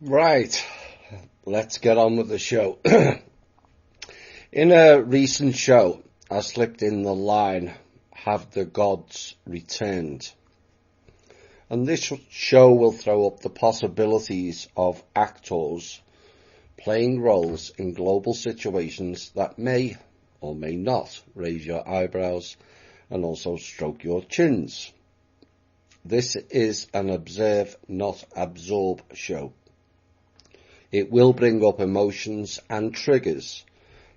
Right, let's get on with the show. In a recent show, I slipped in the line, "Have the gods returned?" And this show will throw up the possibilities of actors playing roles in global situations that may or may not raise your eyebrows and also stroke your chins. This is an observe, not absorb show. It will bring up emotions and triggers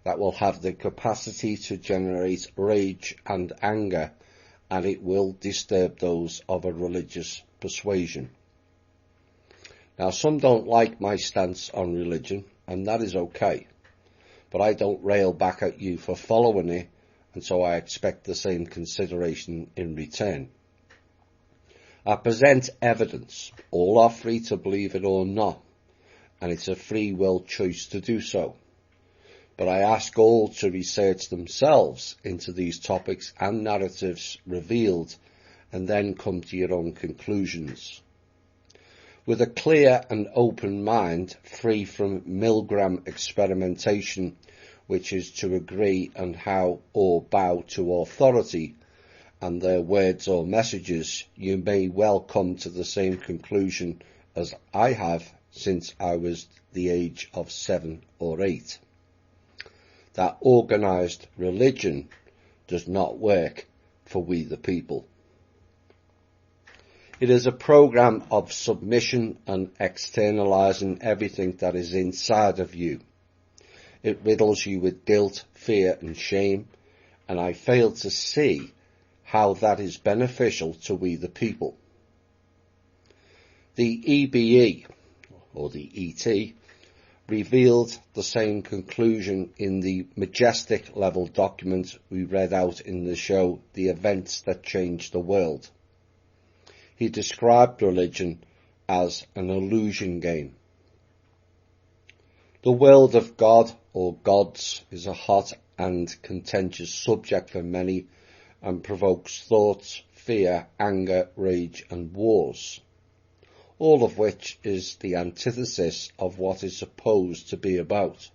that will have the capacity to generate rage and anger, and it will disturb those of a religious persuasion. Now, some don't like my stance on religion, and that is okay, but I don't rail back at you for following it, and so I expect the same consideration in return. I present evidence. All are free to believe it or not, and it's a free will choice to do so. But I ask all to research themselves into these topics and narratives revealed, and then come to your own conclusions. With a clear and open mind, free from Milgram experimentation, which is to agree on how or bow to authority and their words or messages, you may well come to the same conclusion as I have since I was the age of 7 or 8. That organised religion does not work for we the people. It is a program of submission and externalising everything that is inside of you. It riddles you with guilt, fear and shame, and I fail to see how that is beneficial to we the people. The EBE, or the ET, revealed the same conclusion in the majestic level document we read out in the show, The Events That Changed the World. He described religion as an illusion game. The world of God or gods is a hot and contentious subject for many and provokes thoughts, fear, anger, rage and wars, all of which is the antithesis of what is supposed to be about.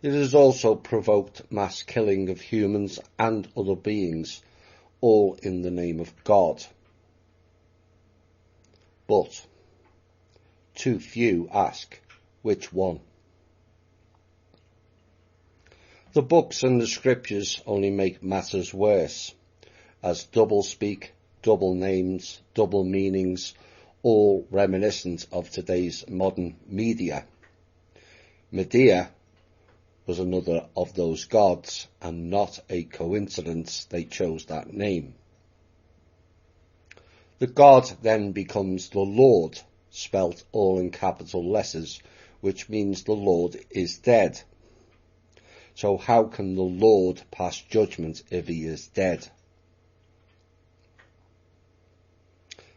It has also provoked mass killing of humans and other beings, all in the name of God. But too few ask, which one? The books and the scriptures only make matters worse, as double speak, double names, double meanings, all reminiscent of today's modern media. Medea was another of those gods, and not a coincidence they chose that name. The God then becomes the Lord, spelt all in capital letters, which means the Lord is dead. So how can the Lord pass judgment if he is dead?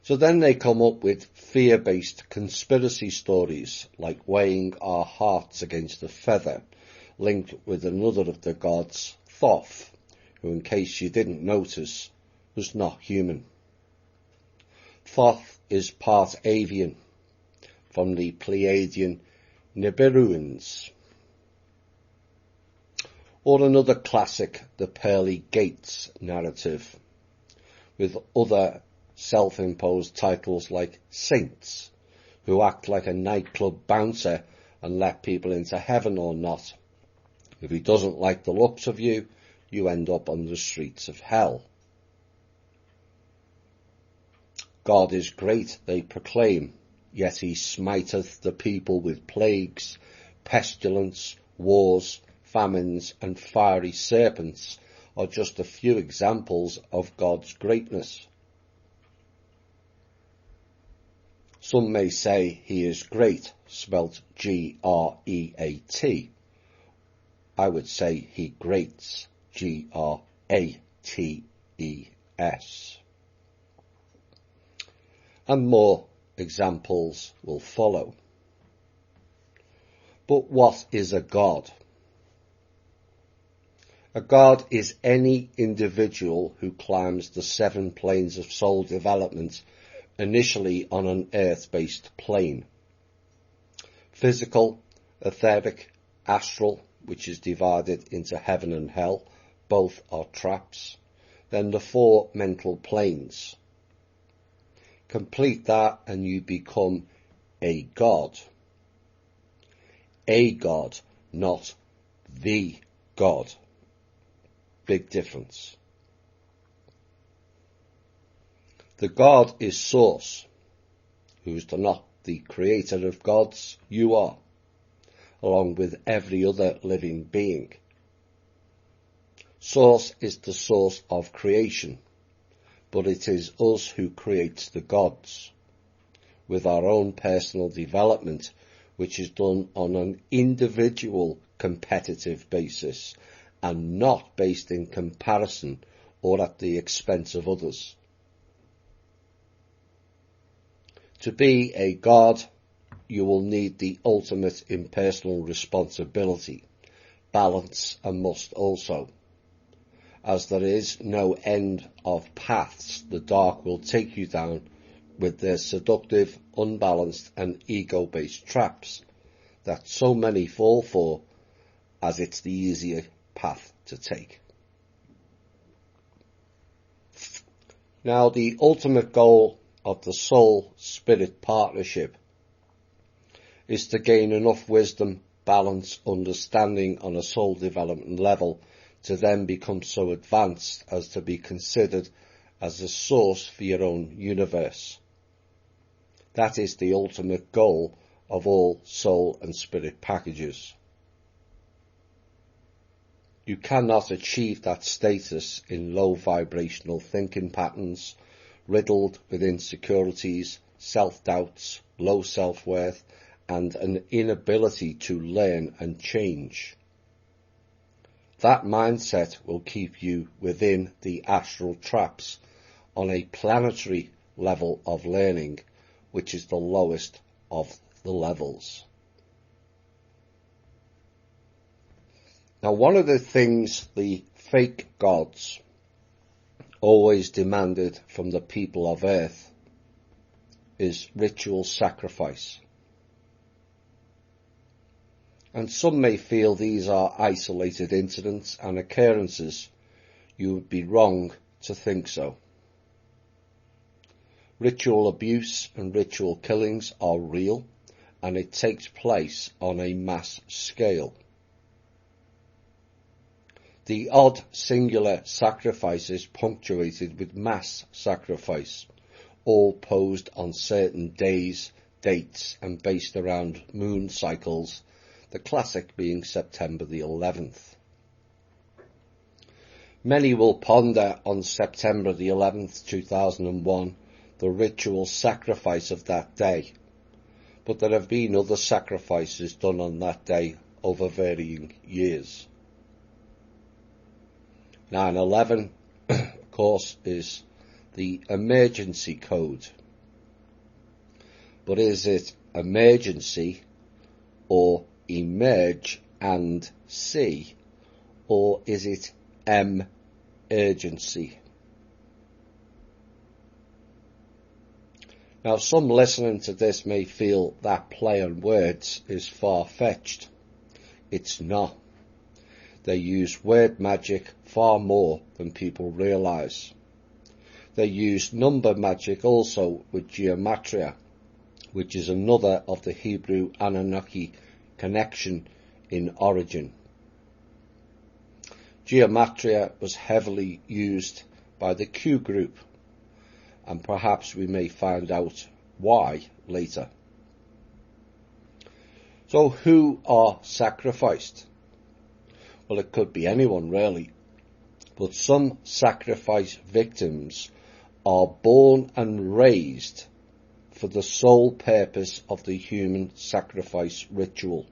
So then they come up with fear-based conspiracy stories, like weighing our hearts against a feather, linked with another of the gods, Thoth, who, in case you didn't notice, was not human. Thoth is part avian, from the Pleiadian Nibiruans. Or another classic, the Pearly Gates narrative, with other self-imposed titles like saints, who act like a nightclub bouncer and let people into heaven or not. If he doesn't like the looks of you, you end up on the streets of hell. God is great, they proclaim, yet he smiteth the people with plagues, pestilence, wars, famines, and fiery serpents are just a few examples of God's greatness. Some may say he is great, spelt G-R-E-A-T. I would say he grates, G-R-A-T-E-S. And more examples will follow. But what is a God? A God is any individual who climbs the 7 planes of soul development, initially on an earth-based plane. physical, etheric, astral, which is divided into heaven and hell, both are traps. Then the 4 mental planes. Complete that and you become a god. A god, not the God. Big difference. The God is Source, who's not the creator of gods. You are, along with every other living being. Source is the source of creation, but it is us who creates the gods, with our own personal development, which is done on an individual competitive basis and not based in comparison or at the expense of others. To be a god, you will need the ultimate impersonal responsibility, balance, and must also. As there is no end of paths the dark will take you down with their seductive, unbalanced and ego-based traps that so many fall for, as it's the easier path to take. Now, the ultimate goal of the soul-spirit partnership is to gain enough wisdom, balance, understanding on a soul development level to then become so advanced as to be considered as a source for your own universe. That is the ultimate goal of all soul and spirit packages. You cannot achieve that status in low vibrational thinking patterns, riddled with insecurities, self-doubts, low self-worth, and an inability to learn and change. That mindset will keep you within the astral traps on a planetary level of learning, which is the lowest of the levels. Now, one of the things the fake gods always demanded from the people of Earth is ritual sacrifice. And some may feel these are isolated incidents and occurrences. You would be wrong to think so. Ritual abuse and ritual killings are real, and it takes place on a mass scale. The odd singular sacrifice is punctuated with mass sacrifice, all posed on certain days, dates, and based around moon cycles, the classic being September the 11th. Many will ponder on September the 11th, 2001, the ritual sacrifice of that day, but there have been other sacrifices done on that day over varying years. 9/11, of course, is the emergency code. But is it emergency or emerge and see, or is it urgency? Now, some listening to this may feel that play on words is far-fetched. It's not. They use word magic far more than people realise. They use number magic also with gematria, which is another of the Hebrew Anunnaki connection in origin. Gematria was heavily used by the Q group, and perhaps we may find out why later. So who are sacrificed? Well, it could be anyone really, but some sacrifice victims are born and raised for the sole purpose of the human sacrifice ritual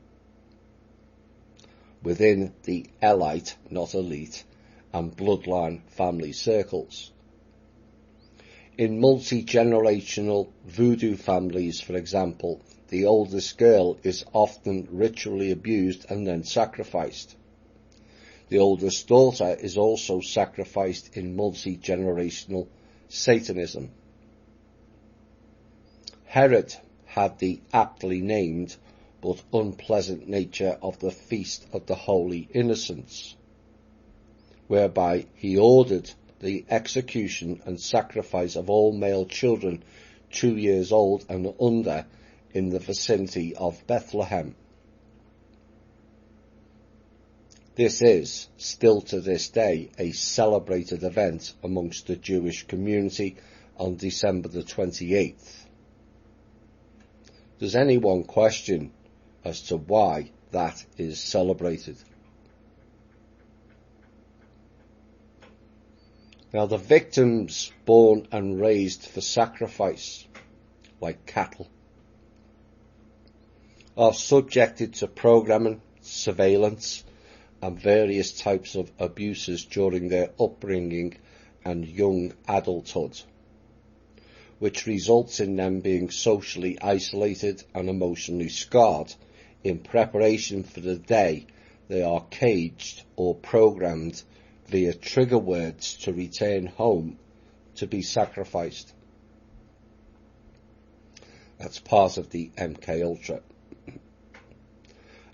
within the elite, not elite, and bloodline family circles. In multi-generational voodoo families, for example, the oldest girl is often ritually abused and then sacrificed. The oldest daughter is also sacrificed in multi-generational Satanism. Herod had the aptly named but unpleasant nature of the Feast of the Holy Innocents, whereby he ordered the execution and sacrifice of all male children 2 years old and under in the vicinity of Bethlehem. This is, still to this day, a celebrated event amongst the Jewish community on December the 28th. Does anyone question as to why that is celebrated? Now, the victims born and raised for sacrifice, like cattle, are subjected to programming, surveillance, and various types of abuses during their upbringing and young adulthood, which results in them being socially isolated and emotionally scarred in preparation for the day they are caged or programmed via trigger words to return home to be sacrificed. That's part of the MK Ultra.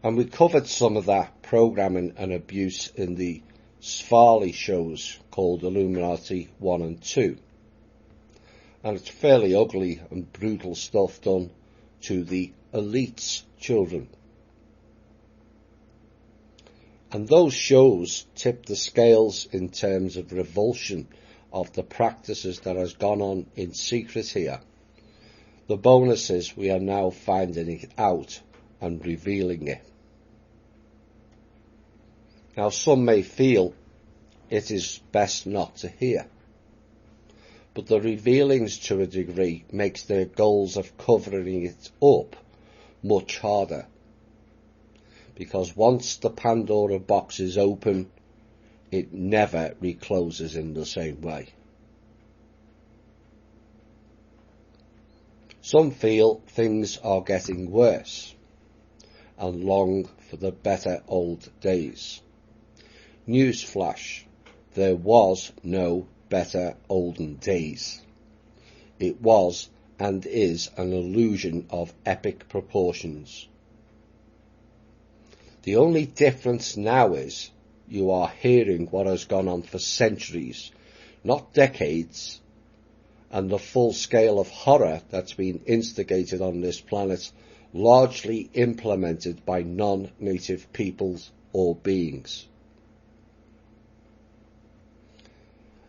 And we covered some of that programming and abuse in the Svarli shows called Illuminati 1 and 2. And it's fairly ugly and brutal stuff done to the elite's children. And those shows tip the scales in terms of revulsion of the practices that has gone on in secret here. The bonus is we are now finding it out and revealing it. Now, some may feel it is best not to hear, but the revealings to a degree makes their goals of covering it up much harder, because once the Pandora box is open, it never recloses in the same way. Some feel things are getting worse and long for the better old days. Newsflash, there was no better olden days. It was and is an illusion of epic proportions. The only difference now is you are hearing what has gone on for centuries, not decades, and the full scale of horror that's been instigated on this planet, largely implemented by non-native peoples or beings.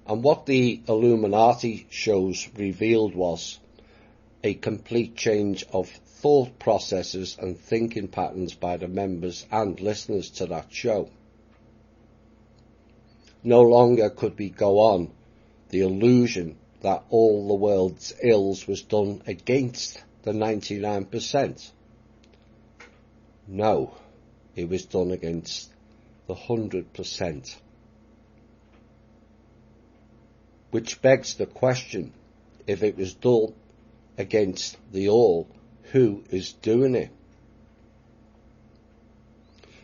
And what the Illuminati shows revealed was a complete change of thought processes and thinking patterns by the members and listeners to that show. No longer could we go on the illusion that all the world's ills was done against the 99%. No, it was done against the 100%. Which begs the question, if it was done against the all, who is doing it?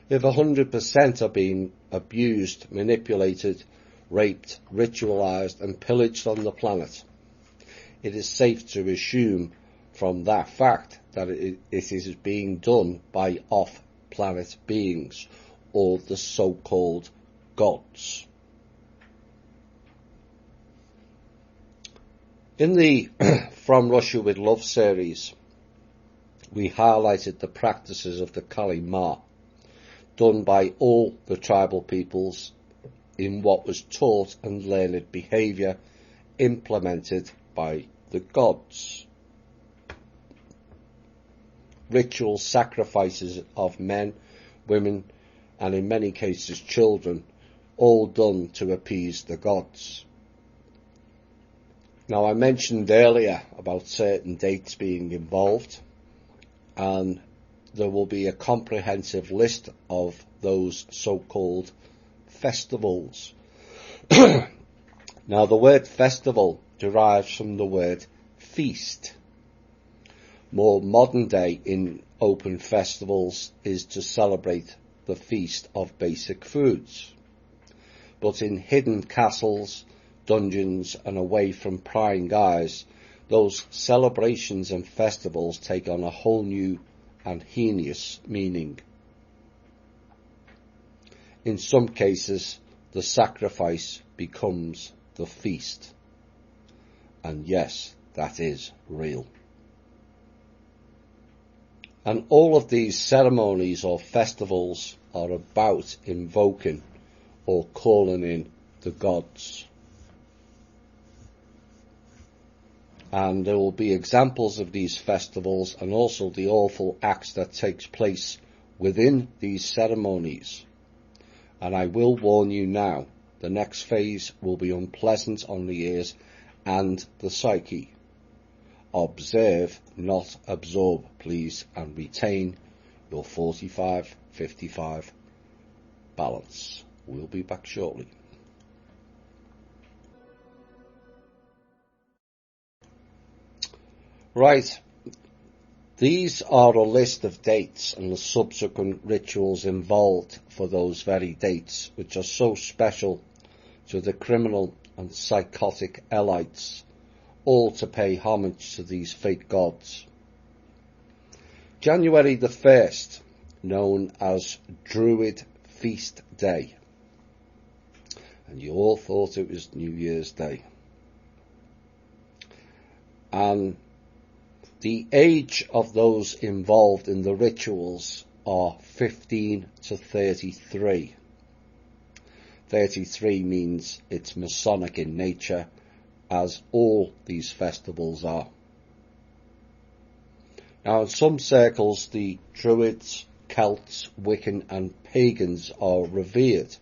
If 100% are being abused, manipulated, raped, ritualized and pillaged on the planet, it is safe to assume from that fact that it is being done by off-planet beings, or the so-called gods. In the From Russia with Love series, we highlighted the practices of the Kali Ma, done by all the tribal peoples in what was taught and learned behaviour implemented by the gods. Ritual sacrifices of men, women, and in many cases children, all done to appease the gods. Now, I mentioned earlier about certain dates being involved, and there will be a comprehensive list of those so-called festivals. Now, the word festival derives from the word feast. More modern day in open festivals is to celebrate the feast of basic foods. But in hidden castles, dungeons and away from prying eyes, those celebrations and festivals take on a whole new and heinous meaning. In some cases, the sacrifice becomes the feast. And yes, that is real. And all of these ceremonies or festivals are about invoking or calling in the gods. And there will be examples of these festivals and also the awful acts that takes place within these ceremonies. And I will warn you now, the next phase will be unpleasant on the ears and the psyche. Observe, not absorb, please, and retain your 45-55 balance. We'll be back shortly. Right, these are a list of dates and the subsequent rituals involved for those very dates, which are so special to the criminal and psychotic elites, all to pay homage to these fake gods. January the 1st, known as Druid Feast Day. And you all thought it was New Year's Day. And the age of those involved in the rituals are 15 to 33. 33 means it's Masonic in nature, as all these festivals are. Now, in some circles, the Druids, Celts, Wiccan and Pagans are revered,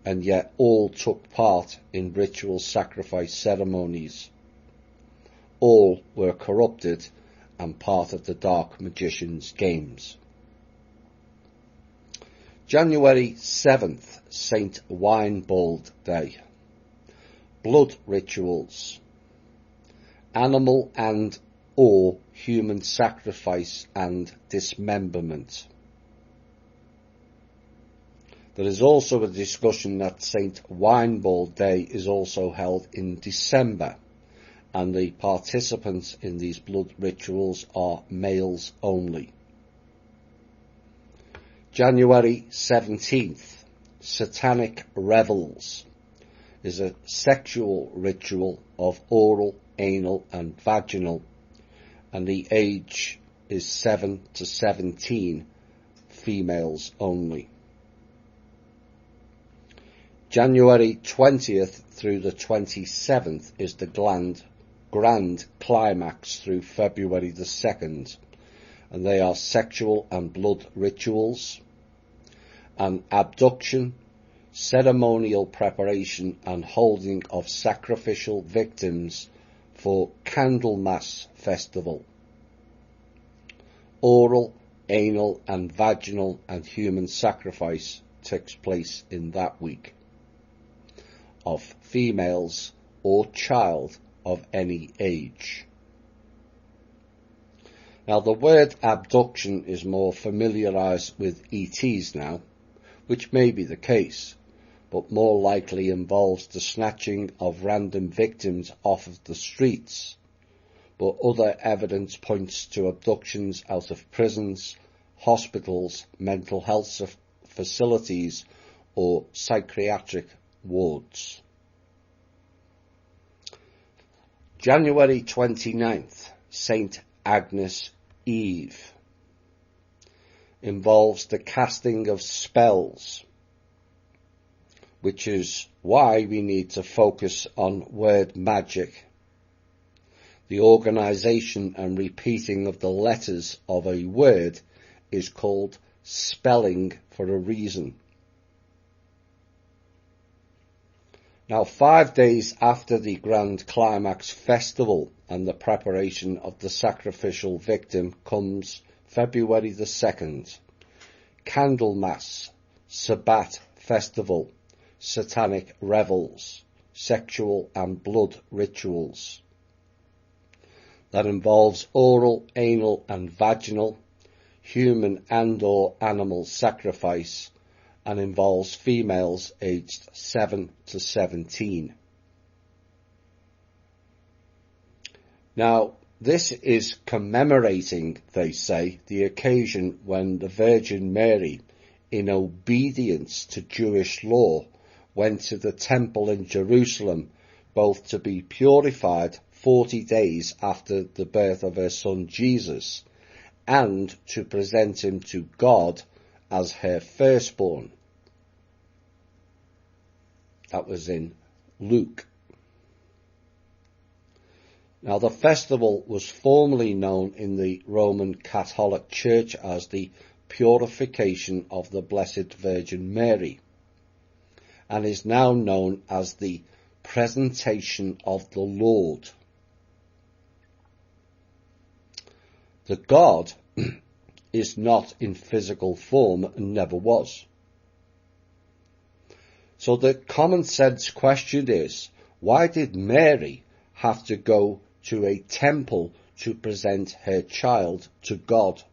and yet all took part in ritual sacrifice ceremonies. All were corrupted and part of the dark magician's games. January 7th, St. Winebald Day. Blood rituals. Animal and or human sacrifice and dismemberment. There is also a discussion that St. Winebald Day is also held in December, and the participants in these blood rituals are males only. January 17th, Satanic Revels, is a sexual ritual of oral, anal and vaginal, and the age is 7 to 17, females only. January 20th through the 27th is the grand climax through February the 2nd, and they are sexual and blood rituals, and abduction, ceremonial preparation and holding of sacrificial victims for Candlemas Festival. Oral, anal and vaginal and human sacrifice takes place in that week of females or child of any age. Now, the word abduction is more familiarised with ETs now, which may be the case, but more likely involves the snatching of random victims off of the streets. But other evidence points to abductions out of prisons, hospitals, mental health facilities, or psychiatric wards. January 29th, St. Agnes Eve, involves the casting of spells, which is why we need to focus on word magic, the organisation and repeating of the letters of a word is called spelling for a reason. Now, 5 days after the Grand Climax Festival and the preparation of the sacrificial victim comes February the 2nd, Candlemas, Sabbat Festival, Satanic Revels, sexual and blood rituals. That involves oral, anal and vaginal, human and or animal sacrifice, and involves females aged 7 to 17. Now, This is commemorating, they say, the occasion when the Virgin Mary, in obedience to Jewish law, went to the temple in Jerusalem, both to be purified 40 days after the birth of her son Jesus, and to present him to God as her firstborn. That was in Luke. Now, the festival was formerly known in the Roman Catholic Church as the Purification of the Blessed Virgin Mary, and is now known as the Presentation of the Lord. The God is not in physical form and never was. So the common sense question is, why did Mary have to go to a temple to present her child to God?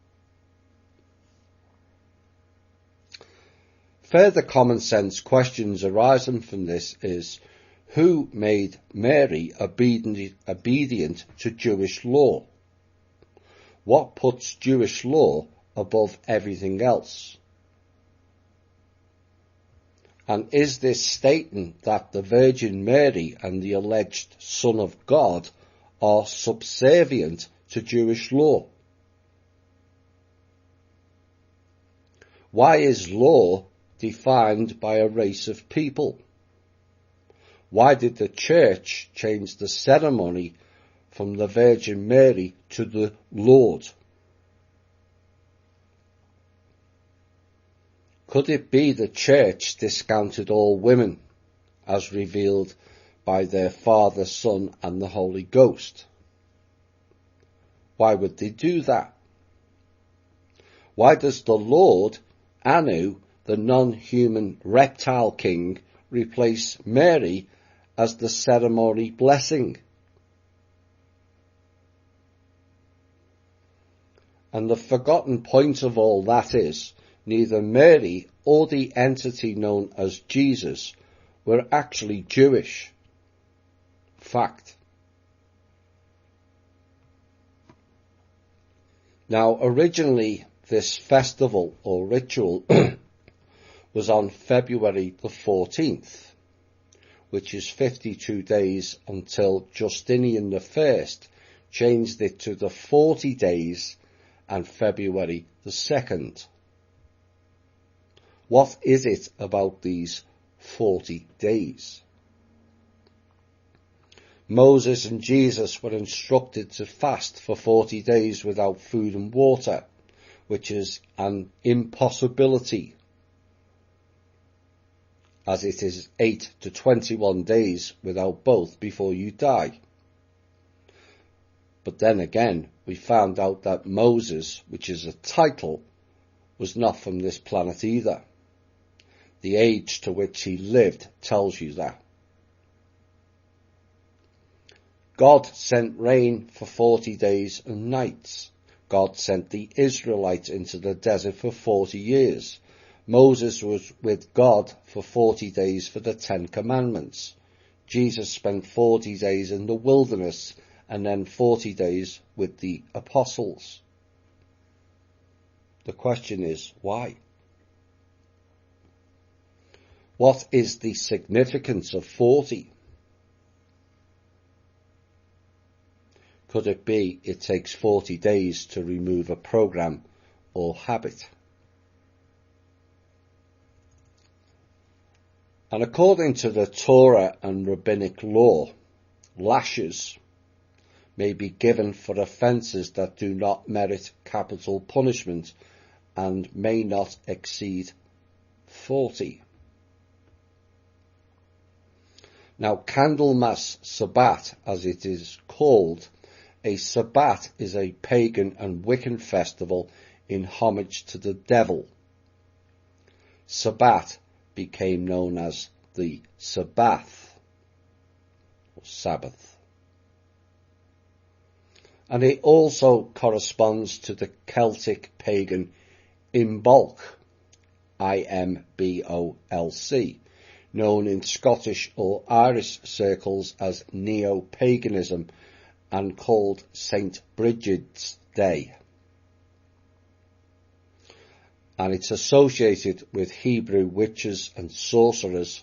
Further common sense questions arising from this is, who made Mary obedient to Jewish law? What puts Jewish law above everything else? And is this statement that the Virgin Mary and the alleged Son of God are subservient to Jewish law? Why is law defined by a race of people? Why did the Church change the ceremony from the Virgin Mary to the Lord? Could it be the Church discounted all women, as revealed by their Father, Son, and the Holy Ghost? Why would they do that? Why does the Lord, Anu, the non-human reptile king, replace Mary as the ceremony blessing? And the forgotten point of all that is, neither Mary or the entity known as Jesus were actually Jewish. Fact. Now, originally, this festival or ritual was on February the 14th, which is 52 days until Justinian I changed it to the 40 days and February the 2nd. What is it about these 40 days? Moses and Jesus were instructed to fast for 40 days without food and water, which is an impossibility, as it is 8 to 21 days without both before you die. But then again, we found out that Moses, which is a title, was not from this planet either. The age to which he lived tells you that. God sent rain for 40 days and nights. God sent the Israelites into the desert for 40 years. Moses was with God for 40 days for the 10 Commandments. Jesus spent 40 days in the wilderness and then 40 days with the apostles. The question is, why? What is the significance of 40? Could it be it takes 40 days to remove a program or habit? And according to the Torah and rabbinic law, lashes may be given for offences that do not merit capital punishment and may not exceed 40. Now, Candlemas Sabbat, as it is called, a Sabbat is a pagan and Wiccan festival in homage to the devil. Sabbat became known as the Sabbath, or Sabbath. And it also corresponds to the Celtic pagan Imbolc, I-M-B-O-L-C, known in Scottish or Irish circles as neo-paganism, and called St. Bridget's Day. And it's associated with Hebrew witches and sorcerers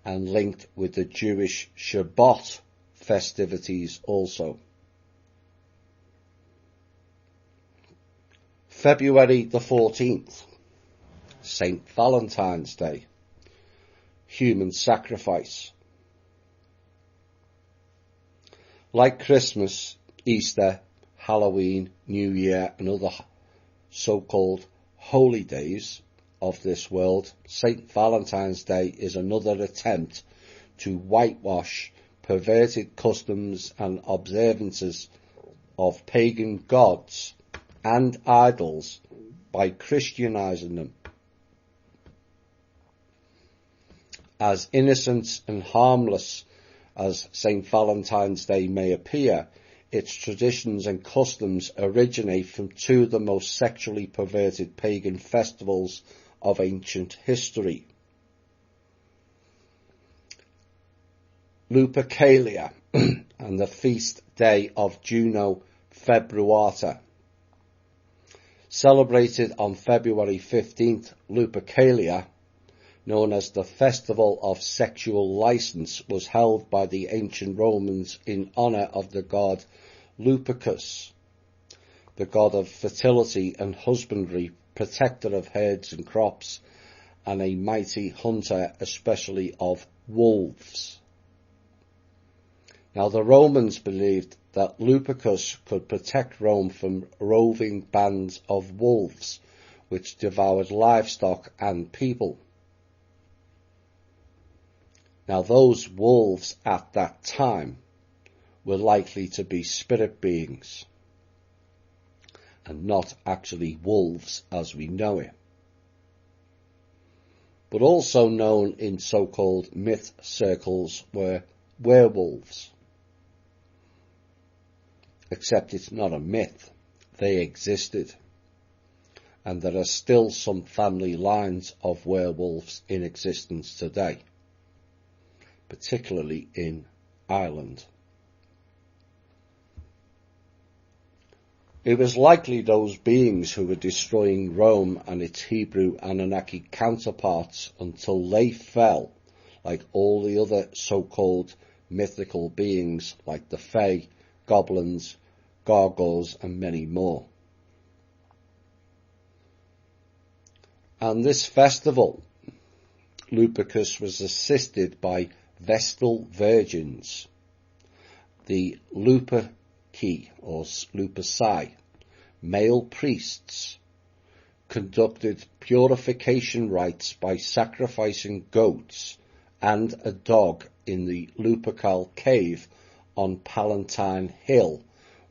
and linked with the Jewish Shabbat festivities also. February the 14th, St. Valentine's Day, human sacrifice. Like Christmas, Easter, Halloween, New Year and other so-called holy days of this world, St. Valentine's Day is another attempt to whitewash perverted customs and observances of pagan gods and idols by Christianizing them. As innocent and harmless as St. Valentine's Day may appear, its traditions and customs originate from two of the most sexually perverted pagan festivals of ancient history. Lupercalia and the feast day of Juno Februata. Celebrated on February 15th, Lupercalia, known as the Festival of Sexual License, was held by the ancient Romans in honour of the god Lupercus, the god of fertility and husbandry, protector of herds and crops, and a mighty hunter, especially of wolves. Now the Romans believed that Lupercus could protect Rome from roving bands of wolves, which devoured livestock and people. Now those wolves at that time were likely to be spirit beings, and not actually wolves as we know it, but also known in so-called myth circles were werewolves. Except it's not a myth, they existed, and there are still some family lines of werewolves in existence today, particularly in Ireland. It was likely those beings who were destroying Rome and its Hebrew Anunnaki counterparts until they fell, like all the other so-called mythical beings like the Fae, goblins, gargoyles and many more. And this festival, Lupercus, was assisted by Vestal virgins, the Luperci or Luperci, male priests, conducted purification rites by sacrificing goats and a dog in the Lupercal cave on Palatine Hill,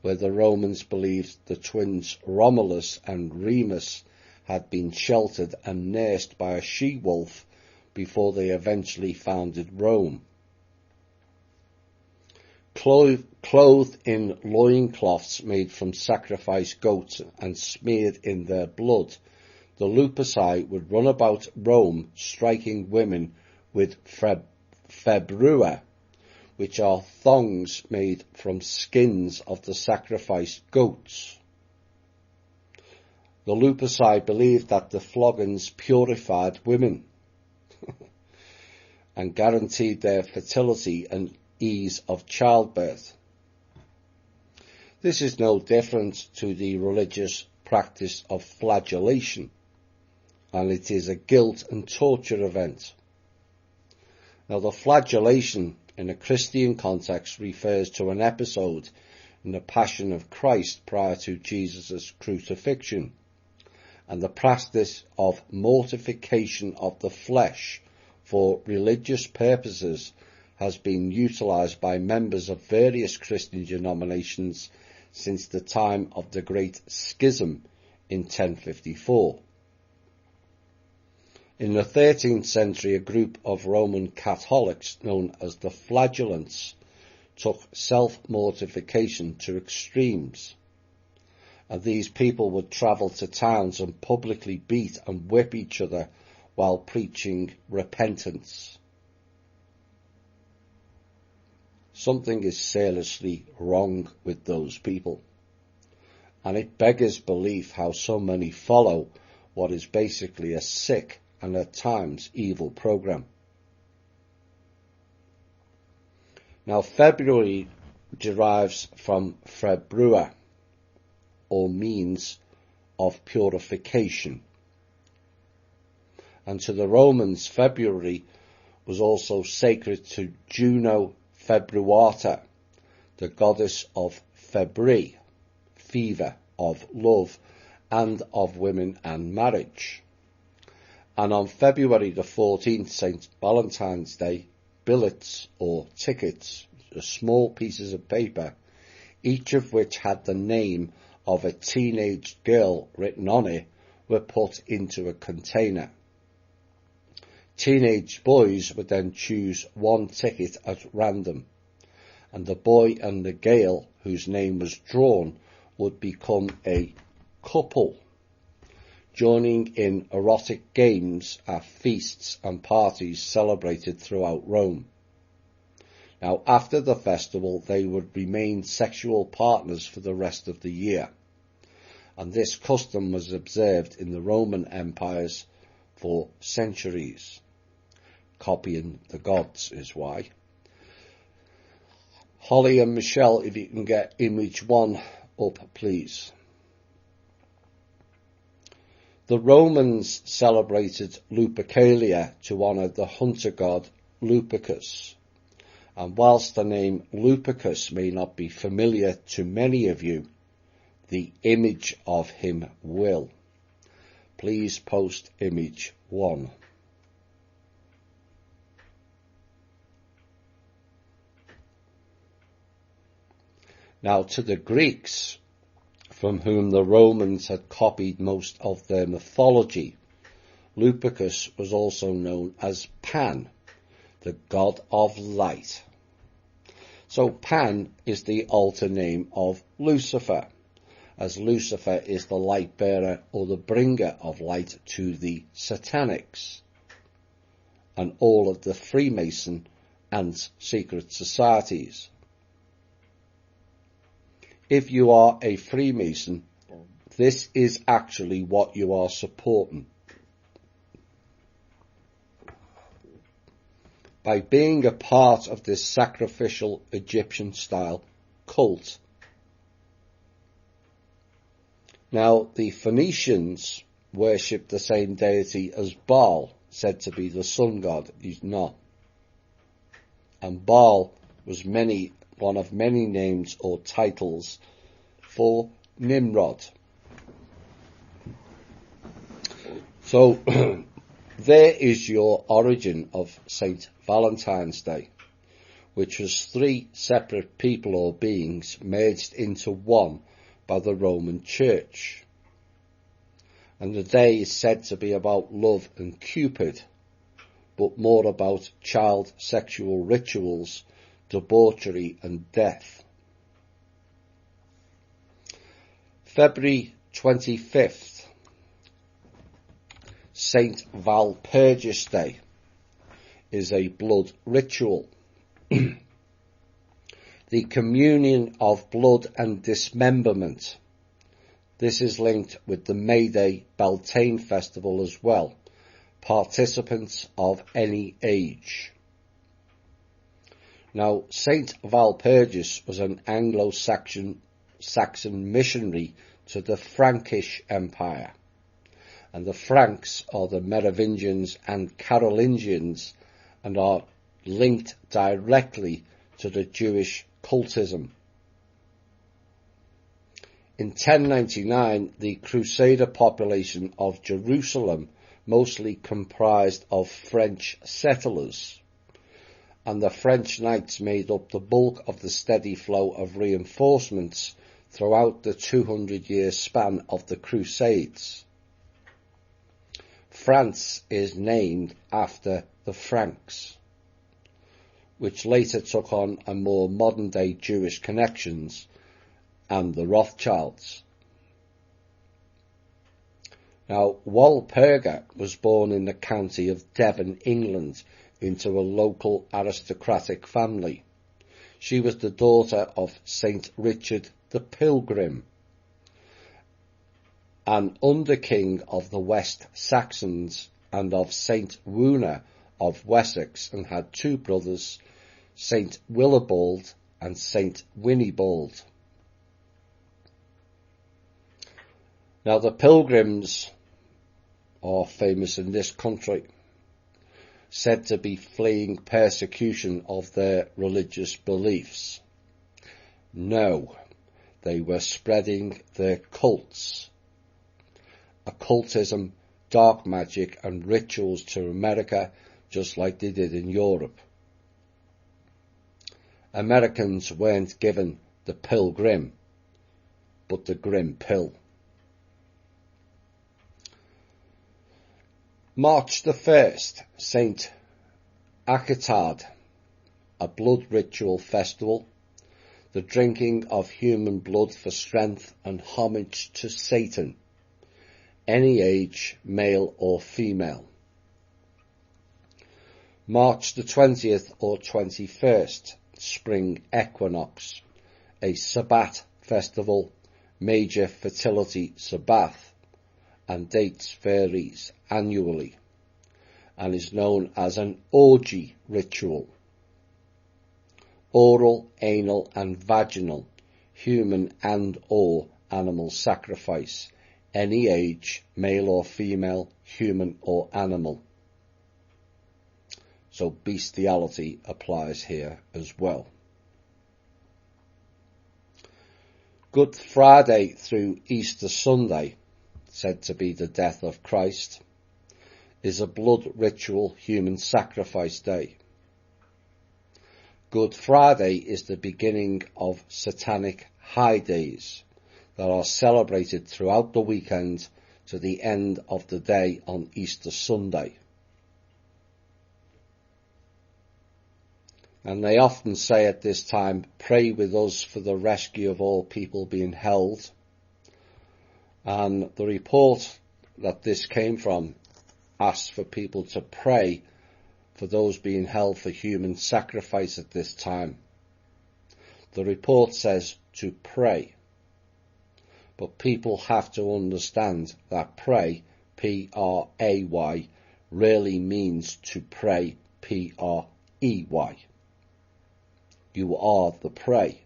where the Romans believed the twins Romulus and Remus had been sheltered and nursed by a she-wolf before they eventually founded Rome. Clothed in loincloths made from sacrificed goats and smeared in their blood, the Luperci would run about Rome striking women with februa, which are thongs made from skins of the sacrificed goats. The Luperci believed that the floggings purified women and guaranteed their fertility and ease of childbirth. This is no different to the religious practice of flagellation, and it is a guilt and torture event. Now, the flagellation in a Christian context refers to an episode in the Passion of Christ prior to Jesus' crucifixion, and the practice of mortification of the flesh for religious purposes has been utilised by members of various Christian denominations since the time of the Great Schism in 1054. In the 13th century, a group of Roman Catholics known as the Flagellants took self-mortification to extremes, and these people would travel to towns and publicly beat and whip each other while preaching repentance. something is seriously wrong with those people. And it beggars belief how so many follow what is basically a sick and at times evil program. Now, February derives from februa, or means of purification. And to the Romans, February was also sacred to Juno Februata, the goddess of febri, fever, of love, and of women and marriage. And on February the 14th, St. Valentine's Day, billets or tickets, small pieces of paper, each of which had the name of a teenage girl written on it, were put into a container. Teenage boys would then choose one ticket at random, and the boy and the girl whose name was drawn would become a couple, joining in erotic games at feasts and parties celebrated throughout Rome. Now, after the festival, they would remain sexual partners for the rest of the year, and this custom was observed in the Roman empires for centuries. Copying the gods is why. Holly and Michelle, if you can get image 1 up, please. The Romans celebrated Lupercalia to honour the hunter god Lupercus. And whilst the name Lupercus may not be familiar to many of you, the image of him will. Please post image 1. Now, to the Greeks, from whom the Romans had copied most of their mythology, Lupercus was also known as Pan, the god of light. So Pan is the alter name of Lucifer, as Lucifer is the light bearer or the bringer of light to the Satanics and all of the Freemason and secret societies. If you are a Freemason, this is actually what you are supporting. By being a part of this sacrificial Egyptian-style cult. Now, the Phoenicians worshipped the same deity as Baal, said to be the sun god. He's not. And Baal was one of many names or titles for Nimrod. So there is your origin of St. Valentine's Day, which was 3 separate people or beings merged into one by the Roman Church. And the day is said to be about love and Cupid, but more about child sexual rituals, debauchery and death. February 25th, St. Walpurgis Day, is a blood ritual. The communion of blood and dismemberment. This is linked with the May Day Beltane festival as well. Participants of any age. Now, St. Walpurgis was an Anglo-Saxon missionary to the Frankish Empire. And the Franks are the Merovingians and Carolingians and are linked directly to the Jewish cultism. In 1099, the Crusader population of Jerusalem mostly comprised of French settlers, and the French knights made up the bulk of the steady flow of reinforcements throughout the 200-year span of the Crusades. France is named after the Franks, which later took on a more modern-day Jewish connections, and the Rothschilds. Now, Walpurga was born in the county of Devon, England, into a local aristocratic family. She was the daughter of Saint Richard the Pilgrim, an under-king of the West Saxons and of Saint Wuna of Wessex, and had two brothers, Saint Willibald and Saint Winibald. Now the Pilgrims are famous in this country, said to be fleeing persecution of their religious beliefs. No, they were spreading their cults, occultism, dark magic and rituals to America, just like they did in Europe. Americans weren't given the pilgrim, but the grim pill. March the 1st, Saint Akatad, a blood ritual festival, the drinking of human blood for strength and homage to Satan, any age, male or female. March the 20th or 21st, Spring Equinox, a Sabbath festival, major fertility Sabbath, and dates varies annually, and is known as an orgy ritual. Oral, anal and vaginal, human and or animal sacrifice, any age, male or female, human or animal. So bestiality applies here as well. Good Friday through Easter Sunday, said to be the death of Christ, is a blood ritual human sacrifice day. Good Friday is the beginning of satanic high days that are celebrated throughout the weekend to the end of the day on Easter Sunday. And they often say at this time, pray with us for the rescue of all people being held. And the report that this came from asked for people to pray for those being held for human sacrifice at this time. The report says to pray. But people have to understand that pray, P-R-A-Y, really means to pray, P-R-E-Y. You are the prey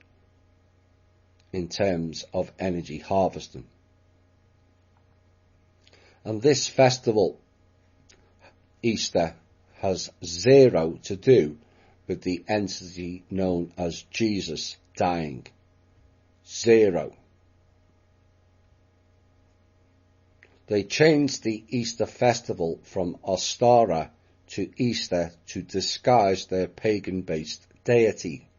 in terms of energy harvesting. And this festival, Easter, has zero to do with the entity known as Jesus dying. Zero. They changed the Easter festival from Ostara to Easter to disguise their pagan-based deity.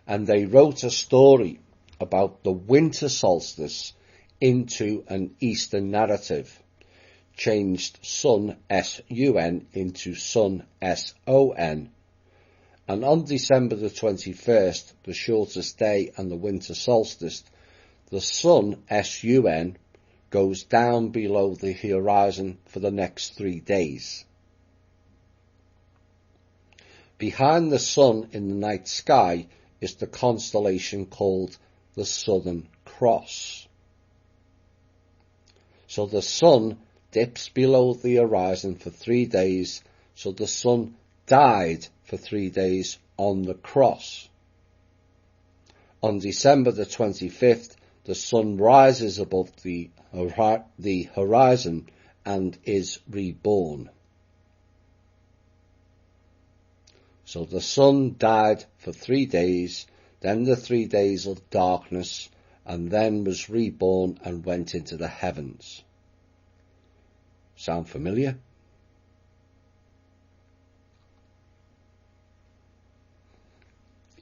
And they wrote a story about the winter solstice into an Easter narrative, changed sun, S-U-N, into sun, S-O-N, and on December the 21st, the shortest day and the winter solstice, the sun, S-U-N, goes down below the horizon for the next 3 days. Behind the sun in the night sky is the constellation called the Southern Cross. So the sun dips below the horizon for 3 days, so the sun died for 3 days on the cross. On December the 25th, the sun rises above the horizon and is reborn. So the sun died for 3 days, then the 3 days of darkness, and then was reborn and went into the heavens. Sound familiar?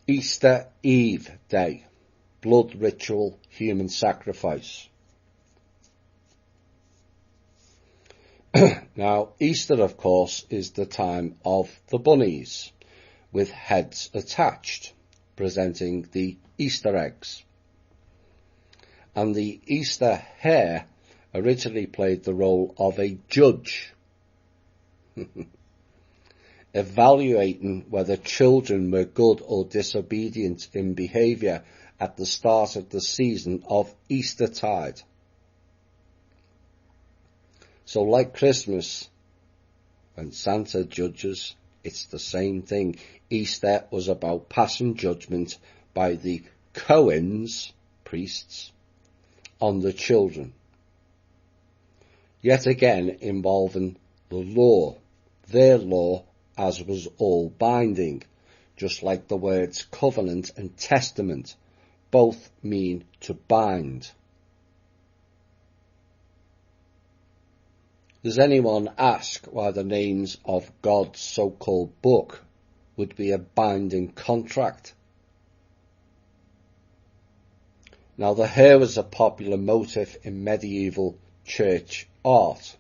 Easter Eve Day, blood ritual, human sacrifice. Now, Easter, of course, is the time of the bunnies, with heads attached, presenting the Easter eggs. And the Easter hare originally played the role of a judge. evaluating whether children were good or disobedient in behaviour at the start of the season of Eastertide. So like Christmas, when Santa judges, it's the same thing. Easter was about passing judgment by the Cohens, priests, on the children. Yet again involving the law, their law, as was all binding, just like the words covenant and testament both mean to bind. Does anyone ask why the names of God's so-called book would be a binding contract? Now, the hare was a popular motif in medieval church art.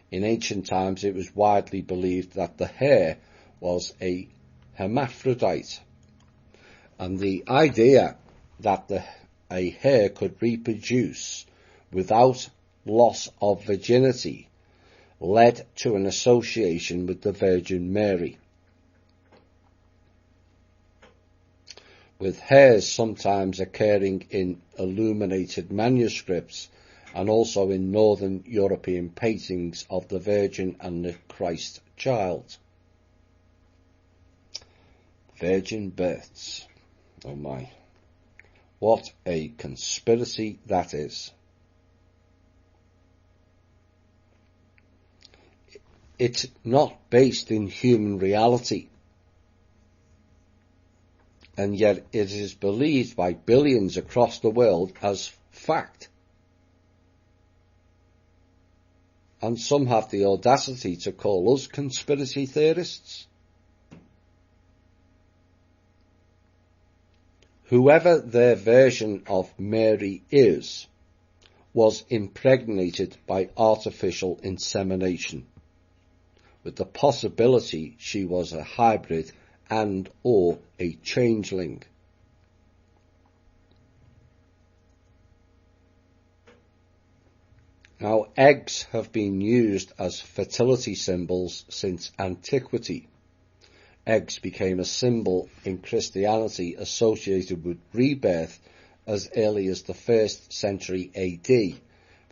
In ancient times, it was widely believed that the hare was a hermaphrodite, and the idea that a hare could reproduce without loss of virginity led to an association with the Virgin Mary, with hares sometimes occurring in illuminated manuscripts and also in Northern European paintings of the Virgin and the Christ child. Virgin births. Oh my. What a conspiracy that is. It's not based in human reality, and yet it is believed by billions across the world as fact. And some have the audacity to call us conspiracy theorists. Whoever their version of Mary is, was impregnated by artificial insemination, with the possibility she was a hybrid and or a changeling. Now, eggs have been used as fertility symbols since antiquity. Eggs became a symbol in Christianity associated with rebirth as early as the 1st century AD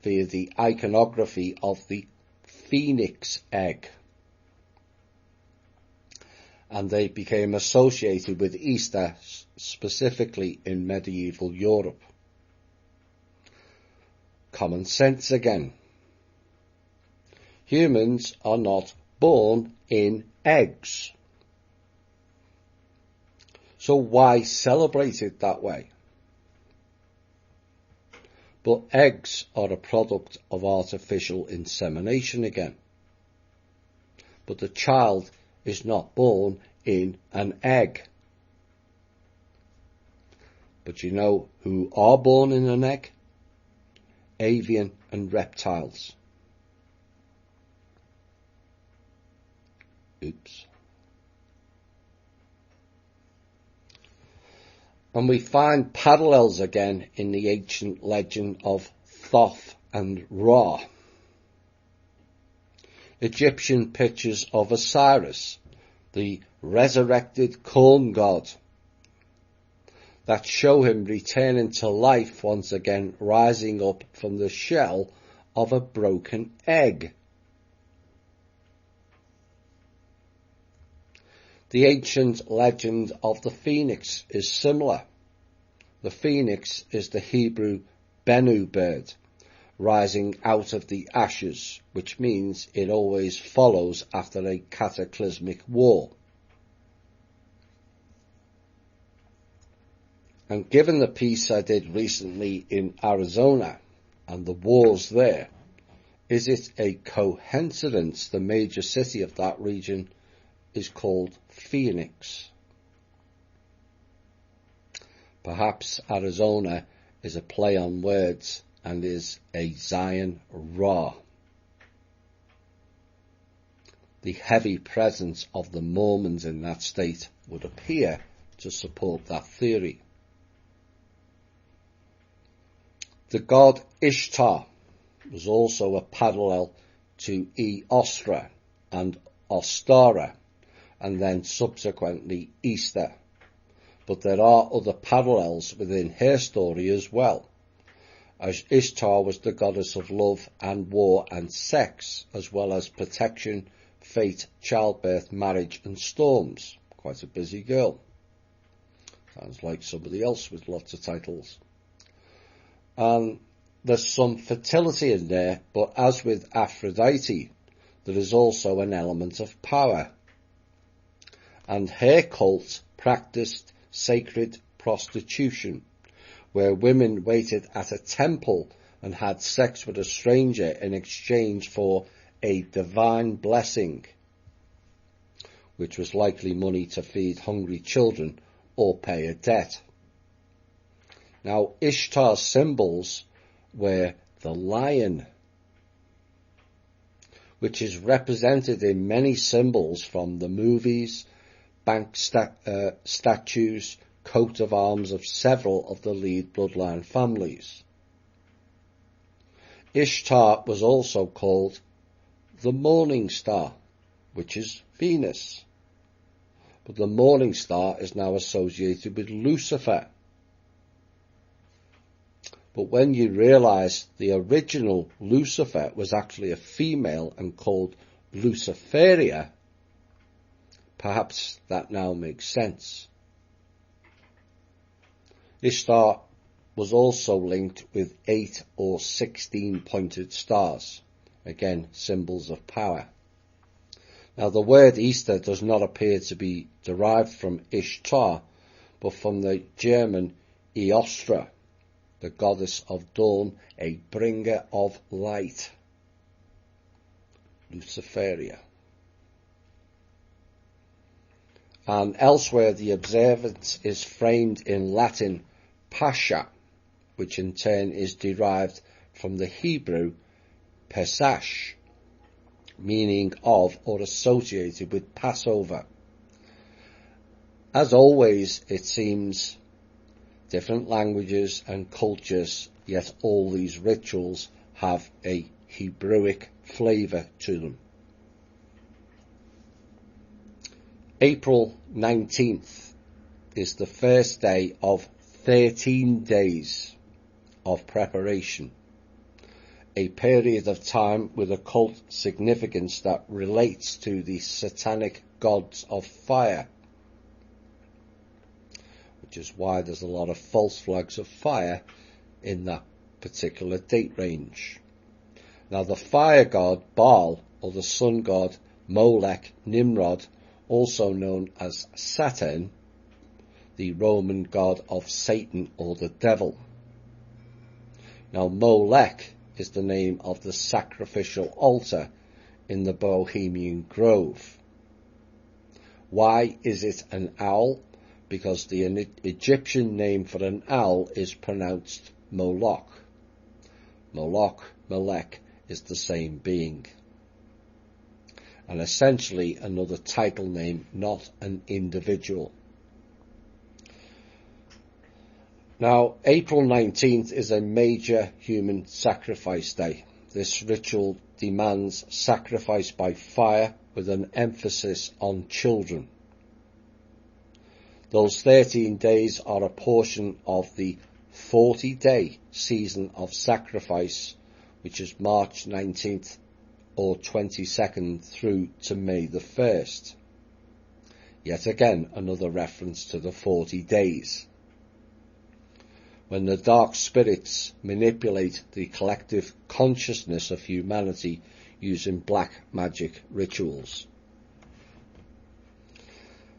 via the iconography of the phoenix egg. And they became associated with Easter, specifically in medieval Europe. Common sense again. Humans are not born in eggs. So why celebrate it that way? But eggs are a product of artificial insemination again. But the child is not born in an egg. But you know who are born in an egg? Avian and reptiles. Oops. And we find parallels again in the ancient legend of Thoth and Ra. Egyptian pictures of Osiris, the resurrected corn god, that show him returning to life once again, rising up from the shell of a broken egg. The ancient legend of the phoenix is similar. The phoenix is the Hebrew Benu bird, rising out of the ashes, which means it always follows after a cataclysmic war. And given the piece I did recently in Arizona and the wars there, is it a coincidence the major city of that region is called Phoenix? Perhaps Arizona is a play on words and is a Zion Ra. The heavy presence of the Mormons in that state would appear to support that theory. The god Ishtar was also a parallel to Eostra and Ostara, and then subsequently Easter. But there are other parallels within her story as well, as Ishtar was the goddess of love and war and sex, as well as protection, fate, childbirth, marriage and storms. Quite a busy girl. Sounds like somebody else with lots of titles. And there's some fertility in there, but as with Aphrodite, there is also an element of power. And her cult practiced sacred prostitution, where women waited at a temple and had sex with a stranger in exchange for a divine blessing, which was likely money to feed hungry children or pay a debt. Now, Ishtar's symbols were the lion, which is represented in many symbols from the movies, bank statues, coat of arms of several of the lead bloodline families. Ishtar was also called the morning star, which is Venus. But the morning star is now associated with Lucifer. But when you realise the original Lucifer was actually a female and called Luciferia, perhaps that now makes sense. Ishtar was also linked with 8 or 16 pointed stars, again symbols of power. Now the word Easter does not appear to be derived from Ishtar, but from the German Eostra, the goddess of dawn, a bringer of light. Luciferia. And elsewhere the observance is framed in Latin Pascha, which in turn is derived from the Hebrew Pesach, meaning of or associated with Passover. As always, it seems different languages and cultures, yet all these rituals have a Hebrewic flavour to them. April 19th is the first day of 13 days of preparation, a period of time with occult significance that relates to the satanic gods of fire, which is why there's a lot of false flags of fire in that particular date range. Now the fire god Baal, or the sun god Molech Nimrod, also known as Saturn, the Roman god of Satan or the devil. Now Molech is the name of the sacrificial altar in the Bohemian Grove. Why is it an owl? Because the Egyptian name for an owl is pronounced Moloch. Moloch, Melech is the same being, and essentially another title name, not an individual. Now, April 19th is a major human sacrifice day. This ritual demands sacrifice by fire with an emphasis on children. Those 13 days are a portion of the 40-day season of sacrifice, which is March 19th or 22nd through to May the 1st. Yet again, another reference to the 40 days. When the dark spirits manipulate the collective consciousness of humanity using black magic rituals.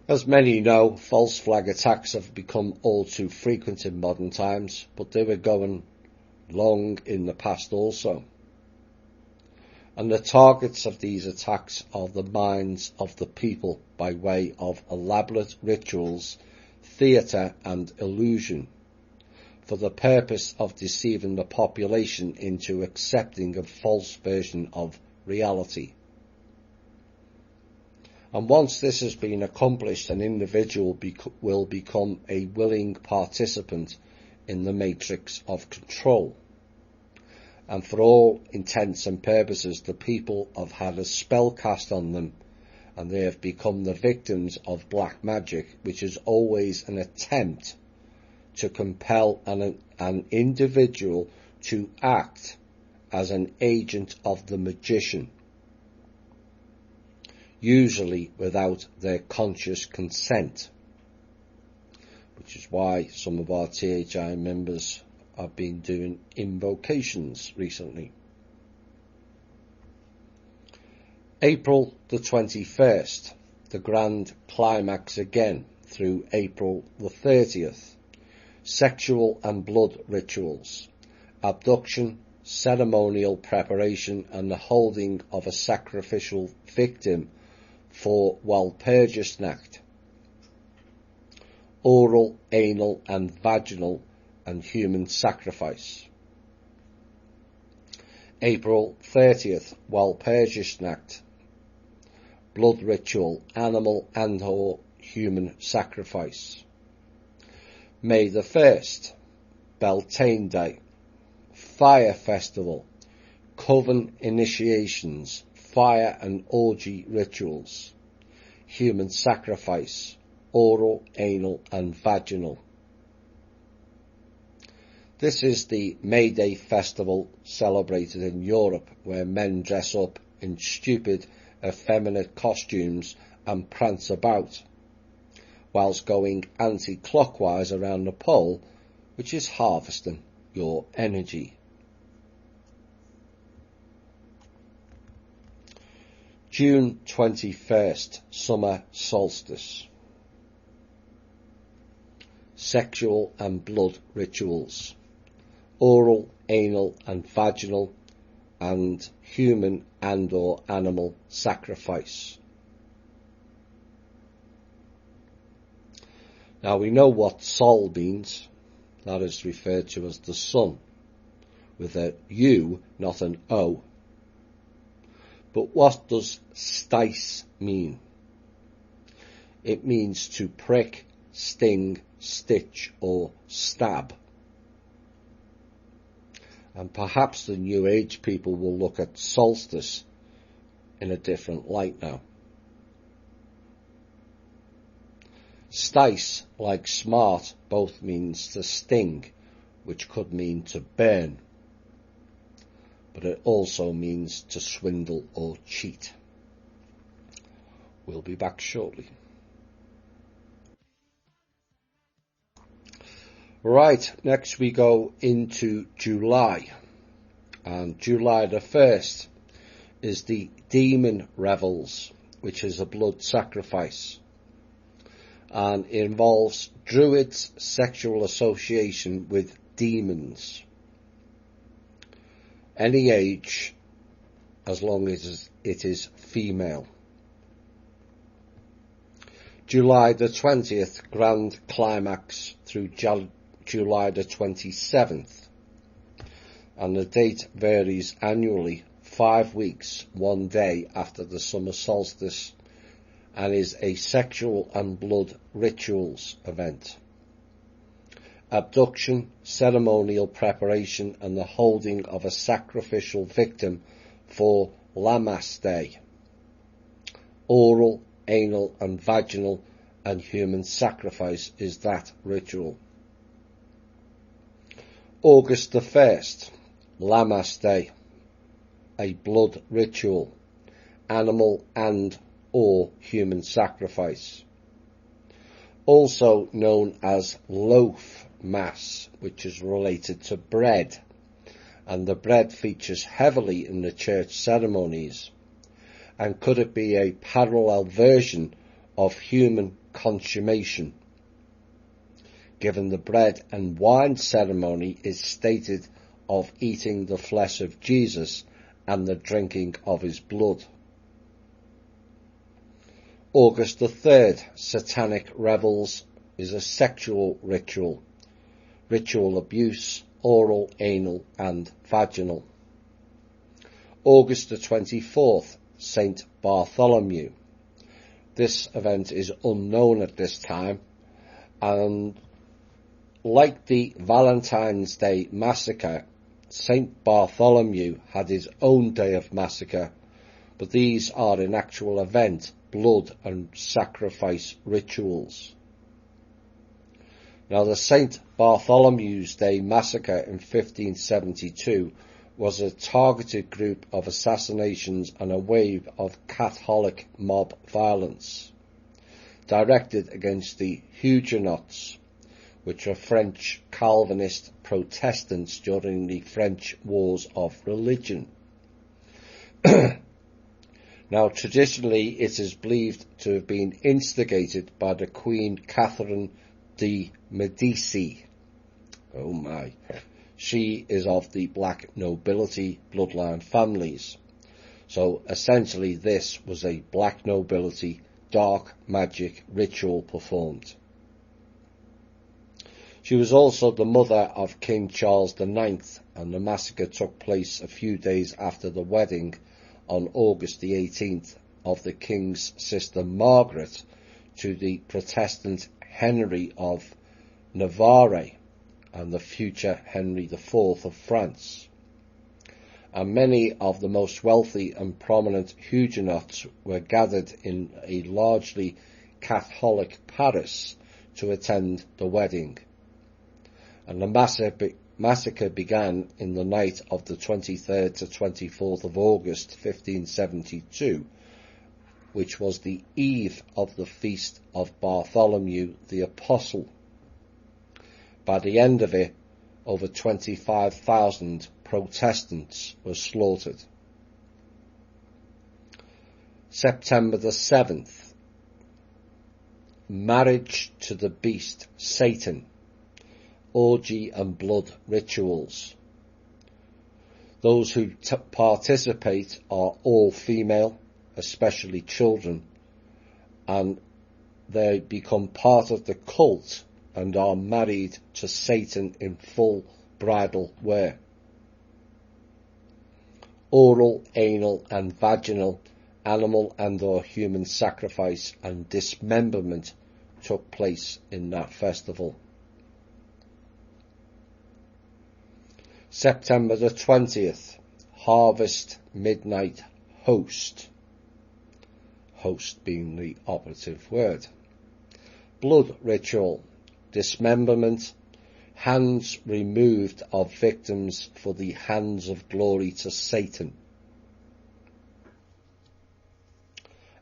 As many know, false flag attacks have become all too frequent in modern times, but they were going long in the past also. And the targets of these attacks are the minds of the people by way of elaborate rituals, theatre and illusion, for the purpose of deceiving the population into accepting a false version of reality. And once this has been accomplished, an individual will become a willing participant in the matrix of control. And for all intents and purposes, the people have had a spell cast on them, and they have become the victims of black magic, which is always an attempt to compel an individual to act as an agent of the magician, usually without their conscious consent, which is why some of our THI members have been doing invocations recently. April the 21st, the grand climax again through April the 30th. Sexual and blood rituals, abduction, ceremonial preparation and the holding of a sacrificial victim for Walpurgisnacht. Oral, anal and vaginal and human sacrifice. April 30th, Walpurgisnacht. Blood ritual, animal and or human sacrifice. May the 1st, Beltane Day. Fire festival, coven initiations, fire and orgy rituals, human sacrifice, oral, anal and vaginal. This is the May Day festival celebrated in Europe, where men dress up in stupid, effeminate costumes and prance about, whilst going anti-clockwise around the pole, which is harvesting your energy. June 21st, summer solstice. Sexual and blood rituals, oral, anal and vaginal and human and or animal sacrifice. Now we know what Sol means. That is referred to as the sun, with a U, not an O. But what does stice mean? It means to prick, sting, stitch or stab. And perhaps the New Age people will look at solstice in a different light now. Stice, like smart, both means to sting, which could mean to burn, but it also means to swindle or cheat. We'll be back shortly. Right, next we go into July, and July the 1st is the Demon Revels, which is a blood sacrifice, and it involves druids' sexual association with demons. Any age, as long as it is female. July the 20th, grand climax through July the 27th, and the date varies annually, 5 weeks, 1 day after the summer solstice, and is a sexual and blood rituals event. Abduction, ceremonial preparation and the holding of a sacrificial victim for Lammas Day. Oral, anal and vaginal and human sacrifice is that ritual. August the 1st, Lammas Day, a blood ritual, animal and or human sacrifice. Also known as loaf mass, which is related to bread, and the bread features heavily in the church ceremonies. And could it be a parallel version of human consummation, given the bread and wine ceremony is stated of eating the flesh of Jesus and the drinking of his blood? August the 3rd, Satanic Revels, is a sexual ritual, ritual abuse, oral, anal and vaginal. August the 24th, Saint Bartholomew. This event is unknown at this time, and like the Valentine's Day massacre, Saint Bartholomew had his own day of massacre but these are in actual event blood and sacrifice rituals. Now, the St. Bartholomew's Day massacre in 1572 was a targeted group of assassinations and a wave of Catholic mob violence directed against the Huguenots, which were French Calvinist Protestants during the French Wars of Religion. Now, traditionally, it is believed to have been instigated by the Queen Catherine de' Medici. Oh my. She is of the black nobility bloodline families. So essentially this was a black nobility dark magic ritual performed. She was also the mother of King Charles IX, and the massacre took place a few days after the wedding on August the 18th of the King's sister Margaret to the Protestant Henry of Navarre and the future Henry IV of France. And many of the most wealthy and prominent Huguenots were gathered in a largely Catholic Paris to attend the wedding. And the massacre began in the night of the 23rd to 24th of August 1572, which was the eve of the feast of Bartholomew the Apostle. By the end of it, over 25,000 Protestants were slaughtered. September the 7th, marriage to the beast Satan, orgy and blood rituals. Those who participate are all female, especially children, and they become part of the cult and are married to Satan in full bridal wear. Oral, anal and vaginal, animal and or human sacrifice and dismemberment took place in that festival. September the 20th, harvest midnight host. Host being the operative word. Blood ritual, dismemberment, hands removed of victims for the hands of glory to Satan.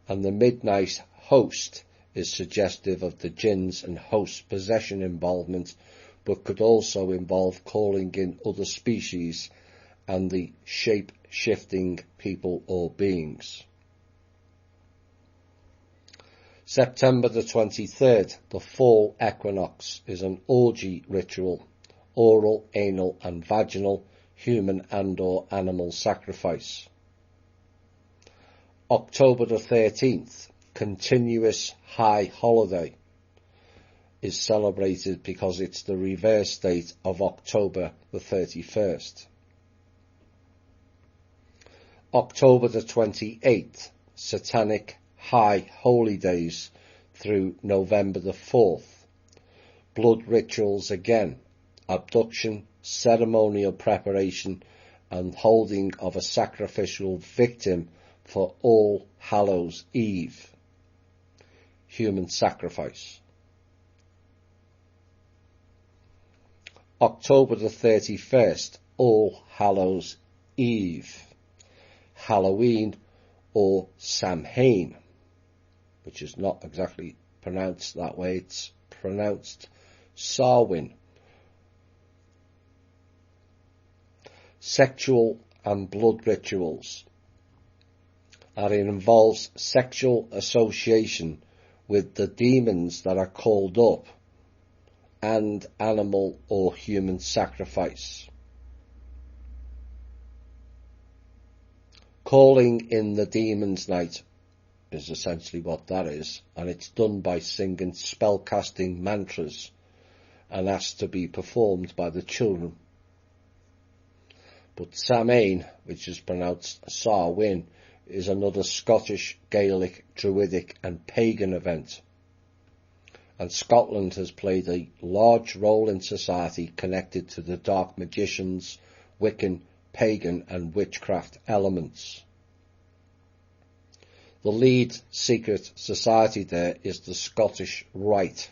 And the midnight host is suggestive of the jinns and host possession involvement, but could also involve calling in other species and the shape-shifting people or beings. September the 23rd, the fall equinox, is an orgy ritual, oral, anal and vaginal, human and or animal sacrifice. October the 13th, continuous high holiday, is celebrated because it's the reverse date of October the 31st. October the 28th, satanic high holy days through November the 4th. Blood rituals again, abduction, ceremonial preparation and holding of a sacrificial victim for All Hallows Eve. Human sacrifice. October the 31st, All Hallows Eve. Halloween or Samhain, which is not exactly pronounced that way, it's pronounced Samhain. Sexual and blood rituals, and it involves sexual association with the demons that are called up and animal or human sacrifice. Calling in the Demon's Night is essentially what that is, and it's done by singing spellcasting mantras and asked to be performed by the children. But Samhain, which is pronounced Samhain, is another Scottish, Gaelic, Druidic and pagan event. And Scotland has played a large role in society connected to the dark magicians, Wiccan, pagan and witchcraft elements. The lead secret society there is the Scottish Rite,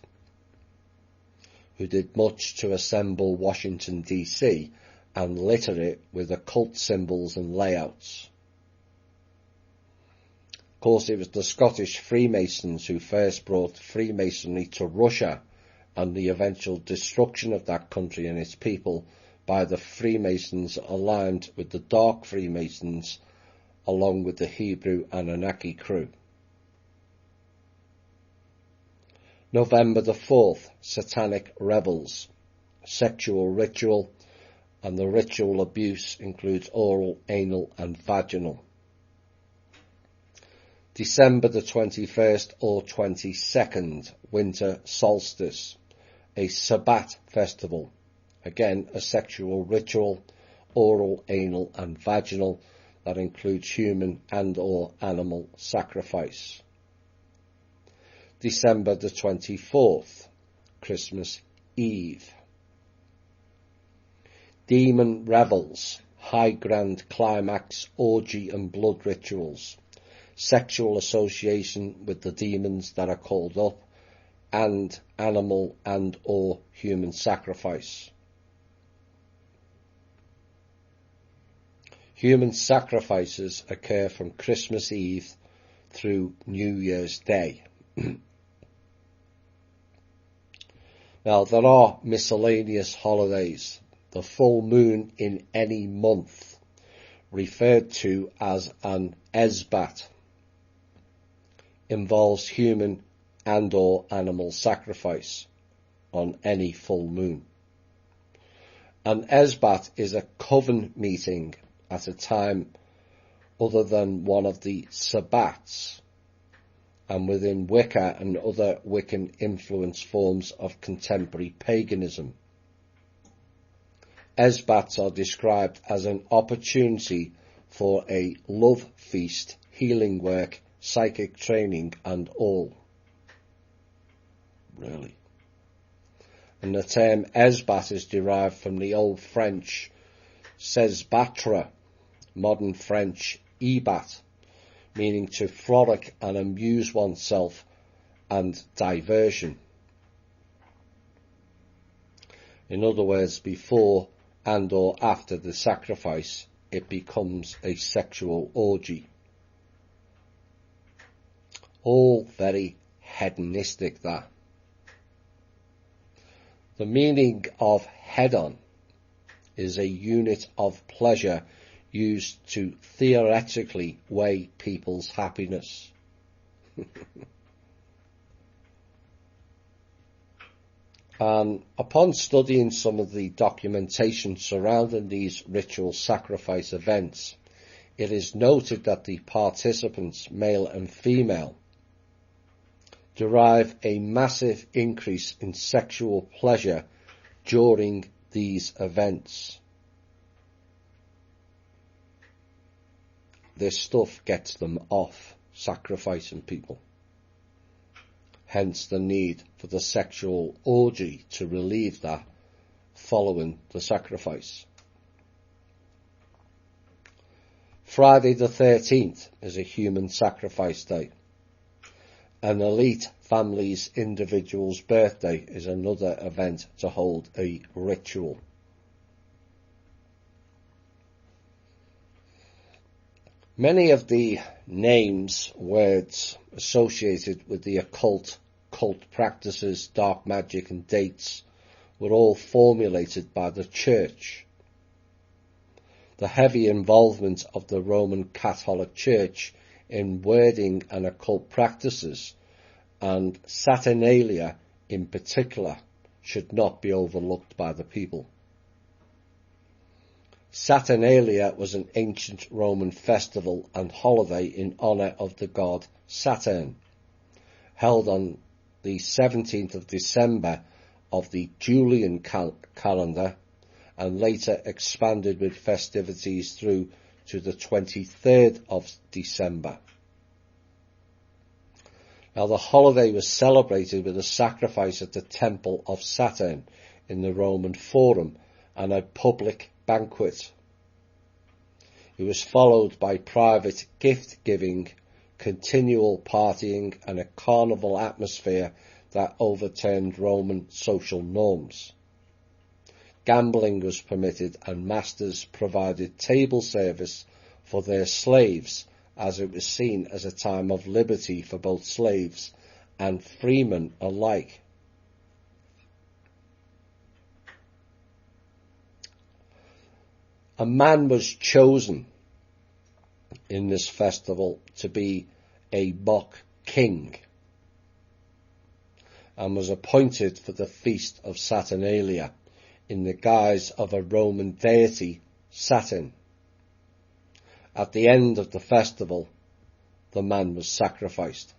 who did much to assemble Washington DC and litter it with occult symbols and layouts. Of course, it was the Scottish Freemasons who first brought Freemasonry to Russia, and the eventual destruction of that country and its people by the Freemasons aligned with the Dark Freemasons, along with the Hebrew Anunnaki crew. November the 4th, Satanic Revels, sexual ritual, and the ritual abuse includes oral, anal and vaginal. December the 21st or 22nd, winter solstice, a Sabbat festival, again a sexual ritual, oral, anal and vaginal, that includes human and or animal sacrifice. December the 24th, Christmas Eve. Demon revels, high grand climax, orgy and blood rituals, sexual association with the demons that are called up, and animal and or human sacrifice. Human sacrifices occur from Christmas Eve through New Year's Day. Now, there are miscellaneous holidays. The full moon in any month, referred to as an esbat, involves human and or animal sacrifice on any full moon. An esbat is a coven meeting at a time other than one of the sabbats, and within Wicca and other Wiccan influence forms of contemporary paganism. Esbats are described as an opportunity for a love feast, healing work, psychic training and all. Really. And the term esbat is derived from the Old French sesbatre, modern French ebat, meaning to frolic and amuse oneself and diversion. In other words, before and or after the sacrifice, it becomes a sexual orgy. All very hedonistic, that. The meaning of hedon is a unit of pleasure used to theoretically weigh people's happiness. Upon studying some of the documentation surrounding these ritual sacrifice events, it is noted that the participants, male and female, derive a massive increase in sexual pleasure during these events. This stuff gets them off sacrificing people. Hence the need for the sexual orgy to relieve that following the sacrifice. Friday the 13th is a human sacrifice day. An elite family's individual's birthday is another event to hold a ritual. Many of the names, words associated with the occult, cult practices, dark magic and dates were all formulated by the Church. The heavy involvement of the Roman Catholic Church in wording and occult practices, and Saturnalia in particular, should not be overlooked by the people. Saturnalia was an ancient Roman festival and holiday in honour of the god Saturn, held on the 17th of December of the Julian calendar, and later expanded with festivities through to the 23rd of December. Now, the holiday was celebrated with a sacrifice at the Temple of Saturn in the Roman Forum and a public banquet. It was followed by private gift-giving continual partying and a carnival atmosphere that overturned Roman social norms. Gambling was permitted, and masters provided table service for their slaves, as it was seen as a time of liberty for both slaves and freemen alike. A man was chosen in this festival to be a mock king, and was appointed for the feast of Saturnalia in the guise of a Roman deity, Saturn. At the end of the festival, the man was sacrificed.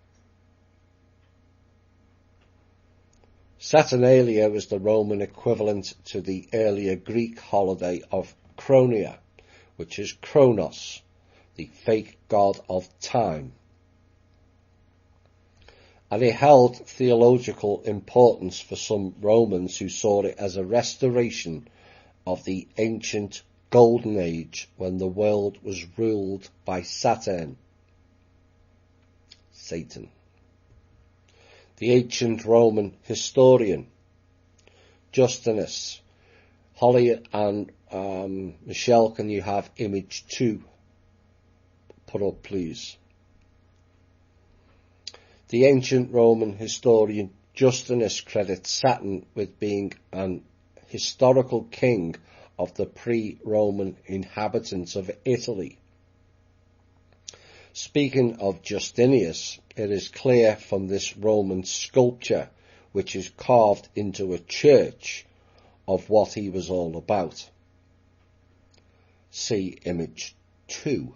Saturnalia was the Roman equivalent to the earlier Greek holiday of Chronia, which is Kronos, the fake god of time. And it held theological importance for some Romans who saw it as a restoration of the ancient Golden Age when the world was ruled by Saturn, Satan. The ancient Roman historian Justinus. Holly and Michelle, can you have image 2 put up, please? The ancient Roman historian Justinus credits Saturn with being an historical king of the pre-Roman inhabitants of Italy. Speaking of Justinus, it is clear from this Roman sculpture, which is carved into a church, of what he was all about. See image 2.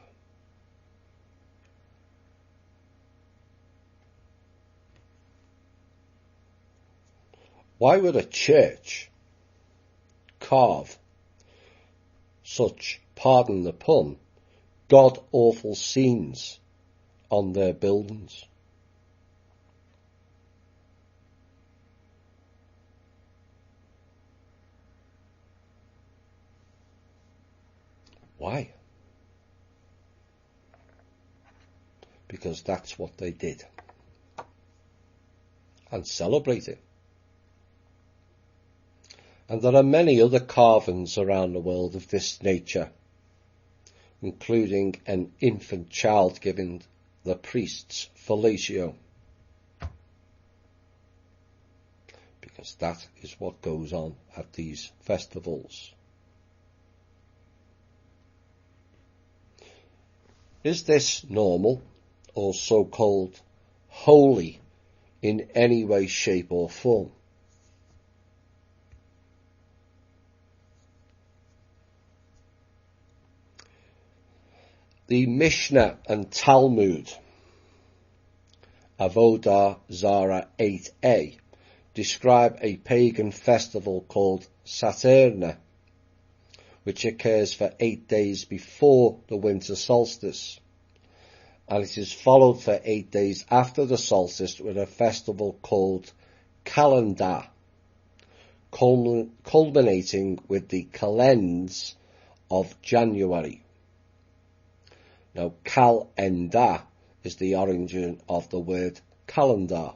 Why would a church carve such, pardon the pun, god-awful scenes on their buildings? Why? Because that's what they did. And celebrate it. And there are many other carvings around the world of this nature, including an infant child giving the priest's fellatio. Because that is what goes on at these festivals. Is this normal or so-called holy in any way, shape or form? The Mishnah and Talmud, Avodah Zarah 8a, describe a pagan festival called Saturna, which occurs for 8 days before the winter solstice, and it is followed for 8 days after the solstice with a festival called Calendar, culminating with the Calends of January. Now, calendar is the origin of the word calendar.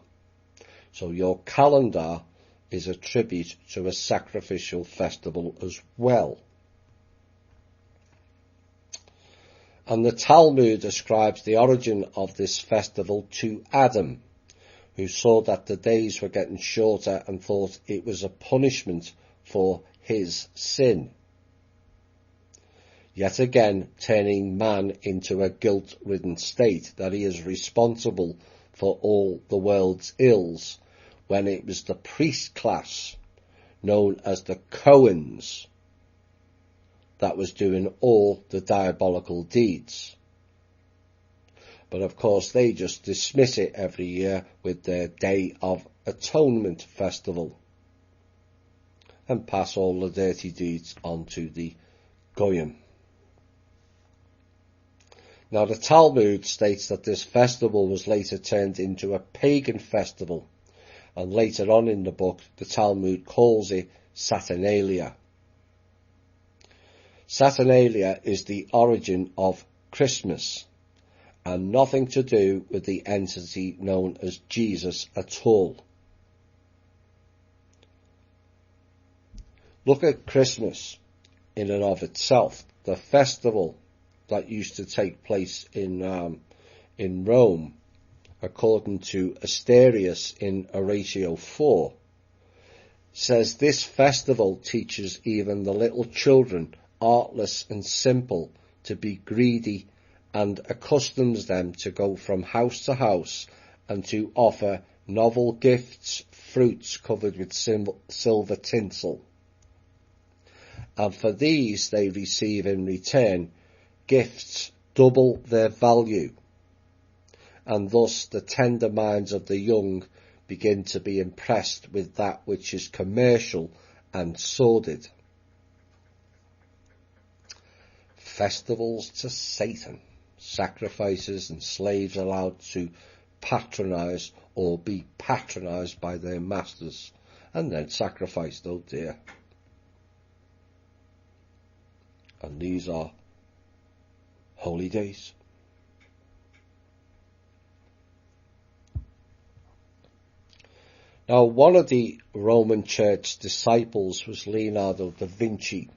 So your calendar is a tribute to a sacrificial festival as well. And the Talmud ascribes the origin of this festival to Adam, who saw that the days were getting shorter and thought it was a punishment for his sin. Yet again, turning man into a guilt-ridden state, that he is responsible for all the world's ills, when it was the priest class, known as the Cohens, that was doing all the diabolical deeds. But of course, they just dismiss it every year with their Day of Atonement festival, and pass all the dirty deeds on to the Goyim. Now, the Talmud states that this festival was later turned into a pagan festival, and later on in the book, the Talmud calls it Saturnalia. Saturnalia is the origin of Christmas, and nothing to do with the entity known as Jesus at all. Look at Christmas in and of itself, the festival that used to take place in Rome, according to Asterius in Oratio 4, says this festival teaches even the little children, artless and simple, to be greedy, and accustoms them to go from house to house and to offer novel gifts, fruits covered with silver tinsel. And for these they receive in return gifts double their value, and thus the tender minds of the young begin to be impressed with that which is commercial and sordid. Festivals to Satan, sacrifices and slaves allowed to patronize or be patronized by their masters, and then sacrificed, oh dear. And these are holy days. Now, one of the Roman Church disciples was Leonardo da Vinci.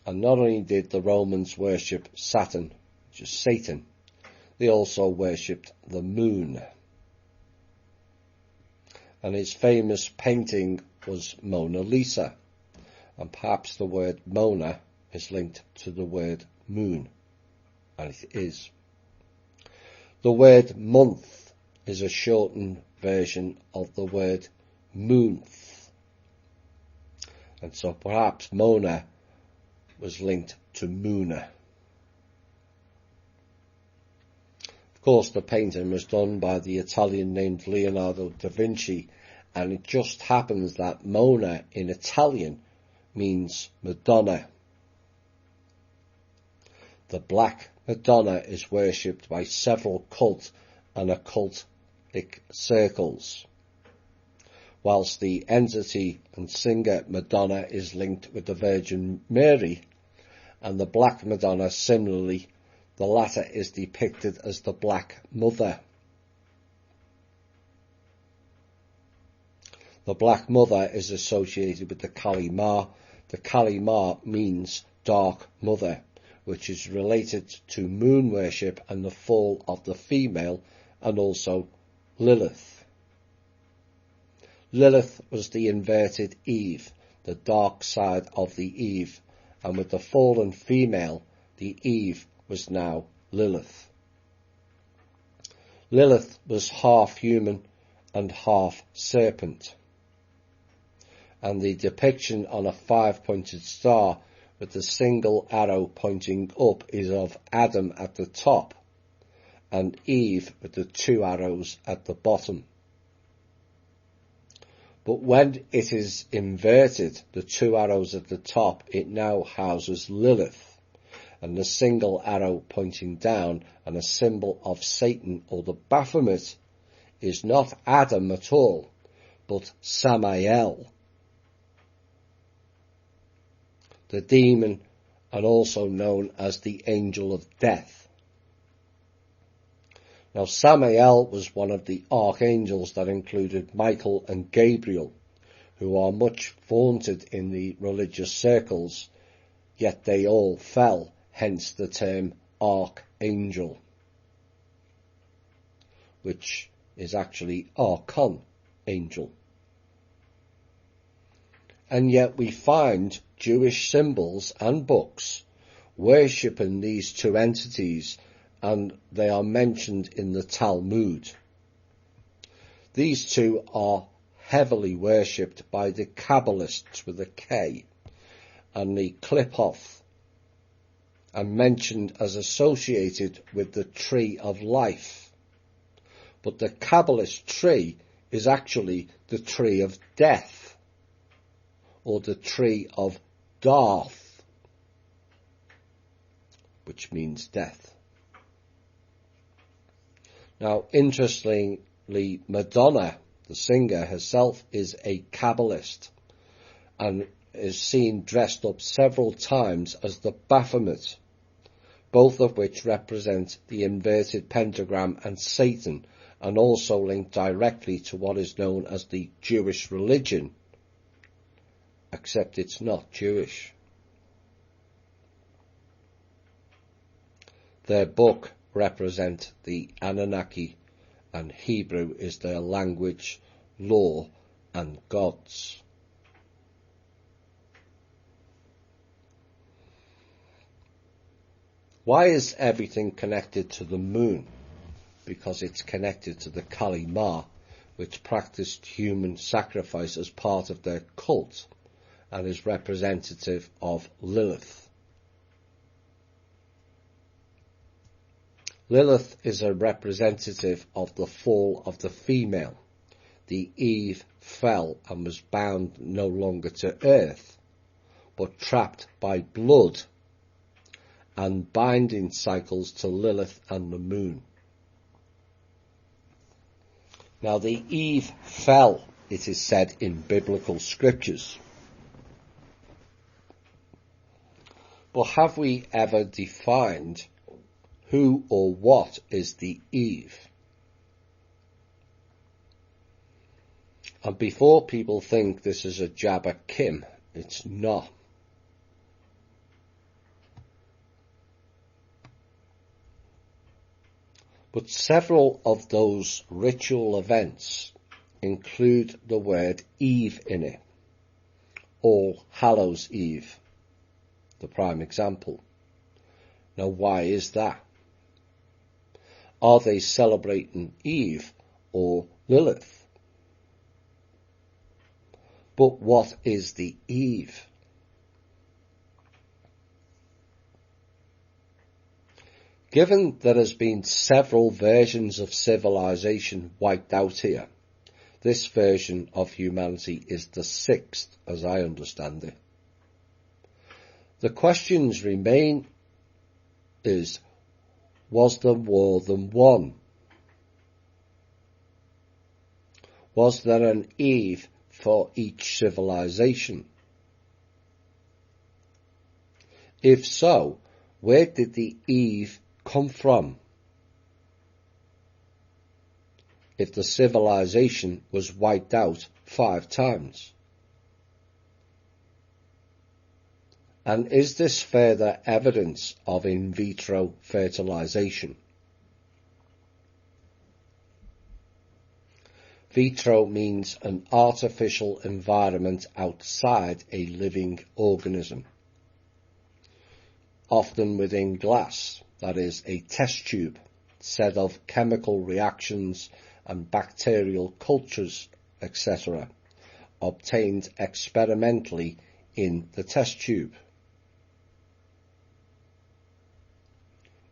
And not only did the Romans worship Saturn, which is Satan, they also worshipped the moon. And his famous painting was Mona Lisa. And perhaps the word Mona is linked to the word moon. And it is. The word month is a shortened version of the word moonth. And so perhaps Mona was linked to Moona. Of course, the painting was done by the Italian named Leonardo da Vinci, and it just happens that Mona in Italian means Madonna. The Black Madonna is worshipped by several cult and occultic circles, whilst the entity and singer Madonna is linked with the Virgin Mary, and the Black Madonna similarly, the latter is depicted as the Black Mother. The Black Mother is associated with the Kali Ma. The Kali Ma means Dark Mother, which is related to moon worship and the fall of the female, and also Lilith. Lilith was the inverted Eve, the dark side of the Eve, and with the fallen female, the Eve was now Lilith. Lilith was half human and half serpent, and the depiction on a 5-pointed star with the single arrow pointing up is of Adam at the top and Eve with the 2 arrows at the bottom. But when it is inverted, the 2 arrows at the top, it now houses Lilith, and the single arrow pointing down and a symbol of Satan or the Baphomet is not Adam at all, but Samael, the demon, and also known as the angel of death. Now, Samael was one of the archangels that included Michael and Gabriel, who are much vaunted in the religious circles, yet they all fell, hence the term archangel, which is actually archangel. And yet we find Jewish symbols and books worshipping these 2 entities, and they are mentioned in the Talmud. These 2 are heavily worshipped by the Kabbalists with a K, and the Qliphoth, and mentioned as associated with the tree of life. But the Kabbalist tree is actually the tree of death, or the tree of Darth, which means death. Now, interestingly, Madonna, the singer herself, is a Kabbalist and is seen dressed up several times as the Baphomet, both of which represent the inverted pentagram and Satan, and also link directly to what is known as the Jewish religion, except it's not Jewish. Their book represent the Anunnaki, and Hebrew is their language, law, and gods. Why is everything connected to the moon? Because it's connected to the Kali Ma, which practiced human sacrifice as part of their cult, and is representative of Lilith. Lilith is a representative of the fall of the female. The Eve fell and was bound no longer to earth, but trapped by blood and binding cycles to Lilith and the moon. Now the Eve fell, it is said in biblical scriptures. But have we ever defined who or what is the Eve? And before people think this is a jab at Kim, it's not. But several of those ritual events include the word Eve in it. All Hallows Eve, the prime example. Now why is that? Are they celebrating Eve or Lilith? But what is the Eve? Given there has been several versions of civilization wiped out here, this version of humanity is the sixth, as I understand it. The questions remain is, was there more than one? Was there an Eve for each civilization? If so, where did the Eve come from? If the civilization was wiped out 5 times. And is this further evidence of in vitro fertilization? Vitro means an artificial environment outside a living organism, often within glass, that is, a test tube, set of chemical reactions and bacterial cultures, etc., obtained experimentally in the test tube.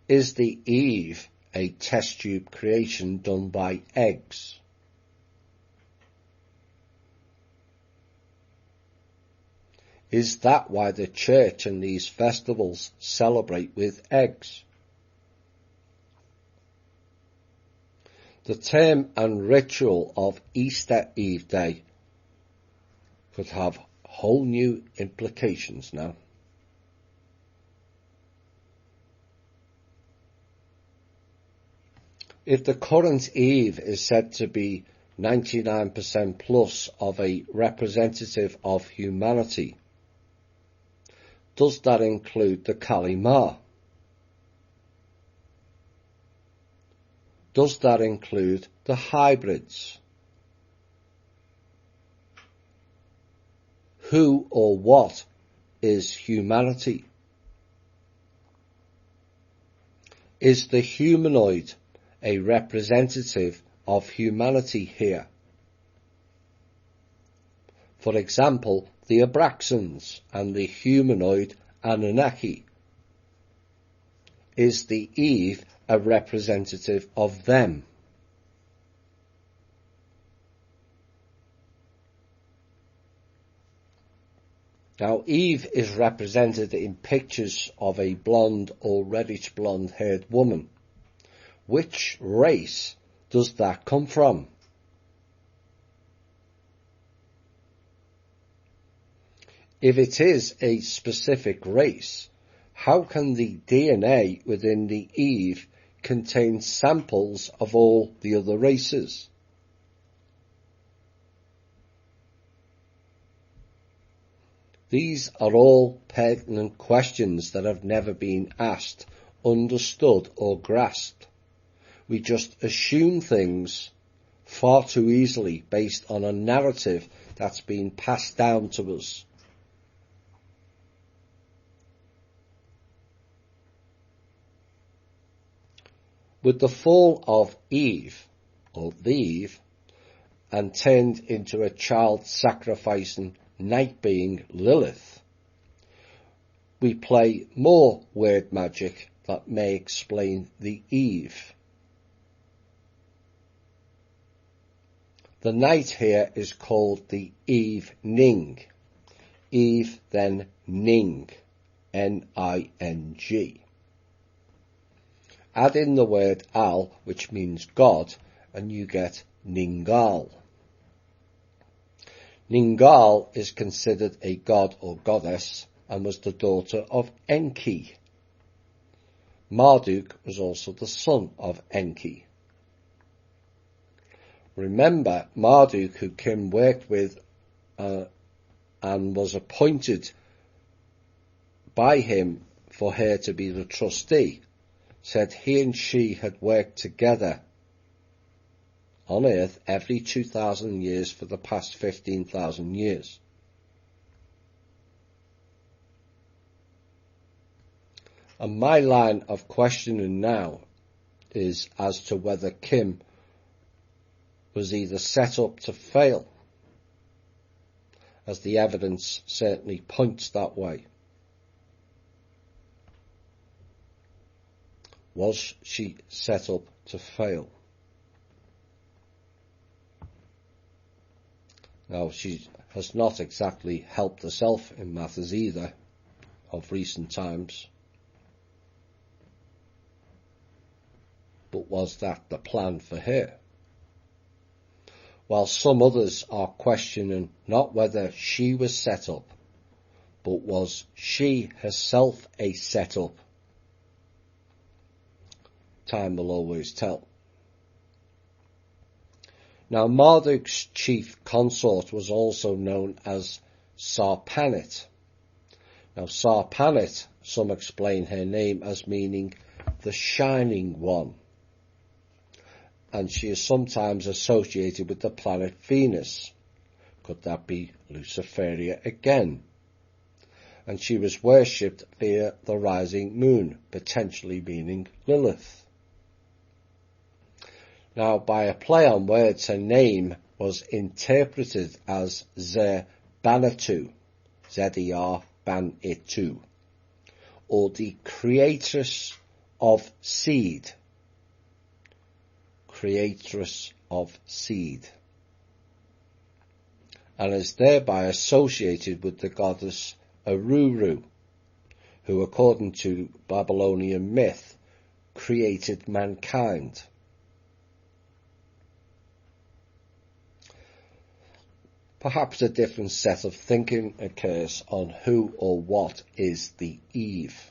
Is the Eve a test tube creation done by eggs? Is that why the church and these festivals celebrate with eggs? The term and ritual of Easter Eve Day could have whole new implications now. If the current Eve is said to be 99% plus of a representative of humanity, does that include the Kali Ma? Does that include the hybrids? Who or what is humanity? Is the humanoid a representative of humanity here? For example, the Abraxans and the humanoid Anunnaki. Is the Eve a representative of them? Now, Eve is represented in pictures of a blonde or reddish blonde haired woman. Which race does that come from? If it is a specific race, how can the DNA within the Eve contain samples of all the other races? These are all pertinent questions that have never been asked, understood or grasped. We just assume things far too easily based on a narrative that's been passed down to us. With the fall of Eve, or the Eve, and turned into a child-sacrificing night being Lilith, we play more word magic that may explain the Eve. The night here is called the evening. Eve, then Ning, N-I-N-G. Add in the word al, which means God, and you get Ningal. Ningal is considered a god or goddess and was the daughter of Enki. Marduk was also the son of Enki. Remember, Marduk, who Kim worked with and was appointed by him for her to be the trustee, said he and she had worked together on earth every 2,000 years for the past 15,000 years. And my line of questioning now is as to whether Kim was either set up to fail, as the evidence certainly points that way. Was she set up to fail? Now, she has not exactly helped herself in matters either of recent times. But was that the plan for her? While some others are questioning not whether she was set up, but was she herself a set-up? Time will always tell. Now, Marduk's chief consort was also known as Sarpanit. Now, Sarpanit, some explain her name as meaning the Shining One, and she is sometimes associated with the planet Venus. Could that be Luciferia again? And she was worshipped via the rising moon, potentially meaning Lilith. Now, by a play on words, her name was interpreted as Zer-Banitu, Z-E-R-Ban-I-Tu, or the creatress of seed. Creatress of seed. And is thereby associated with the goddess Aruru, who, according to Babylonian myth, created mankind. Perhaps a different set of thinking occurs on who or what is the Eve.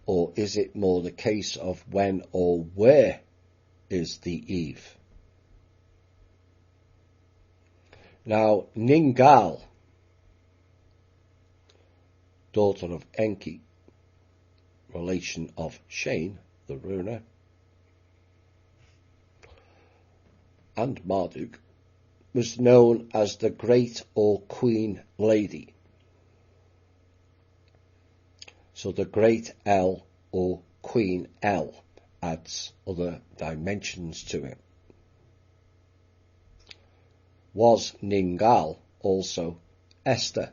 Or is it more the case of when or where is the Eve? Now, Ningal, daughter of Enki, relation of Shane, the ruler, and Marduk, was known as the Great or Queen Lady. So the Great L or Queen L adds other dimensions to it. Was Ningal also Esther?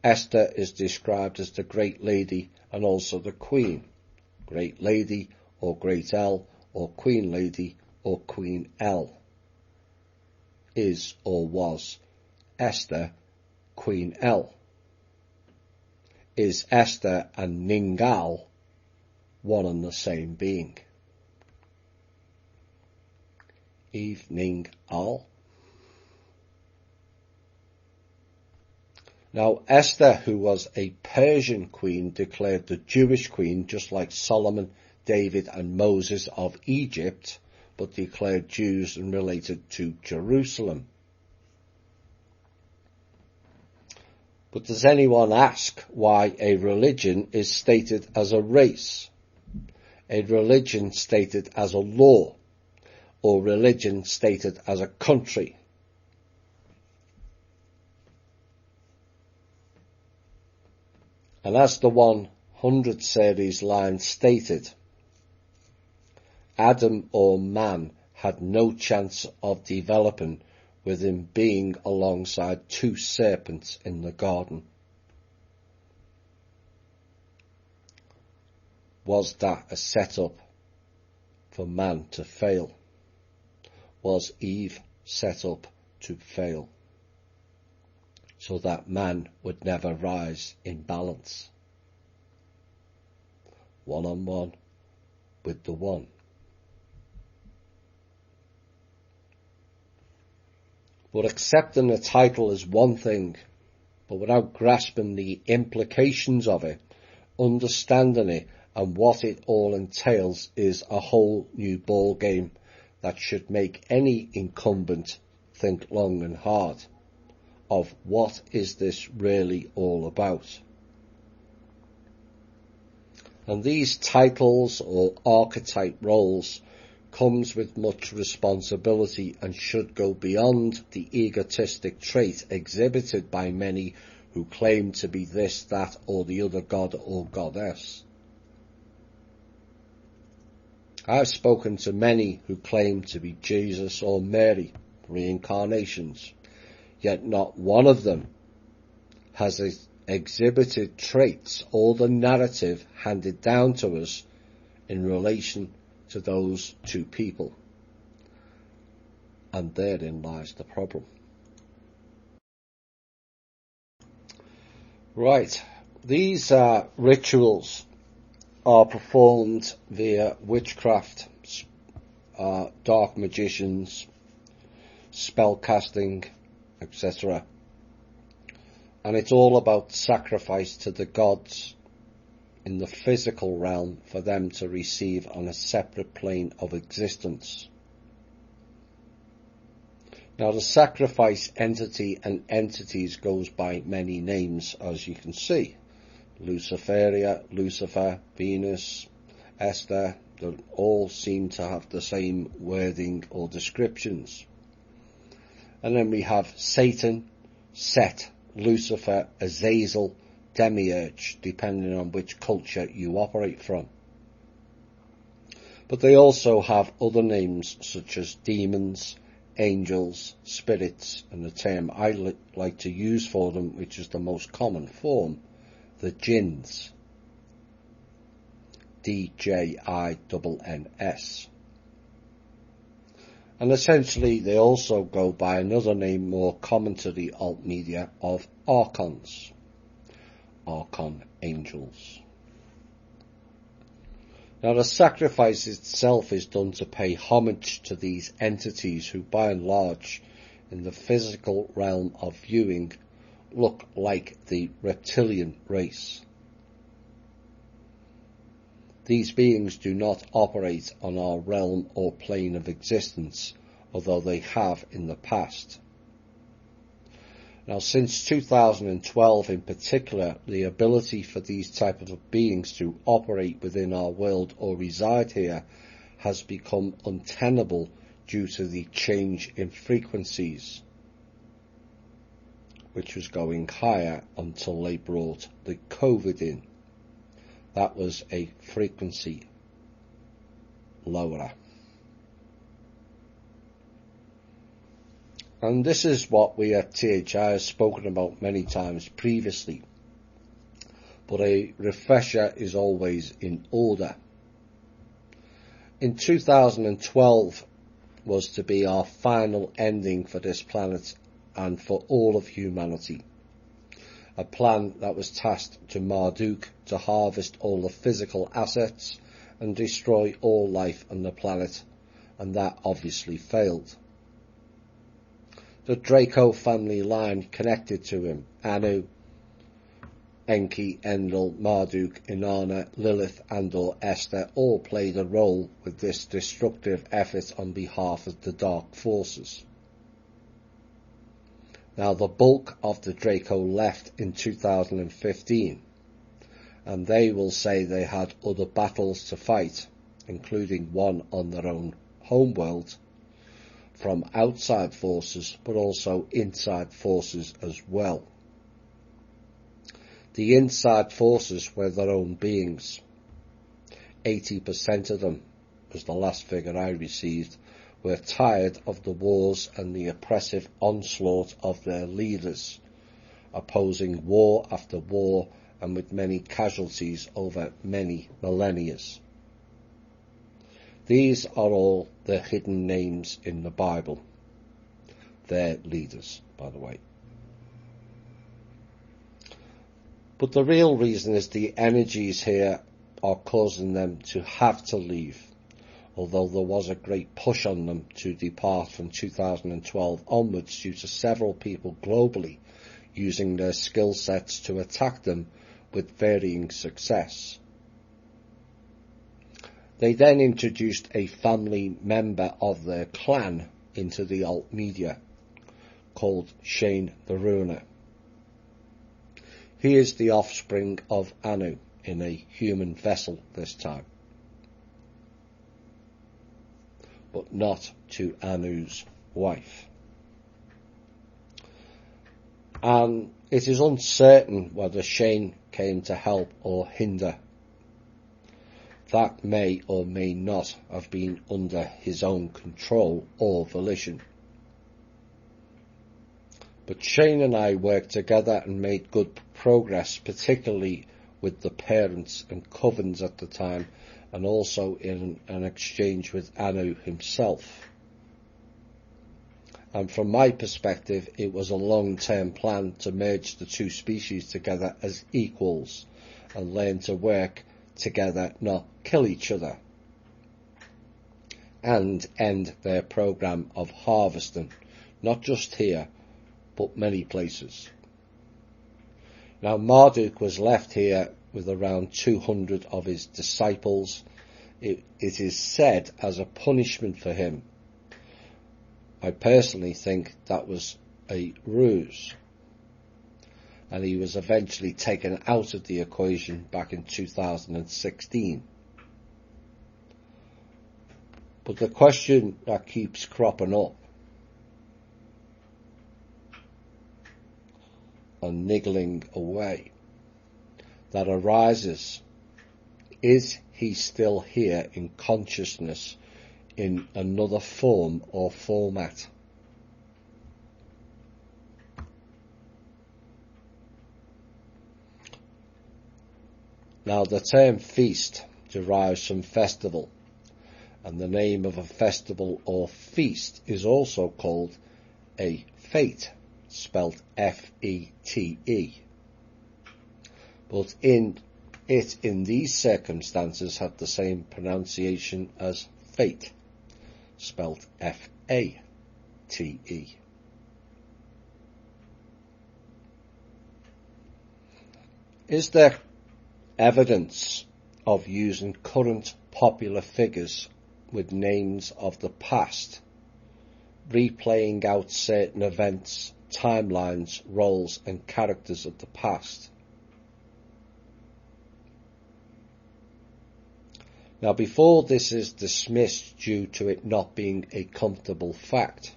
Esther is described as the Great Lady and also the Queen. Great Lady or Great L or Queen Lady or Queen L. Is or was Esther Queen L? Is Esther and Ningal one and the same being? Eve Ning Al. Now, Esther, who was a Persian queen, declared the Jewish queen, just like Solomon, David and Moses of Egypt, but declared Jews and related to Jerusalem. But does anyone ask why a religion is stated as a race, a religion stated as a law, or religion stated as a country? And as the 100 series line stated, Adam or man had no chance of developing with him being alongside two serpents in the garden. Was that a setup for man to fail? Was Eve set up to fail, so that man would never rise in balance, one-on-one with the one? But accepting a title is one thing, but without grasping the implications of it, understanding it and what it all entails is a whole new ball game that should make any incumbent think long and hard of what is this really all about. And these titles or archetype roles comes with much responsibility and should go beyond the egotistic trait exhibited by many who claim to be this, that or the other god or goddess. I've spoken to many who claim to be Jesus or Mary, reincarnations, yet not one of them has exhibited traits or the narrative handed down to us in relation to those two people. And therein lies the problem. Right, these rituals are performed via witchcraft, dark magicians, spell casting, etc. And it's all about sacrifice to the gods in the physical realm for them to receive on a separate plane of existence. Now, the sacrifice entity and entities goes by many names, as you can see. Luciferia, Lucifer, Venus, Esther, they all seem to have the same wording or descriptions. And then we have Satan, Set, Lucifer, Azazel, Demiurge, depending on which culture you operate from. But they also have other names such as demons, angels, spirits, and the term I like to use for them, which is the most common form, the jinns. D-J-I-N-N-S. And essentially they also go by another name more common to the alt media of archons, archon angels. Now, the sacrifice itself is done to pay homage to these entities who, by and large, in the physical realm of viewing, look like the reptilian race. These beings do not operate on our realm or plane of existence, although they have in the past. Now, since 2012 in particular, the ability for these type of beings to operate within our world or reside here has become untenable due to the change in frequencies, which was going higher until they brought the COVID in. That was a frequency lowerer. And this is what we at THI have spoken about many times previously. But a refresher is always in order. In 2012 was to be our final ending for this planet and for all of humanity. A plan that was tasked to Marduk to harvest all the physical assets and destroy all life on the planet, and that obviously failed. The Draco family line connected to him, Anu, Enki, Enlil, Marduk, Inanna, Lilith and or Esther all played a role with this destructive effort on behalf of the dark forces. Now the bulk of the Draco left in 2015, and they will say they had other battles to fight, including one on their own homeworld, from outside forces but also inside forces as well. The inside forces were their own beings. 80% of them, was the last figure I received, were tired of the wars and the oppressive onslaught of their leaders, opposing war after war and with many casualties over many millennia. These are all the hidden names in the Bible. They're leaders, by the way. But the real reason is the energies here are causing them to have to leave, although there was a great push on them to depart from 2012 onwards due to several people globally using their skill sets to attack them with varying success. They then introduced a family member of their clan into the alt media, called Shane the Ruiner. He is the offspring of Anu, in a human vessel this time, but not to Anu's wife. And it is uncertain whether Shane came to help or hinder. That may or may not have been under his own control or volition. But Shane and I worked together and made good progress, particularly with the parents and covens at the time, and also in an exchange with Anu himself. And from my perspective, it was a long-term plan to merge the two species together as equals and learn to work together, not kill each other, and end their program of harvesting, not just here, but many places. Now Marduk was left here with around 200 of his disciples. It is said as a punishment for him. I personally think that was a ruse, and he was eventually taken out of the equation back in 2016. But the question that keeps cropping up and niggling away that arises, is he still here in consciousness in another form or format? Now the term feast derives from festival, and the name of a festival or feast is also called a fete, spelt F-E-T-E. But in these circumstances had the same pronunciation as fate, spelt F-A-T-E. Is there evidence of using current popular figures with names of the past, replaying out certain events, timelines, roles and characters of the past? Now, before this is dismissed due to it not being a comfortable fact,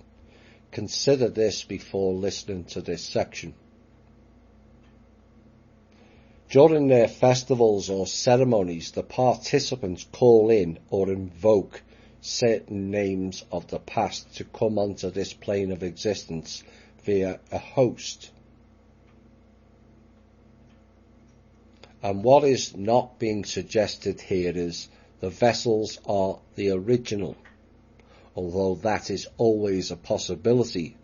consider this before listening to this section. During their festivals or ceremonies, the participants call in or invoke certain names of the past to come onto this plane of existence via a host. And what is not being suggested here is the vessels are the original, although that is always a possibility,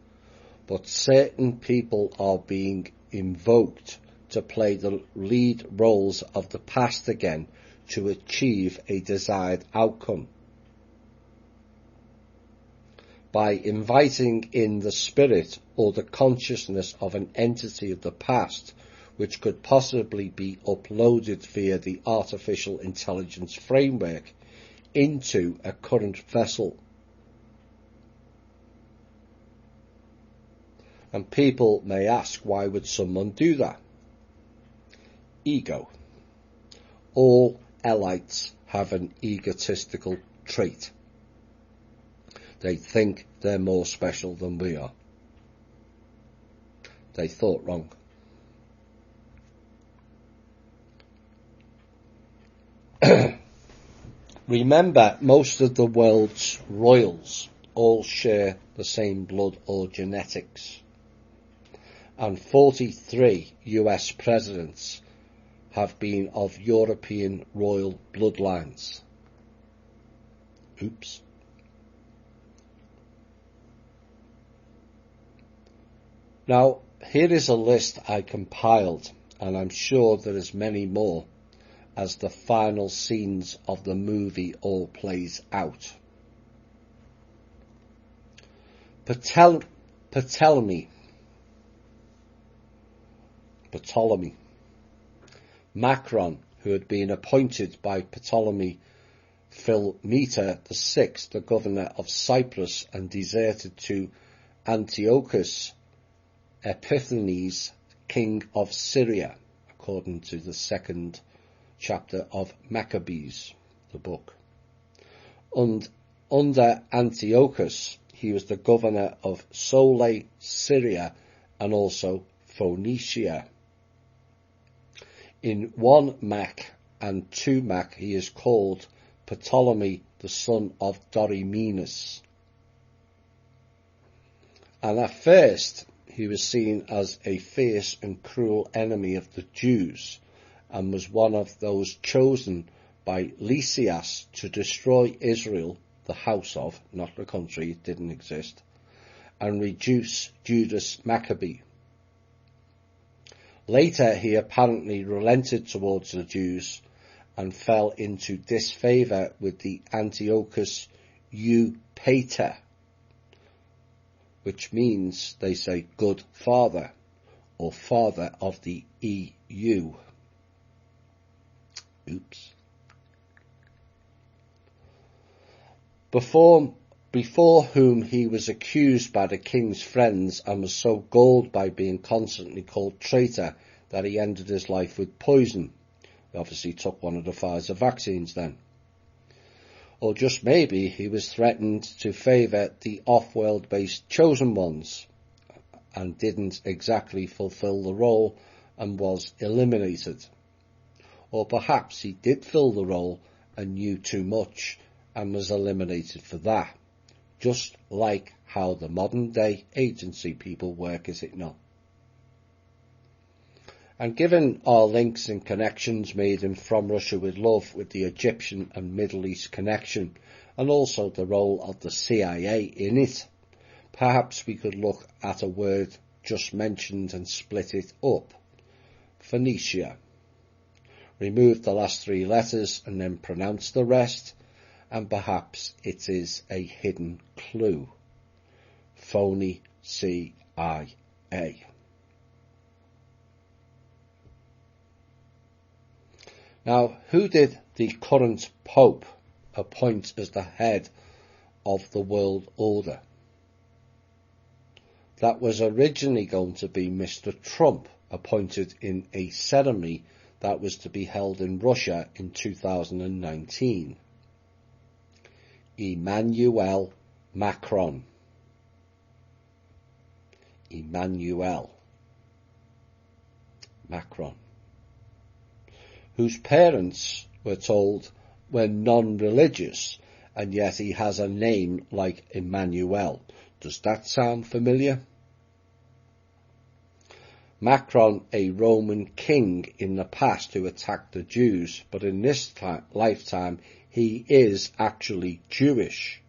but certain people are being invoked to play the lead roles of the past again to achieve a desired outcome. By inviting in the spirit or the consciousness of an entity of the past, which could possibly be uploaded via the artificial intelligence framework into a current vessel. And people may ask, why would someone do that? Ego. All elites have an egotistical trait. They think they're more special than we are. They thought wrong. Remember, most of the world's royals all share the same blood or genetics. And 43 US presidents have been of European royal bloodlines. Oops. Now, here is a list I compiled, and I'm sure there is many more as the final scenes of the movie all plays out. Ptolemy. Macron, who had been appointed by Ptolemy Philometor VI, the governor of Cyprus, and deserted to Antiochus Epiphanes, king of Syria, according to the second chapter of Maccabees, the book. And under Antiochus, he was the governor of Sole, Syria, and also Phoenicia. In 1 Mac and 2 Mac, he is called Ptolemy, the son of Dorymenes. And at first, he was seen as a fierce and cruel enemy of the Jews, and was one of those chosen by Lysias to destroy Israel, the house of, not the country, it didn't exist, and reduce Judas Maccabee. Later, he apparently relented towards the Jews and fell into disfavour with the Antiochus Eupator, which means, they say, good father, or father of the EU. Oops. Before whom he was accused by the king's friends and was so galled by being constantly called traitor that he ended his life with poison. He obviously took one of the Pfizer vaccines then. Or just maybe he was threatened to favour the off-world based chosen ones and didn't exactly fulfil the role and was eliminated. Or perhaps he did fill the role and knew too much and was eliminated for that. Just like how the modern day agency people work, is it not? And given our links and connections made in From Russia with Love with the Egyptian and Middle East connection, and also the role of the CIA in it, perhaps we could look at a word just mentioned and split it up. Phoenicia. Remove the last 3 letters and then pronounce the rest, and perhaps it is a hidden clue. Phony CIA. Now, who did the current Pope appoint as the head of the world order? That was originally going to be Mr. Trump, appointed in a ceremony that was to be held in Russia in 2019. Emmanuel Macron. Emmanuel Macron. Whose parents, we're told, were non-religious, and yet he has a name like Emmanuel. Does that sound familiar? Macron, a Roman king in the past who attacked the Jews, but in this lifetime he is actually Jewish.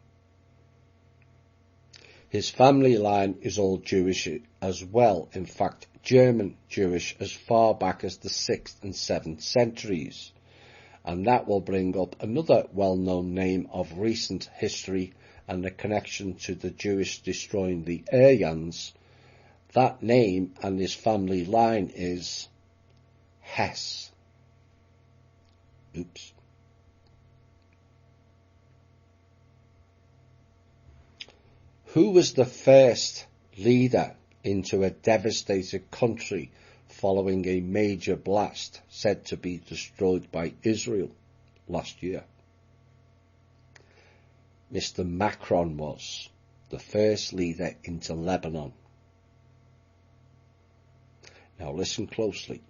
His family line is all Jewish as well, in fact German Jewish as far back as the 6th and 7th centuries. And that will bring up another well-known name of recent history and the connection to the Jewish destroying the Aryans. That name and his family line is FHS. Oops. Who was the first leader into a devastated country following a major blast said to be destroyed by Israel last year? Mr. Macron was the first leader into Lebanon. Now listen closely.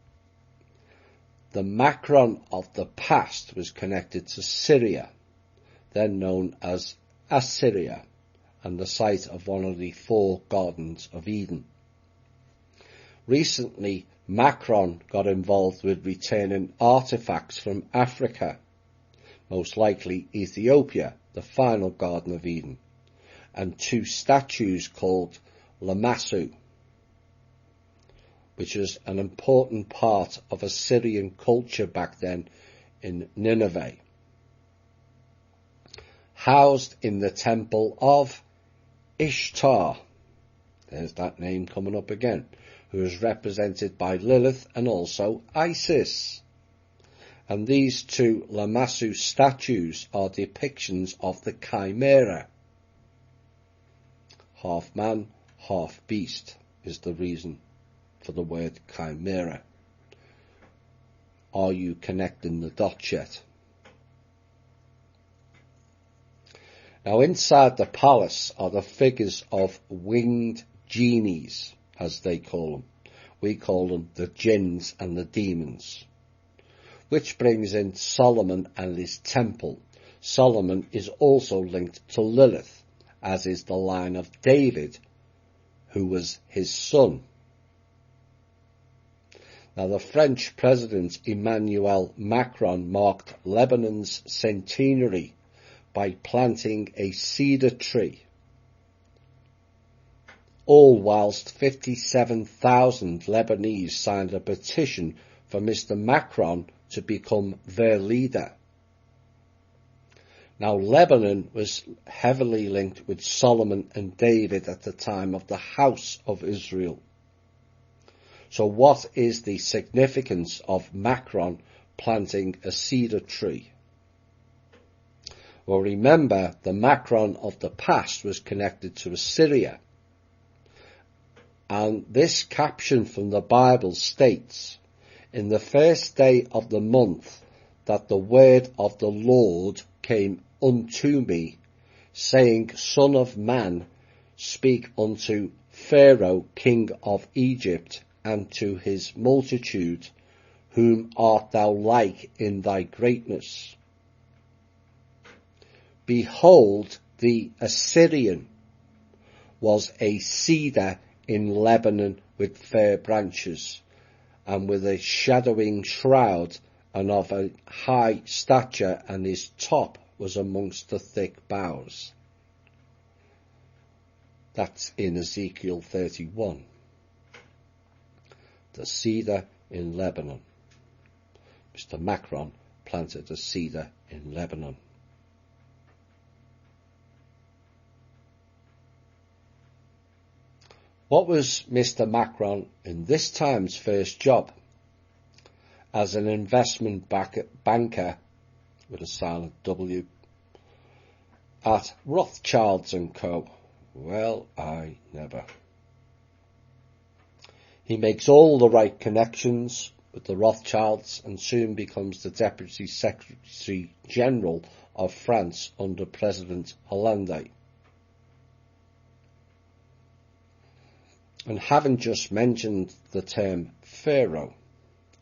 The Macron of the past was connected to Syria, then known as Assyria, and the site of one of the 4 Gardens of Eden. Recently, Macron got involved with returning artifacts from Africa, most likely Ethiopia, the final Garden of Eden, and 2 statues called Lamassu, which is an important part of Assyrian culture back then in Nineveh, housed in the temple of Ishtar. There's that name coming up again, who is represented by Lilith and also Isis. And these 2 Lamassu statues are depictions of the chimera. Half man, half beast is the reason for the word chimera. Are you connecting the dots yet? Now inside the palace are the figures of winged genies, as they call them. We call them the jinns and the demons. Which brings in Solomon and his temple. Solomon is also linked to Lilith, as is the line of David, who was his son. Now the French President Emmanuel Macron marked Lebanon's centenary by planting a cedar tree, all whilst 57,000 Lebanese signed a petition for Mr. Macron to become their leader. Now Lebanon was heavily linked with Solomon and David at the time of the House of Israel. So what is the significance of Macron planting a cedar tree? Well, remember, the Macron of the past was connected to Assyria. And this caption from the Bible states, "In the first day of the month, that the word of the Lord came unto me, saying, Son of man, speak unto Pharaoh, king of Egypt, and to his multitude, whom art thou like in thy greatness? Behold, the Assyrian was a cedar in Lebanon with fair branches, and with a shadowing shroud, and of a high stature, and his top was amongst the thick boughs." That's in Ezekiel 31. The cedar in Lebanon. Mr. Macron planted a cedar in Lebanon. What was Mr. Macron in this time's first job? As an investment banker, with a silent W, at Rothschilds & Co. Well, I never. He makes all the right connections with the Rothschilds and soon becomes the Deputy Secretary General of France under President Hollande. And having just mentioned the term Pharaoh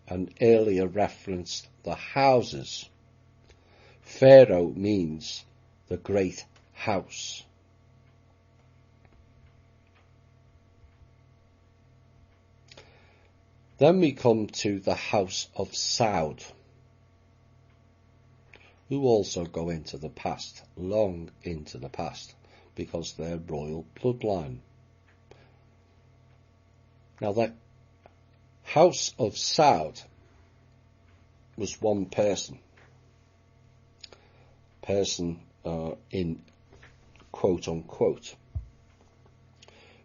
and earlier referenced the houses, Pharaoh means the great house. Then we come to the House of Saud, who also go into the past, long into the past, because they're royal bloodline. Now the House of Saud was one person in quote unquote,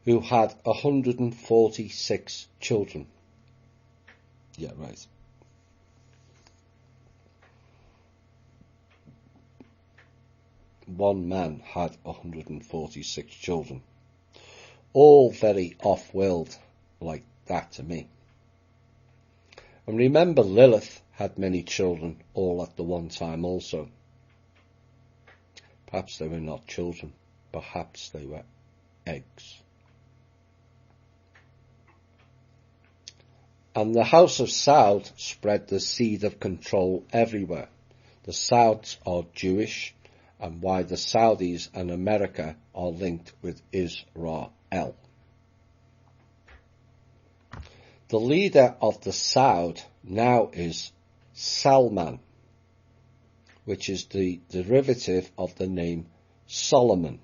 who had 146 children. Yeah, right. one man had 146 children. All very off-world like that to me. And remember, Lilith had many children all at the one time also. Perhaps they were not children, perhaps they were eggs. And the house of Saud spread the seed of control everywhere. The Sauds are Jewish, and why the Saudis and America are linked with Israel. The leader of the Saud now is Salman, which is the derivative of the name Solomon.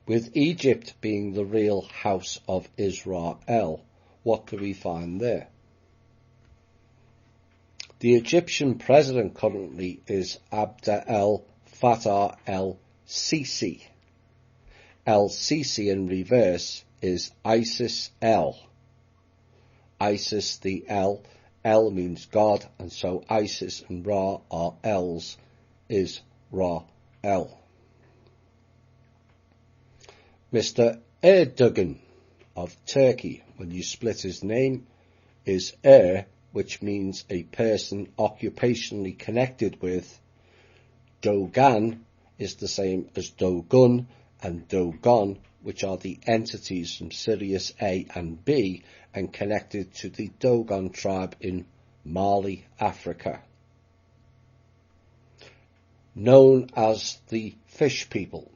With Egypt being the real house of Israel, what do we find there? The Egyptian president currently is Abdel Fattah el-Sisi. El-Sisi in reverse is Isis-El. Isis, the El means God, and so Isis and Ra are L's, is Ra-El. Mr. Erdogan of Turkey, when you split his name, is which means a person occupationally connected with. Dogan is the same as Dogun and Dogon, which are the entities from Sirius A and B and connected to the Dogon tribe in Mali, Africa. Known as the fish people,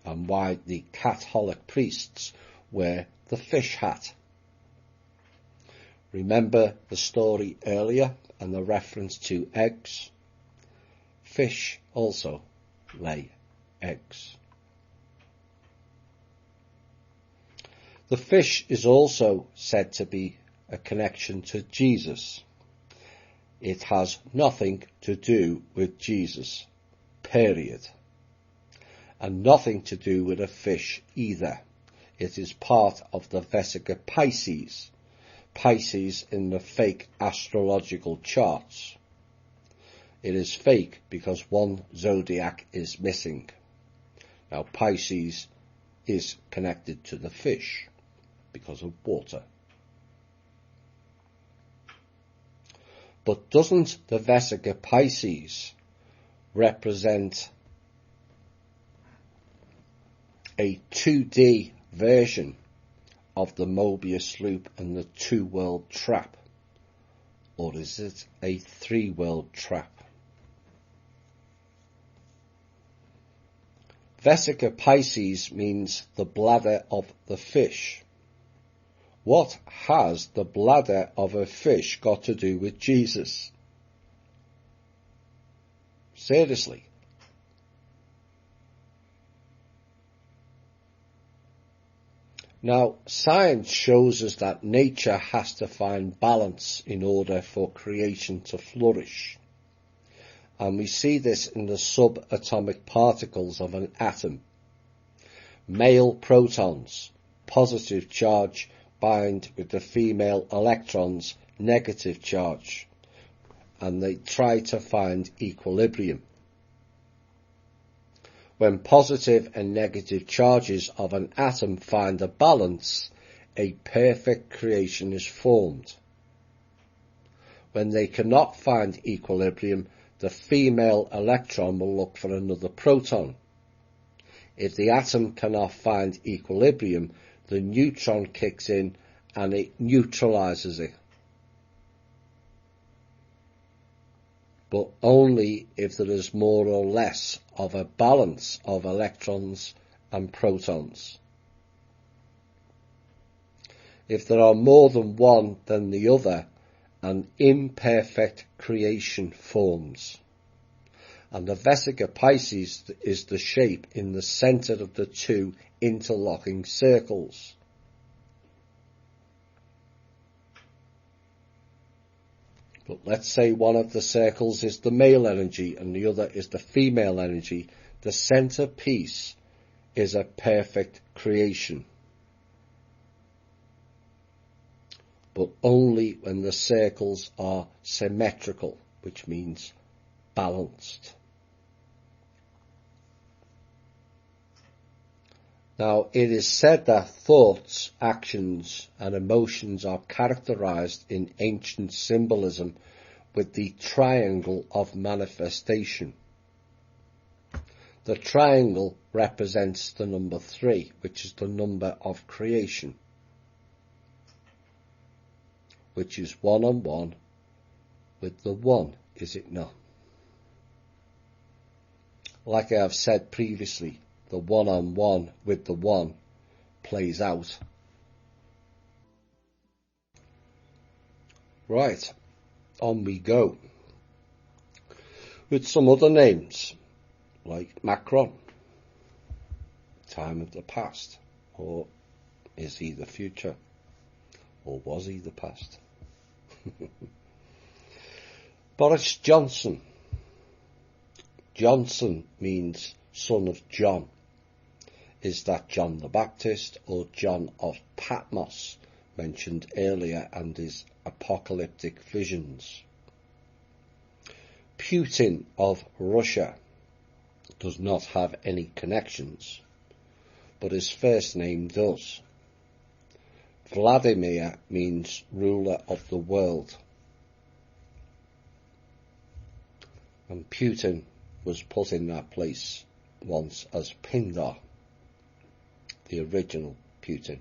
and why the Catholic priests wear the fish hat. Remember the story earlier and the reference to eggs? Fish also lay eggs. The fish is also said to be a connection to Jesus. It has nothing to do with Jesus, period. And nothing to do with a fish either. It is part of the Vesica Pisces. Pisces in the fake astrological charts. It is fake because one zodiac is missing. Now Pisces is connected to the fish because of water. But doesn't the Vesica Pisces represent a 2D version of the Mobius loop and the two-world trap? Or is it a three-world trap? Vesica Pisces means the bladder of the fish. What has the bladder of a fish got to do with Jesus? Seriously. Now, science shows us that nature has to find balance in order for creation to flourish. And we see this in the subatomic particles of an atom. Male protons, positive charge, bind with the female electrons, negative charge, and they try to find equilibrium. When positive and negative charges of an atom find a balance, a perfect creation is formed. When they cannot find equilibrium, the female electron will look for another proton. If the atom cannot find equilibrium, the neutron kicks in and it neutralizes it. But only if there is more or less of a balance of electrons and protons. If there are more than one than the other, an imperfect creation forms. And the Vesica Pisces is the shape in the center of the two interlocking circles. But let's say one of the circles is the male energy and the other is the female energy. The center piece is a perfect creation. But only when the circles are symmetrical, which means balanced. Now, it is said that thoughts, actions, and emotions are characterized in ancient symbolism with the triangle of manifestation. The triangle represents the number 3, which is the number of creation, which is 1 on 1 with the 1, is it not? Like I have said previously, the 1 on 1 with the 1 plays out. Right, on we go. With some other names, like Macron, time of the past, or is he the future, or was he the past? Boris Johnson. Johnson means son of John. Is that John the Baptist or John of Patmos, mentioned earlier, and his apocalyptic visions? Putin of Russia does not have any connections, but his first name does. Vladimir means ruler of the world. And Putin was put in that place once as Pindar, the original Putin.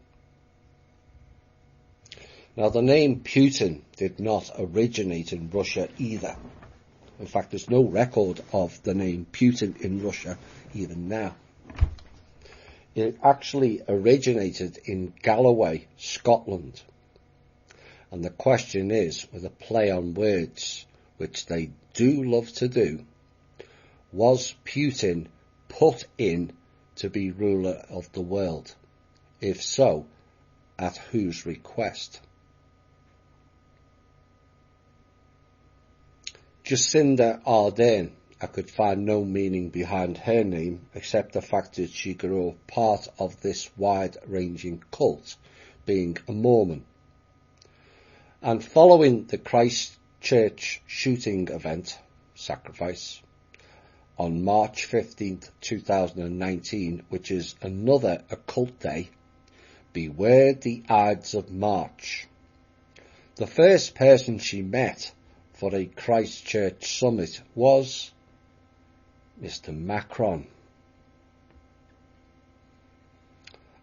Now, the name Putin did not originate in Russia either. In fact, there's no record of the name Putin in Russia even now. It actually originated in Galloway, Scotland. And the question is, with a play on words, which they do love to do, was Putin put in to be ruler of the world? If so, at whose request? Jacinda Ardern, I could find no meaning behind her name except the fact that she grew up part of this wide-ranging cult, being a Mormon. And following the Christchurch shooting event, sacrifice, on March 15th, 2019, which is another occult day, beware the Ides of March. The first person she met for a Christchurch summit was Mr. Macron.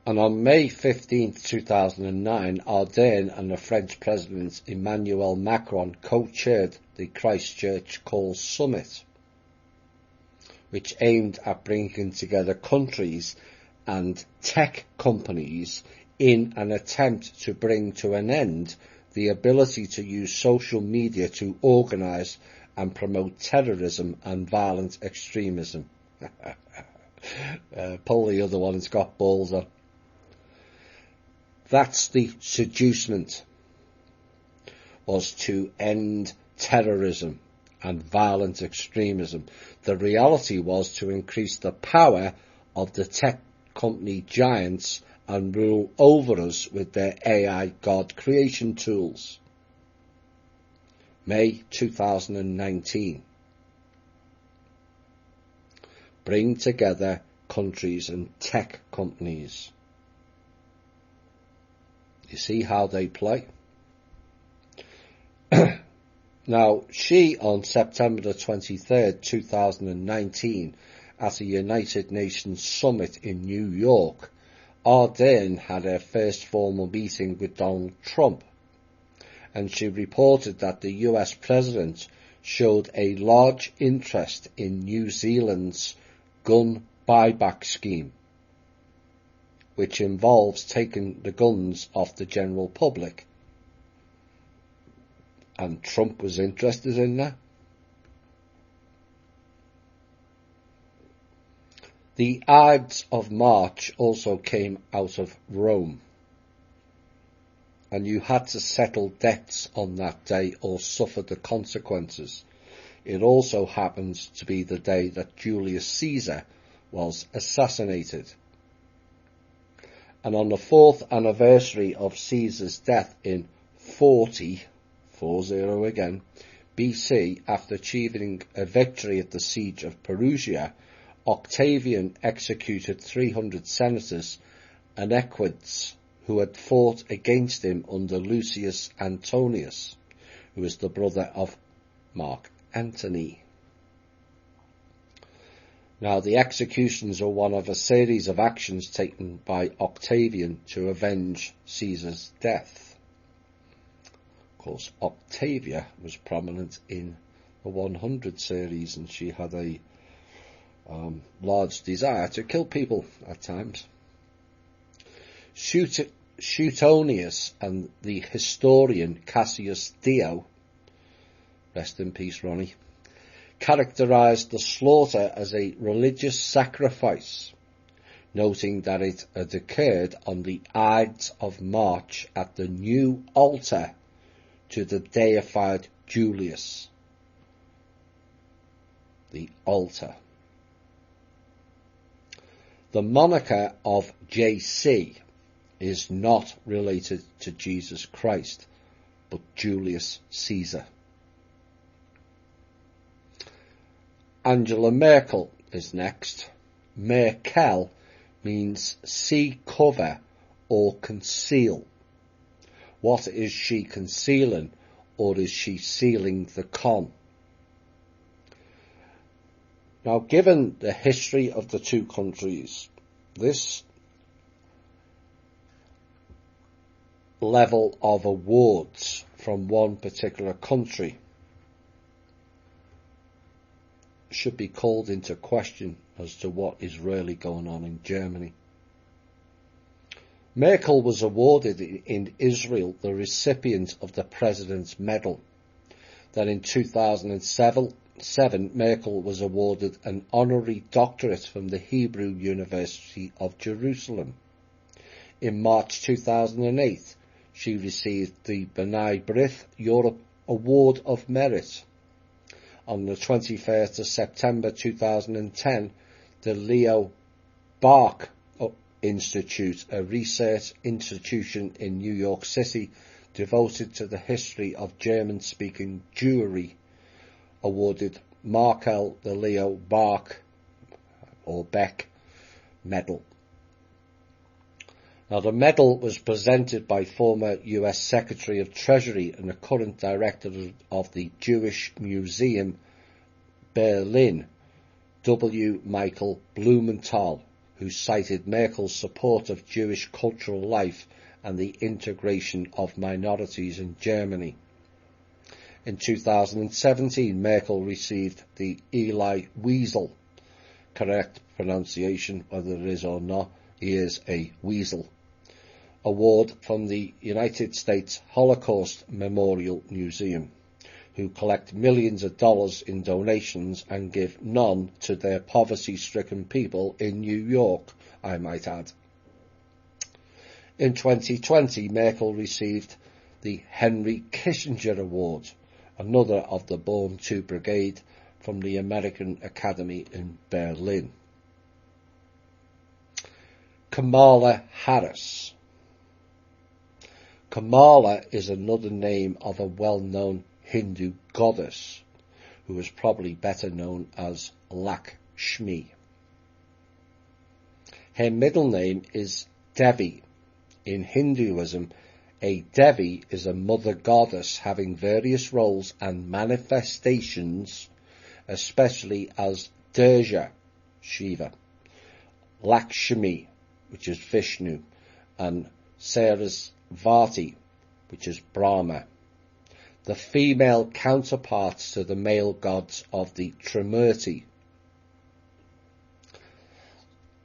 And on May 15th, 2009, Ardern and the French President Emmanuel Macron co-chaired the Christchurch Calls Summit, which aimed at bringing together countries and tech companies in an attempt to bring to an end the ability to use social media to organise and promote terrorism and violent extremism. Pull the other one, it's got balls on. That's the seducement, was to end terrorism and violent extremism. The reality was to increase the power of the tech company giants and rule over us with their AI God creation tools. May 2019. Bring together countries and tech companies. You see how they play? Now, she, on September the 23rd, 2019, at a United Nations summit in New York, Ardern had her first formal meeting with Donald Trump, and she reported that the US President showed a large interest in New Zealand's gun buyback scheme, which involves taking the guns off the general public. And Trump was interested in that. The Ides of March also came out of Rome, and you had to settle debts on that day or suffer the consequences. It also happens to be the day that Julius Caesar was assassinated. And on the 4th anniversary of Caesar's death in 40 again, BC, after achieving a victory at the siege of Perugia, Octavian executed 300 senators and Equids, who had fought against him under Lucius Antonius, who was the brother of Mark Antony. Now, the executions are one of a series of actions taken by Octavian to avenge Caesar's death. Of course, Octavia was prominent in the 100 series, and she had a large desire to kill people at times. Suetonius and the historian Cassius Dio, rest in peace Ronnie, characterised the slaughter as a religious sacrifice, noting that it had occurred on the Ides of March at the new altar to the deified Julius. The altar. The moniker of JC is not related to Jesus Christ, but Julius Caesar. Angela Merkel is next. Merkel means sea cover or conceal. What is she concealing, or is she sealing the con? Now, given the history of the two countries, this level of awards from one particular country should be called into question as to what is really going on in Germany. Merkel was awarded in Israel the recipient of the President's Medal. Then in 2007, Merkel was awarded an honorary doctorate from the Hebrew University of Jerusalem. In March 2008, she received the B'nai B'rith Europe Award of Merit. On the 21st of September 2010, the Leo Baruch Institute, a research institution in New York City devoted to the history of German-speaking Jewry, awarded Merkel the Leo Baruch or Beck Medal. Now, the medal was presented by former US Secretary of Treasury and the current director of the Jewish Museum, Berlin, W. Michael Blumenthal, who cited Merkel's support of Jewish cultural life and the integration of minorities in Germany. In 2017, Merkel received the Eli Wiesel, correct pronunciation, whether it is or not, he is a weasel, award from the United States Holocaust Memorial Museum, who collect millions of dollars in donations and give none to their poverty-stricken people in New York, I might add. In 2020, Merkel received the Henry Kissinger Award, another of the Born II Brigade, from the American Academy in Berlin. Kamala Harris. Kamala is another name of a well-known Hindu goddess, who is probably better known as Lakshmi. Her middle name is Devi. In Hinduism, a Devi is a mother goddess having various roles and manifestations, especially as Durga, Shiva, Lakshmi, which is Vishnu, and Sarasvati, which is Brahma, the female counterparts to the male gods of the Trimurti.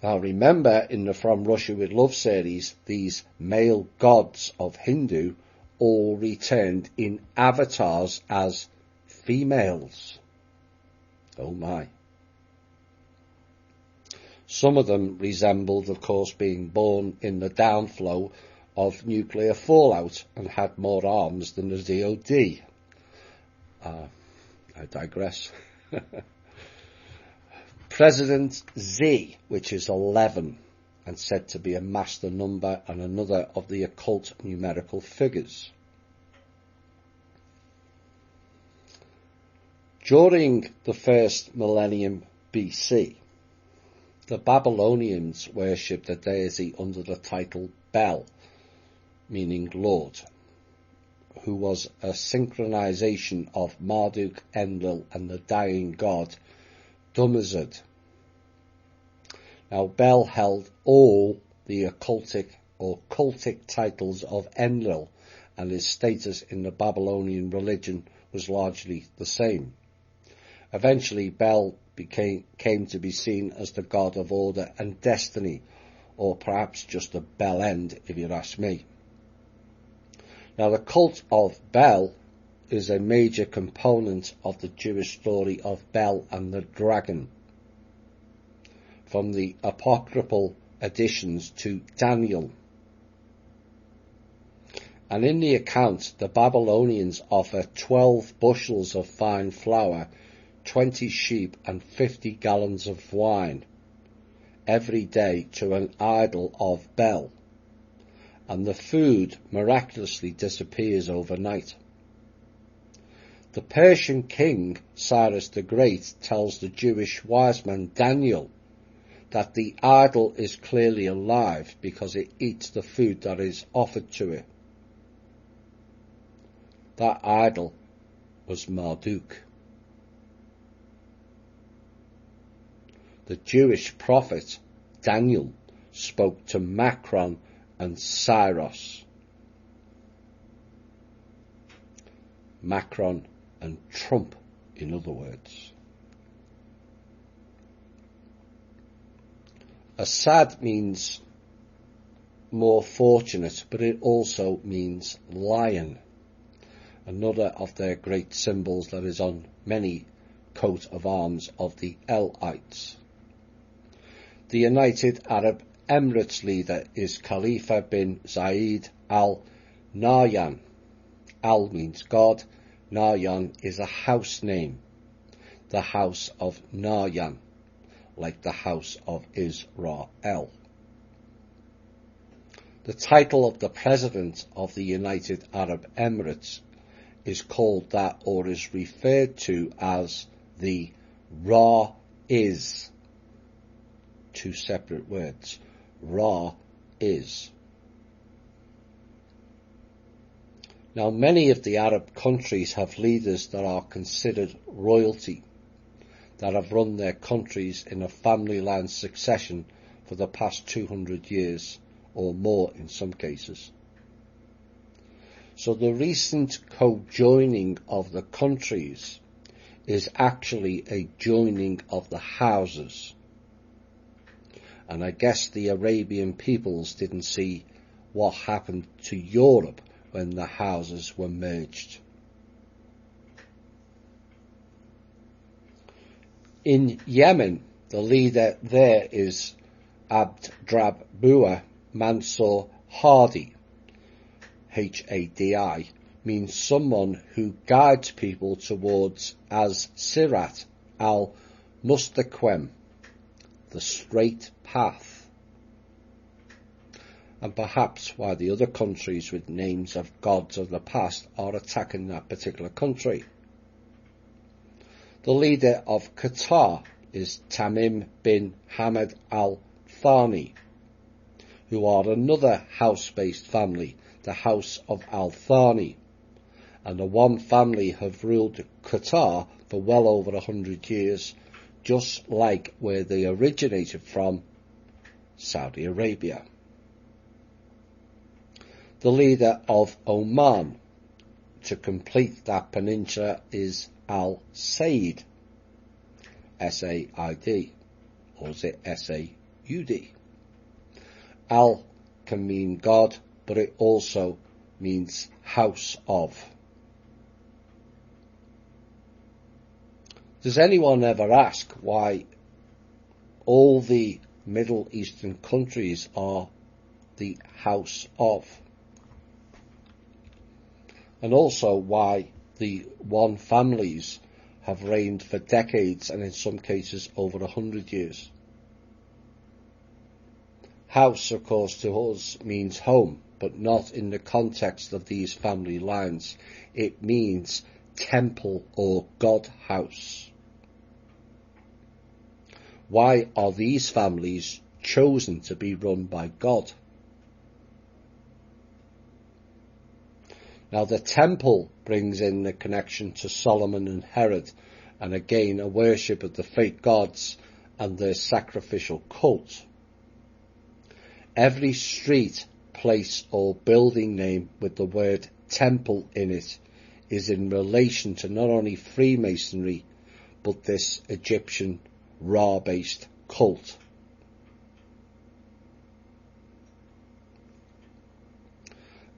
Now remember, in the From Russia with Love series, these male gods of Hindu all returned in avatars as females. Oh my. Some of them resembled, of course, being born in the downflow of nuclear fallout and had more arms than the DoD. I digress. President Z, which is 11, and said to be a master number and another of the occult numerical figures. During the first millennium BC, The Babylonians worshipped a deity under the title Bel, meaning Lord, who was a synchronization of Marduk, Enlil and the dying god Dumuzid. Now Bel held all the occultic or cultic titles of Enlil, and his status in the Babylonian religion was largely the same. Eventually Bel came to be seen as the god of order and destiny, or perhaps just a bell end if you ask me. Now the cult of Bel is a major component of the Jewish story of Bel and the dragon, from the apocryphal additions to Daniel. And in the account, the Babylonians offer 12 bushels of fine flour, 20 sheep and 50 gallons of wine every day to an idol of Bel, and the food miraculously disappears overnight. The Persian king Cyrus the Great tells the Jewish wise man Daniel that the idol is clearly alive because it eats the food that is offered to it. That idol was Marduk. The Jewish prophet Daniel spoke to Macron and Cyrus. Macron and Trump, in other words. Assad means more fortunate, but it also means lion, another of their great symbols that is on many coat of arms of the Elites. The United Arab Emirates leader is Khalifa bin Zayed Al Nahyan. Al means God, Nahyan is a house name, the house of Nahyan, like the house of Israel. The title of the President of the United Arab Emirates is called that, or is referred to as the Ra is. Two separate words. Ra is. Now, many of the Arab countries have leaders that are considered royalty, that have run their countries in a family line succession for the past 200 years, or more in some cases. So the recent co-joining of the countries is actually a joining of the houses. And I guess the Arabian peoples didn't see what happened to Europe when the houses were merged. In Yemen, the leader there is Abdrabbuah Mansur Hadi. Hadi means someone who guides people towards as-Sirat al-Mustaqim, the straight path. And perhaps why the other countries with names of gods of the past are attacking that particular country. The leader of Qatar is Tamim bin Hamad Al Thani, who are another house-based family, the House of Al Thani, and the one family have ruled Qatar for well over 100 years, just like where they originated from, Saudi Arabia. The leader of Oman, to complete that peninsula, is Al Said, S-A-I-D, or is it S-A-U-D? Al can mean God, but it also means house of. Does anyone ever ask why all the Middle Eastern countries are the house of? And also why the one families have reigned for decades and in some cases over 100 years? House, of course, to us means home, but not in the context of these family lines. It means temple or God house. why are these families chosen to be run by God? Now the temple brings in the connection to Solomon and Herod, and again a worship of the fake gods and their sacrificial cult. Every street, place or building name with the word temple in it is in relation to not only Freemasonry but this Egyptian Ra-based cult.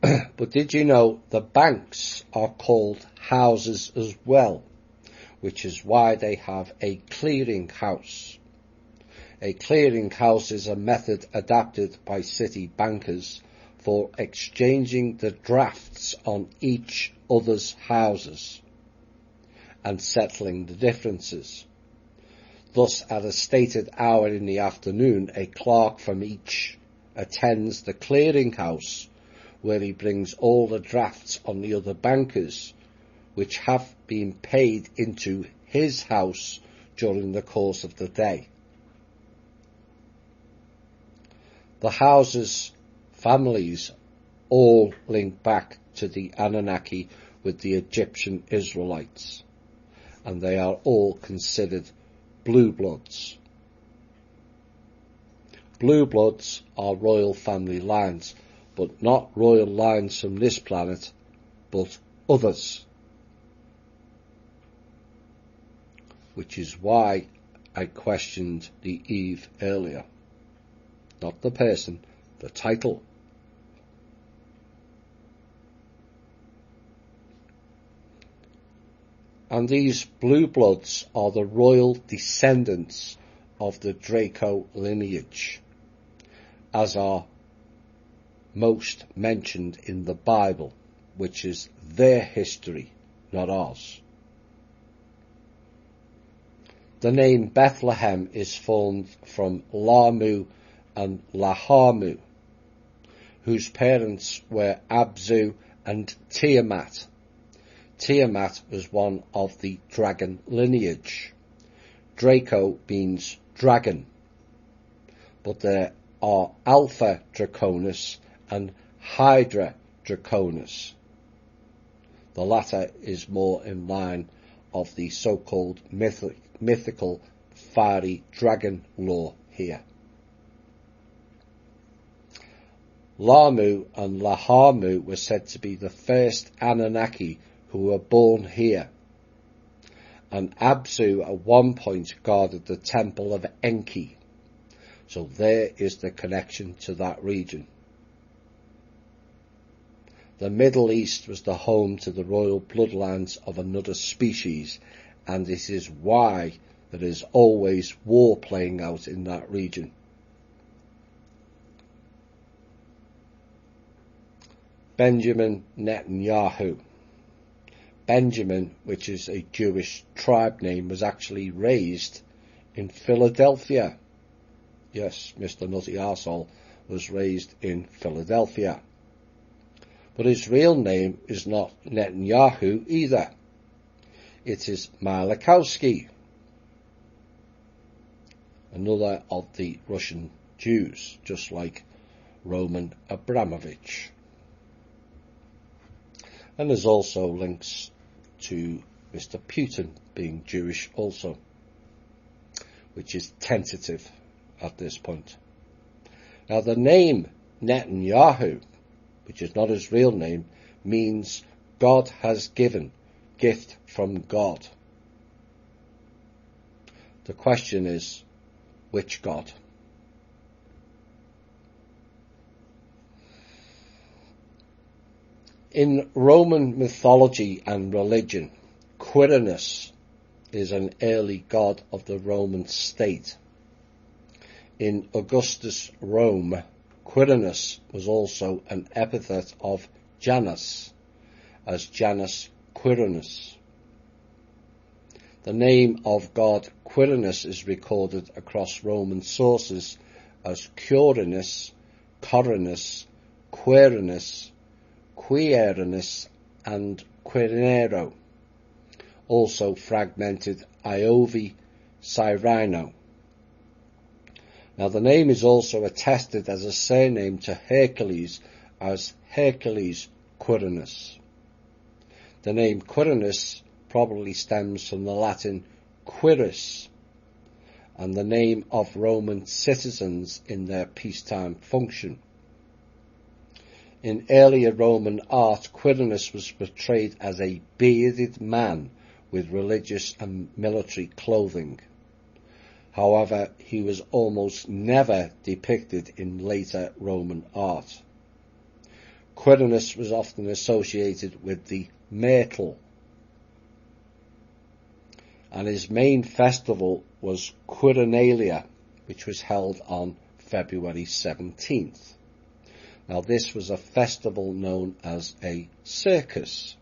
But did you know the banks are called houses as well, which is why they have a clearing house. A clearing house is a method adapted by city bankers for exchanging the drafts on each other's houses and settling the differences. Thus, at a stated hour in the afternoon, a clerk from each attends the clearing house, where he brings all the drafts on the other bankers, which have been paid into his house during the course of the day. The houses, families, all link back to the Anunnaki with the Egyptian Israelites, and they are all considered blue bloods. Blue bloods are royal family lines, but not royal lines from this planet, but others. Which is why I questioned the Eve earlier. Not the person, the title. And these blue bloods are the royal descendants of the Draco lineage, as are most mentioned in the Bible, which is their history, not ours. The name Bethlehem is formed from Lamu and Lahamu, whose parents were Abzu and Tiamat. Tiamat was one of the dragon lineage. Draco means dragon, but there are Alpha Draconis and Hydra Draconis. The latter is more in line of the so-called mythical fiery dragon lore here. Lamu and Lahamu were said to be the first Anunnaki who were born here, and Abzu at one point guarded the temple of Enki, so there is the connection to that region. The Middle East was the home to the royal bloodlines of another species, and this is why there is always war playing out in that region. Benjamin Netanyahu. Benjamin, which is a Jewish tribe name, was actually raised in Philadelphia. Yes, Mr. Nutty Arsehole was raised in Philadelphia. But his real name is not Netanyahu either. It is Malachowski, another of the Russian Jews, just like Roman Abramovich. And there's also links to Mr. Putin being Jewish also, which is tentative at this point. Now the name Netanyahu, which is not his real name, means God has given, gift from God. The question is, which God? In Roman mythology and religion, Quirinus is an early god of the Roman state. In Augustus' Rome, Quirinus was also an epithet of Janus, as Janus Quirinus. The name of god Quirinus is recorded across Roman sources as Quirinus, Corinus, Quirinus, Quirinus, and Quirinero, also fragmented Iovi Cyrino, Now the name is also attested as a surname to Hercules as Hercules Quirinius. The name Quirinius probably stems from the Latin quirus, and the name of Roman citizens in their peacetime function. In earlier Roman art, Quirinius was portrayed as a bearded man with religious and military clothing. However, he was almost never depicted in later Roman art. Quirinius was often associated with the myrtle, and his main festival was Quirinalia, which was held on February 17th. Now this was a festival known as a circus,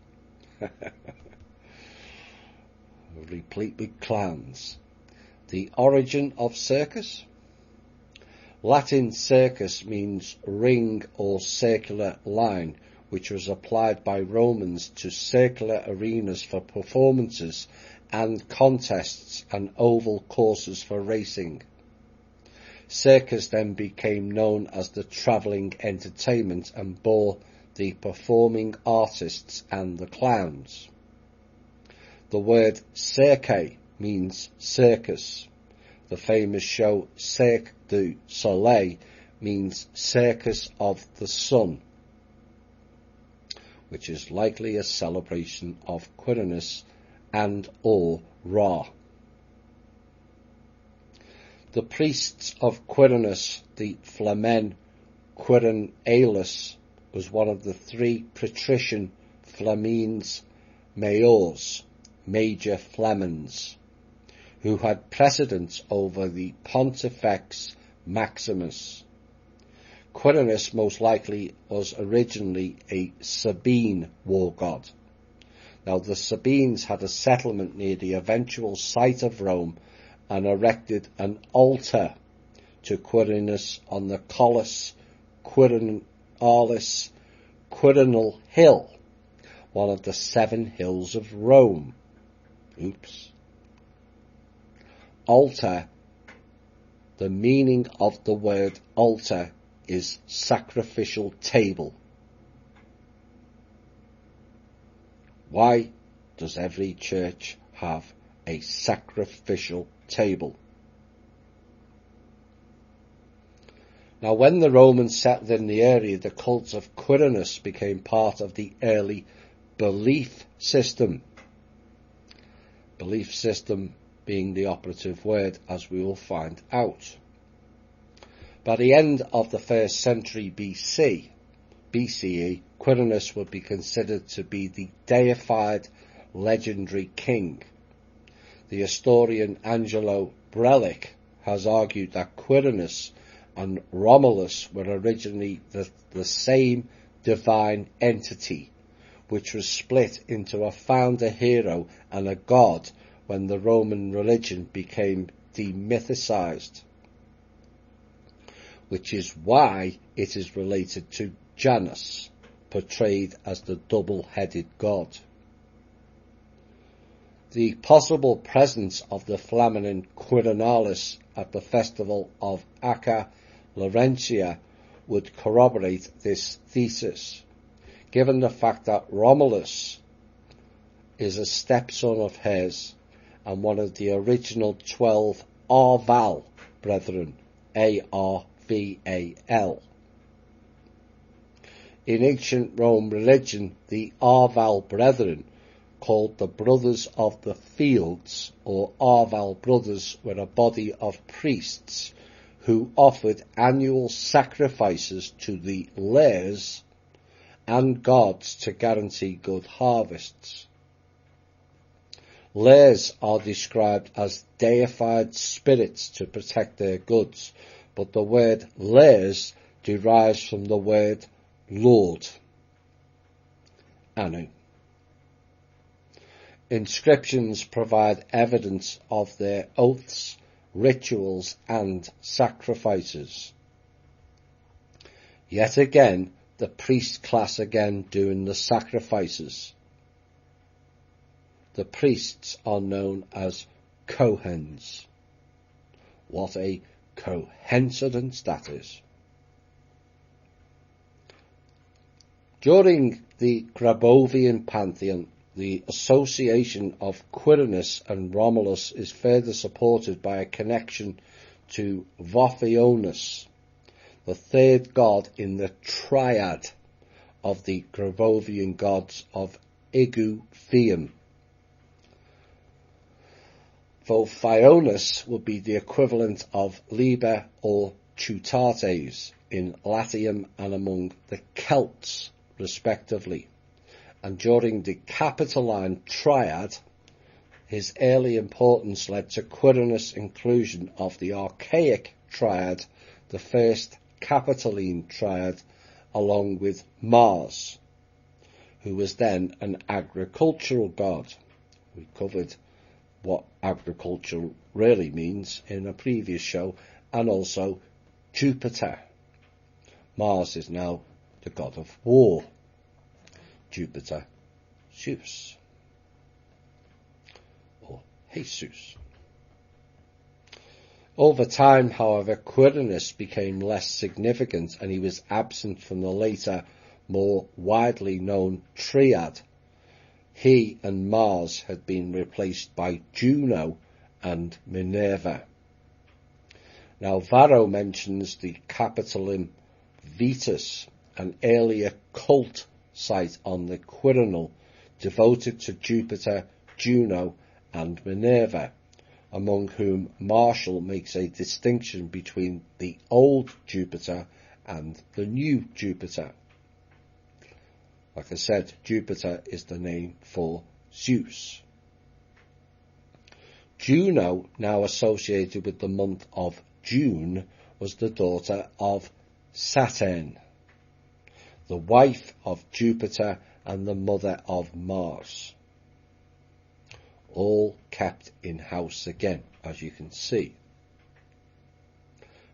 replete with clowns. The origin of circus? Latin circus means ring or circular line, which was applied by Romans to circular arenas for performances and contests and oval courses for racing. Circus then became known as the travelling entertainment and bore the performing artists and the clowns. The word cirque means circus. The famous show Cirque du Soleil means circus of the sun, which is likely a celebration of Quirinius and or Ra. The priests of Quirinius, the Flamen Quirinalis, was one of the three patrician Flamines Mayors, major Flamens, who had precedence over the Pontifex Maximus. Quirinius most likely was originally a Sabine war god. Now the Sabines had a settlement near the eventual site of Rome and erected an altar to Quirinius on the Collus Quirinalis Quirinal Hill, one of the 7 hills of Rome. Altar. The meaning of the word altar is sacrificial table. Why does every church have a sacrificial table? Now, when the Romans settled in the area, the cult of Quirinius became part of the early belief system. Belief system being the operative word, as we will find out. By the end of the 1st century BCE, Quirinius would be considered to be the deified legendary king. The historian Angelo Brellic has argued that Quirinius and Romulus were originally the same divine entity, which was split into a founder hero and a god when the Roman religion became demythicized, which is why it is related to Janus, portrayed as the double-headed god. The possible presence of the Flamen Quirinalis at the festival of Acca Laurentia would corroborate this thesis, given the fact that Romulus is a stepson of hers and one of the original 12 Arval brethren, A-R-V-A-L. In ancient Rome religion, the Arval brethren, called the Brothers of the Fields, or Arval brothers, were a body of priests who offered annual sacrifices to the Lares and gods to guarantee good harvests. Lares are described as deified spirits to protect their goods, but the word Lares derives from the word Lord. Anu. Inscriptions provide evidence of their oaths, rituals and sacrifices. Yet again, the priest class again doing the sacrifices. The priests are known as Kohens. What a coincidence that is. During the Grabovian pantheon, the association of Quirinus and Romulus is further supported by a connection to Vophionis, the third god in the triad of the Grabovian gods of Igu Theum. Vophionis would be the equivalent of Liber or Teutates in Latium and among the Celts, respectively. And during the Capitoline triad, his early importance led to Quirinus' inclusion of the archaic triad, the first Capitoline triad, along with Mars, who was then an agricultural god. We covered what agriculture really means in a previous show, and also Jupiter. Mars is now the god of war. Jupiter, Zeus, or Jesus. Over time, however, Quirinus became less significant and he was absent from the later, more widely known triad. He and Mars had been replaced by Juno and Minerva. Now, Varro mentions the Capitolum Vetus, an earlier cult site on the Quirinal devoted to Jupiter, Juno and Minerva, among whom Marshall makes a distinction between the old Jupiter and the new Jupiter. Like I said, Jupiter is the name for Zeus. Juno, now associated with the month of June, was the daughter of Saturn, the wife of Jupiter and the mother of Mars. All kept in house again, as you can see.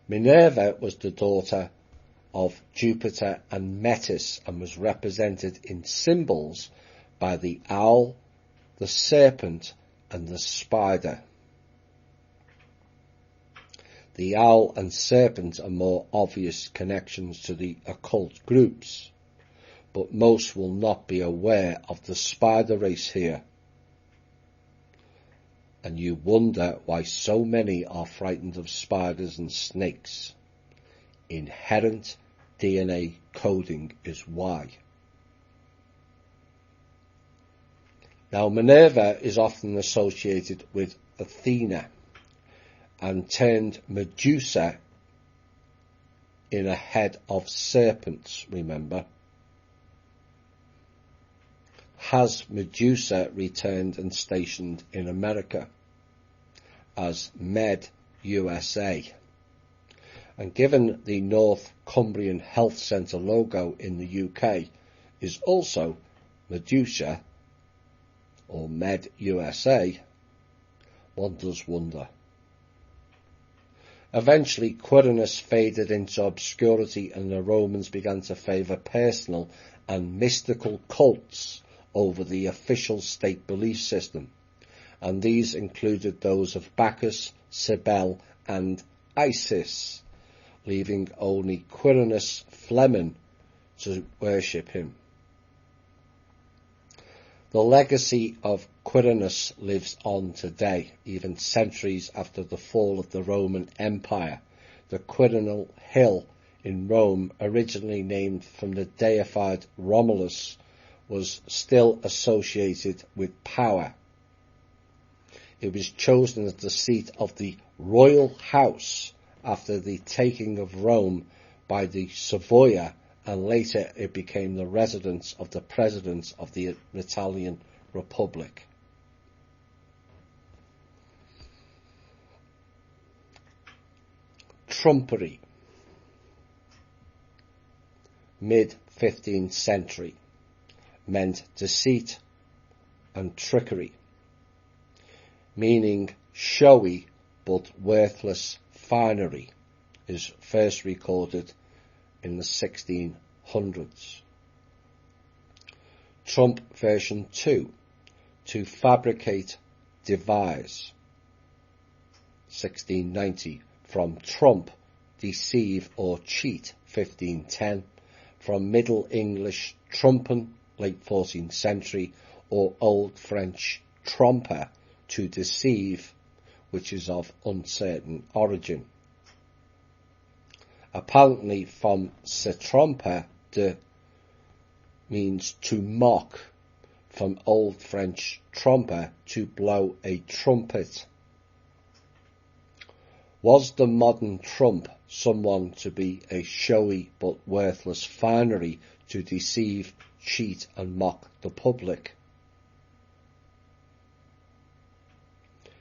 Minerva was the daughter of Jupiter and Metis and was represented in symbols by the owl, the serpent and the spider. The owl and serpent are more obvious connections to the occult groups, but most will not be aware of the spider race here. And you wonder why so many are frightened of spiders and snakes. Inherent DNA coding is why. Now, Minerva is often associated with Athena and turned Medusa in a head of serpents, remember. Has Medusa returned and stationed in America as Med USA? And given the North Cumbrian Health Centre logo in the UK is also Medusa, or Med USA, one does wonder. Eventually, Quirinus faded into obscurity and the Romans began to favour personal and mystical cults over the official state belief system, and these included those of Bacchus, Cybele and Isis, leaving only Quirinus Flamen to worship him. The legacy of Quirinus lives on today, even centuries after the fall of the Roman Empire. The Quirinal Hill in Rome, originally named from the deified Romulus, was still associated with power. It was chosen as the seat of the royal house after the taking of Rome by the Savoia, and later it became the residence of the president of the Italian Republic. Trumpery, mid-15th century, meant deceit and trickery, meaning showy but worthless finery, is first recorded in the 1600s. Trump version 2, to fabricate, devise, 1690 from trump, deceive or cheat, 1510, from Middle English trumpen, late 14th century, or Old French tromper, to deceive, which is of uncertain origin. Apparently from se tromper, de means to mock, from Old French tromper, to blow a trumpet. Was the modern trump someone to be a showy but worthless finery to deceive, cheat and mock the public?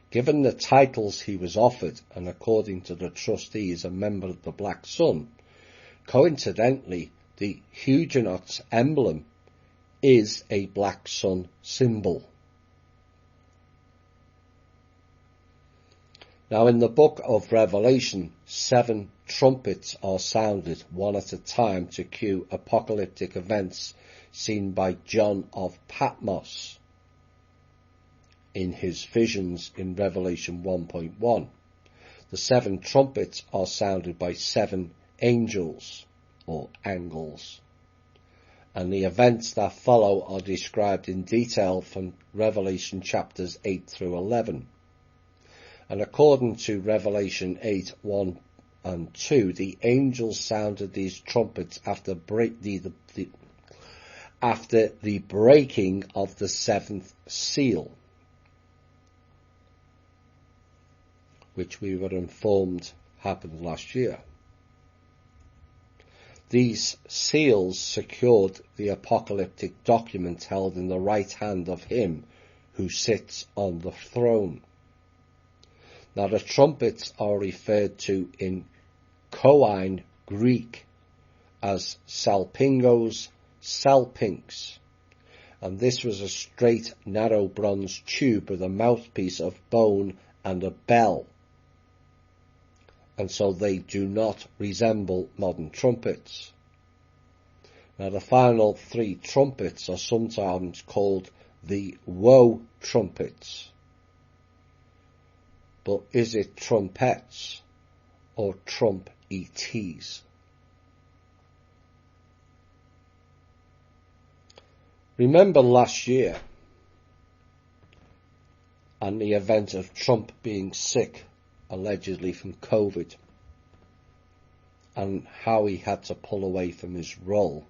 Given the titles he was offered, and according to the trustees a member of the Black Sun, coincidentally the Huguenots' emblem is a black sun symbol. Now in the book of Revelation, 7 trumpets are sounded, one at a time, to cue apocalyptic events seen by John of Patmos in his visions in Revelation 1.1. The 7 trumpets are sounded by 7 angels, or angles, and the events that follow are described in detail from Revelation chapters 8 through 11. And according to Revelation 8, 1 and 2, the angels sounded these trumpets after the breaking of the 7th seal, which we were informed happened last year. These seals secured the apocalyptic document held in the right hand of him who sits on the throne. Now the trumpets are referred to in Koine Greek as salpingos, salpinx, and this was a straight, narrow bronze tube with a mouthpiece of bone and a bell, and so they do not resemble modern trumpets. Now the final 3 trumpets are sometimes called the woe trumpets. But is it trumpets or trump-ets? Remember last year and the event of Trump being sick, allegedly from COVID, and how he had to pull away from his role.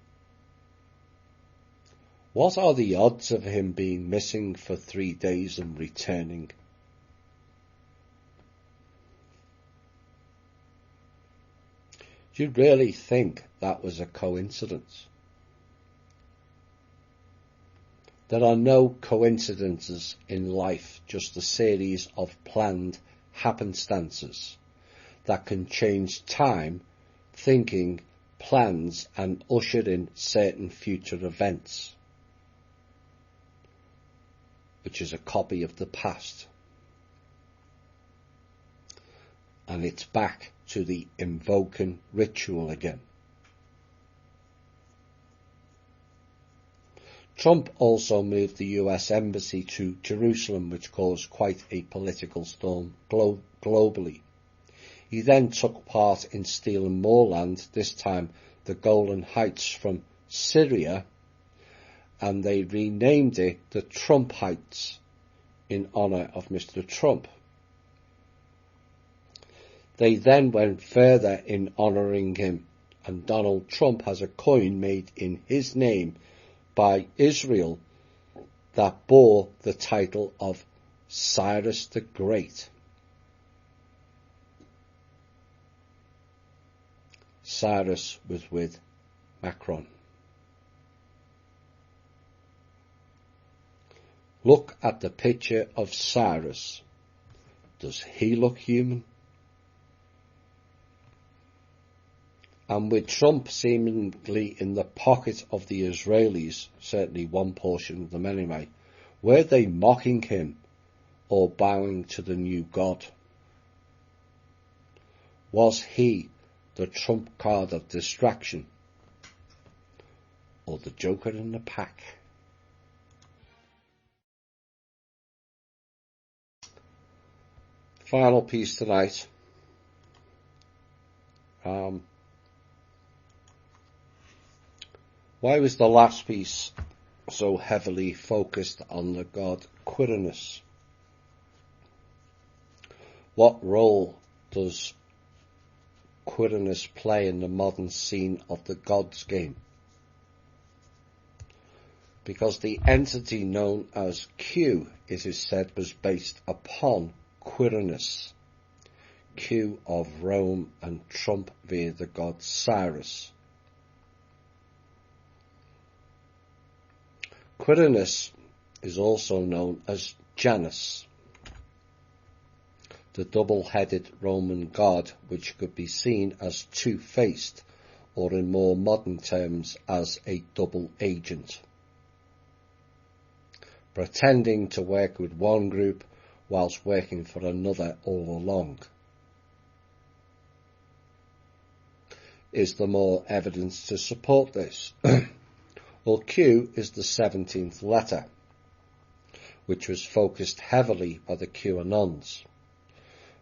What are the odds of him being missing for 3 days and returning? Do you really think that was a coincidence? There are no coincidences in life, just a series of planned happenstances that can change time, thinking, plans and usher in certain future events, which is a copy of the past. And it's back to the invoking ritual again. Trump also moved the US embassy to Jerusalem, which caused quite a political storm globally. He then took part in stealing more land, this time the Golan Heights from Syria, and they renamed it the Trump Heights in honour of Mr. Trump. They then went further in honouring him, and Donald Trump has a coin made in his name by Israel that bore the title of Cyrus the Great. Cyrus was with Macron. Look at the picture of Cyrus. Does he look human? And with Trump seemingly in the pocket of the Israelis, certainly one portion of them anyway, were they mocking him or bowing to the new God? Was he the trump card of distraction or the joker in the pack? Final piece tonight. Why was the last piece so heavily focused on the god Quirinus? What role does Quirinus play in the modern scene of the gods game? Because the entity known as Q, it is said, was based upon Quirinus, Q of Rome, and Trump via the god Cyrus. Quirinus is also known as Janus, the double-headed Roman god, which could be seen as two-faced, or in more modern terms as a double agent, pretending to work with one group whilst working for another all along. Is there more evidence to support this? Well, Q is the 17th letter, which was focused heavily by the QAnons.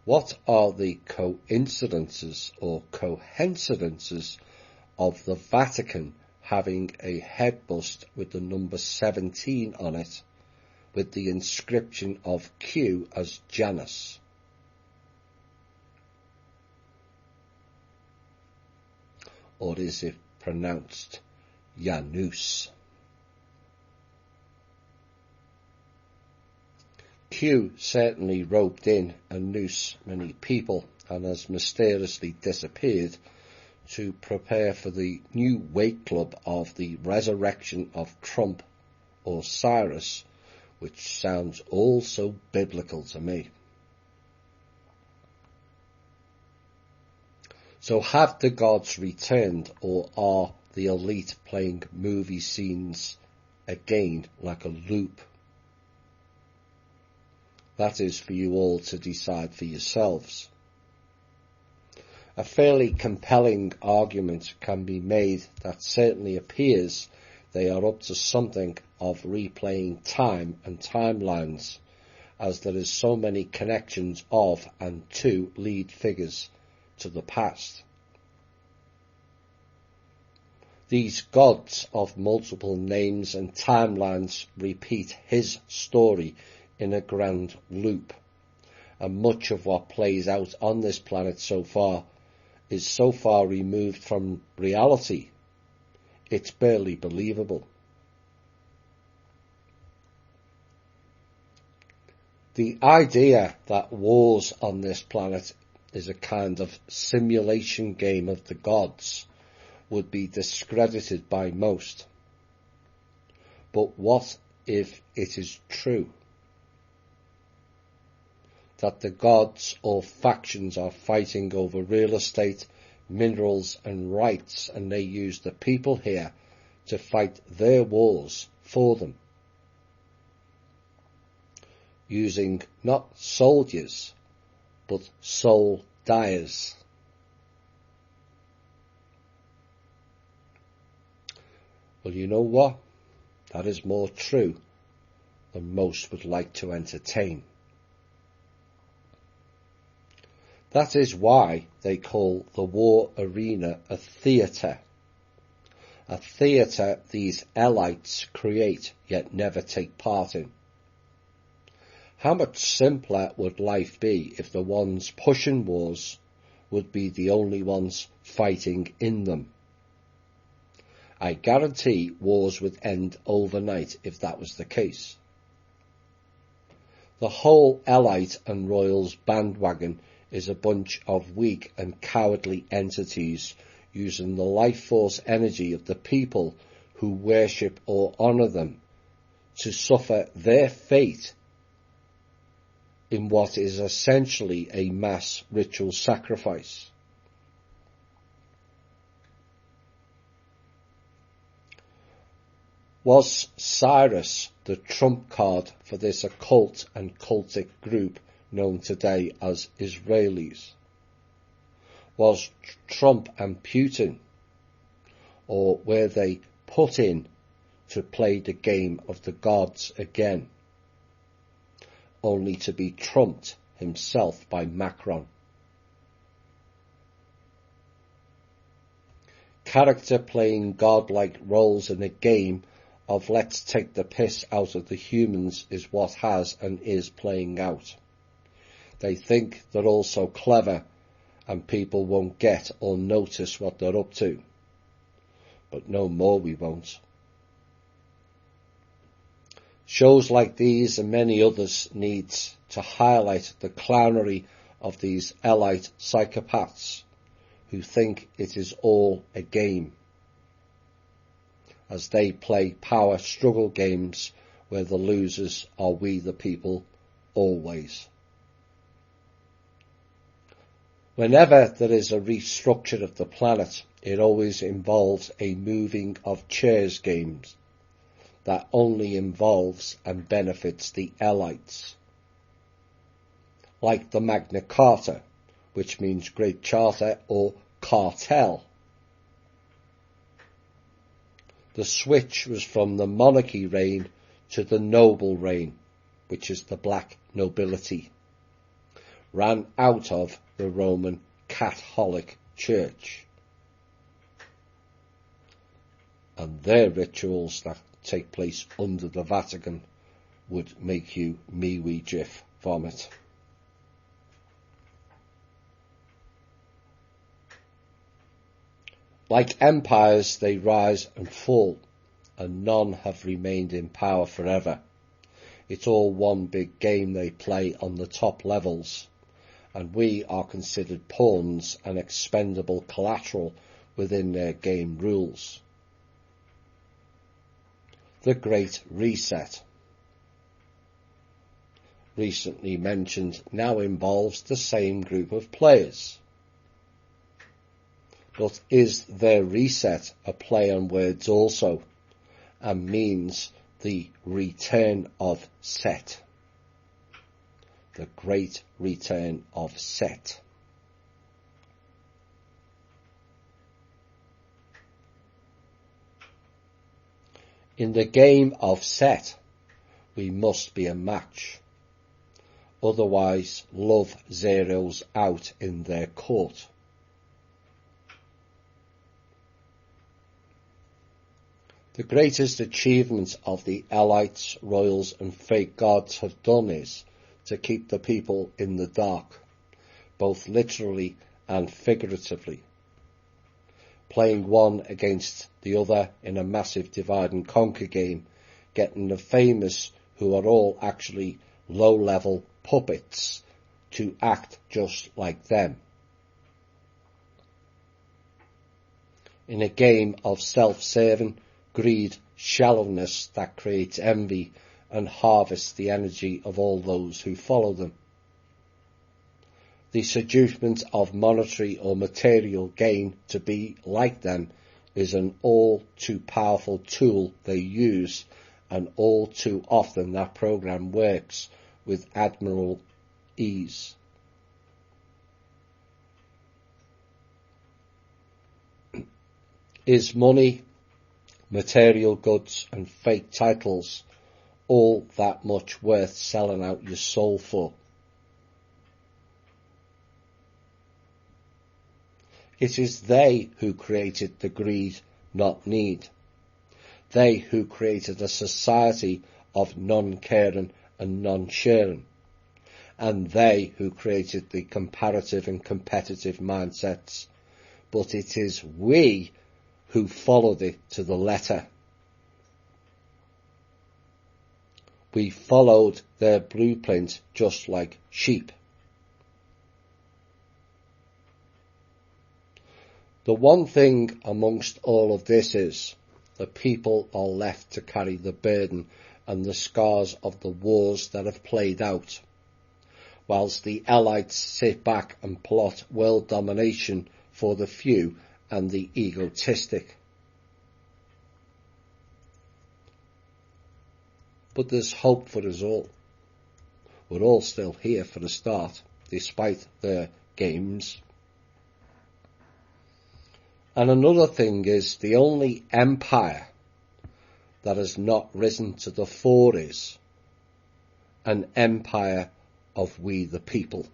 What are the coincidences or coincidences of the Vatican having a head bust with the number 17 on it, with the inscription of Q as Janus? Or is it pronounced Janus? Q certainly roped in and noose many people and has mysteriously disappeared to prepare for the new wake club of the resurrection of Trump or Cyrus, which sounds all so biblical to me. So have the gods returned, or are the elite playing movie scenes again like a loop? That is for you all to decide for yourselves. A fairly compelling argument can be made that certainly appears they are up to something of replaying time and timelines, as there is so many connections of and to lead figures to the past. These gods of multiple names and timelines repeat his story in a grand loop, and much of what plays out on this planet so far is so far removed from reality, it's barely believable. The idea that wars on this planet is a kind of simulation game of the gods would be discredited by most. But what if it is true that the gods or factions are fighting over real estate, minerals and rights, and they use the people here to fight their wars for them, using not soldiers but soul dyers? Well, you know what? That is more true than most would like to entertain. That is why they call the war arena a theatre. A theatre these elites create yet never take part in. How much simpler would life be if the ones pushing wars would be the only ones fighting in them? I guarantee wars would end overnight if that was the case. The whole elite and royals bandwagon is a bunch of weak and cowardly entities using the life force energy of the people who worship or honour them to suffer their fate in what is essentially a mass ritual sacrifice. Was Cyrus the trump card for this occult and cultic group known today as Israelis? Was Trump and Putin, or were they put in to play the game of the gods again, only to be trumped himself by Macron? character playing godlike roles in a game of let's take the piss out of the humans is what has and is playing out. They think they're all so clever and people won't get or notice what they're up to. But no more we won't. Shows like these and many others need to highlight the clownery of these elite psychopaths who think it is all a game, as they play power struggle games where the losers are we the people always. Whenever there is a restructure of the planet, it always involves a moving of chairs games that only involves and benefits the elites. Like the Magna Carta, which means Great Charter or cartel. The switch was from the monarchy reign to the noble reign, which is the black nobility, ran out of the Roman Catholic Church. And their rituals that take place under the Vatican would make you me-wee jiff vomit. Like empires, they rise and fall, and none have remained in power forever. It's all one big game they play on the top levels, and we are considered pawns and expendable collateral within their game rules. The Great Reset, recently mentioned, now involves the same group of players. But is their reset a play on words also, and means the return of Set? The Great Return of Set. In the game of Set, we must be a match. Otherwise, love zeroes out in their court. The greatest achievement of the elites, royals and fake gods have done is to keep the people in the dark, both literally and figuratively, playing one against the other in a massive divide and conquer game, getting the famous, who are all actually low-level puppets, to act just like them. In a game of self-serving, greed, shallowness that creates envy and harvests the energy of all those who follow them. The seducement of monetary or material gain to be like them is an all too powerful tool they use, and all too often that program works with admirable ease. Is money, material goods and fake titles all that much worth selling out your soul for? It is they who created the greed, not need. They who created a society of non-caring and non-sharing. And they who created the comparative and competitive mindsets. But it is we who followed it to the letter. We followed their blueprint just like sheep. The one thing amongst all of this is the people are left to carry the burden and the scars of the wars that have played out, whilst the elites sit back and plot world domination for the few and the egotistic. But there's hope for us all. We're all still here for a start, despite their games. And another thing is, the only empire that has not risen to the fore is an empire of we the people.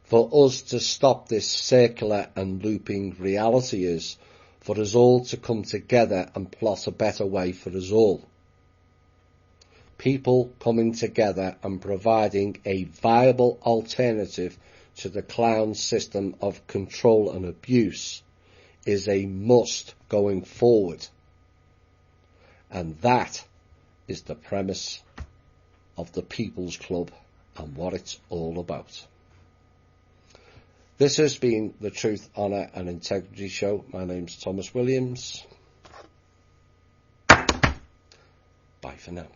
For us to stop this circular and looping reality is for us all to come together and plot a better way for us all. People coming together and providing a viable alternative to the clown system of control and abuse is a must going forward. And that is the premise of the People's Club and what it's all about. This has been the Truth, Honour and Integrity Show. My name's Thomas Williams. Bye for now.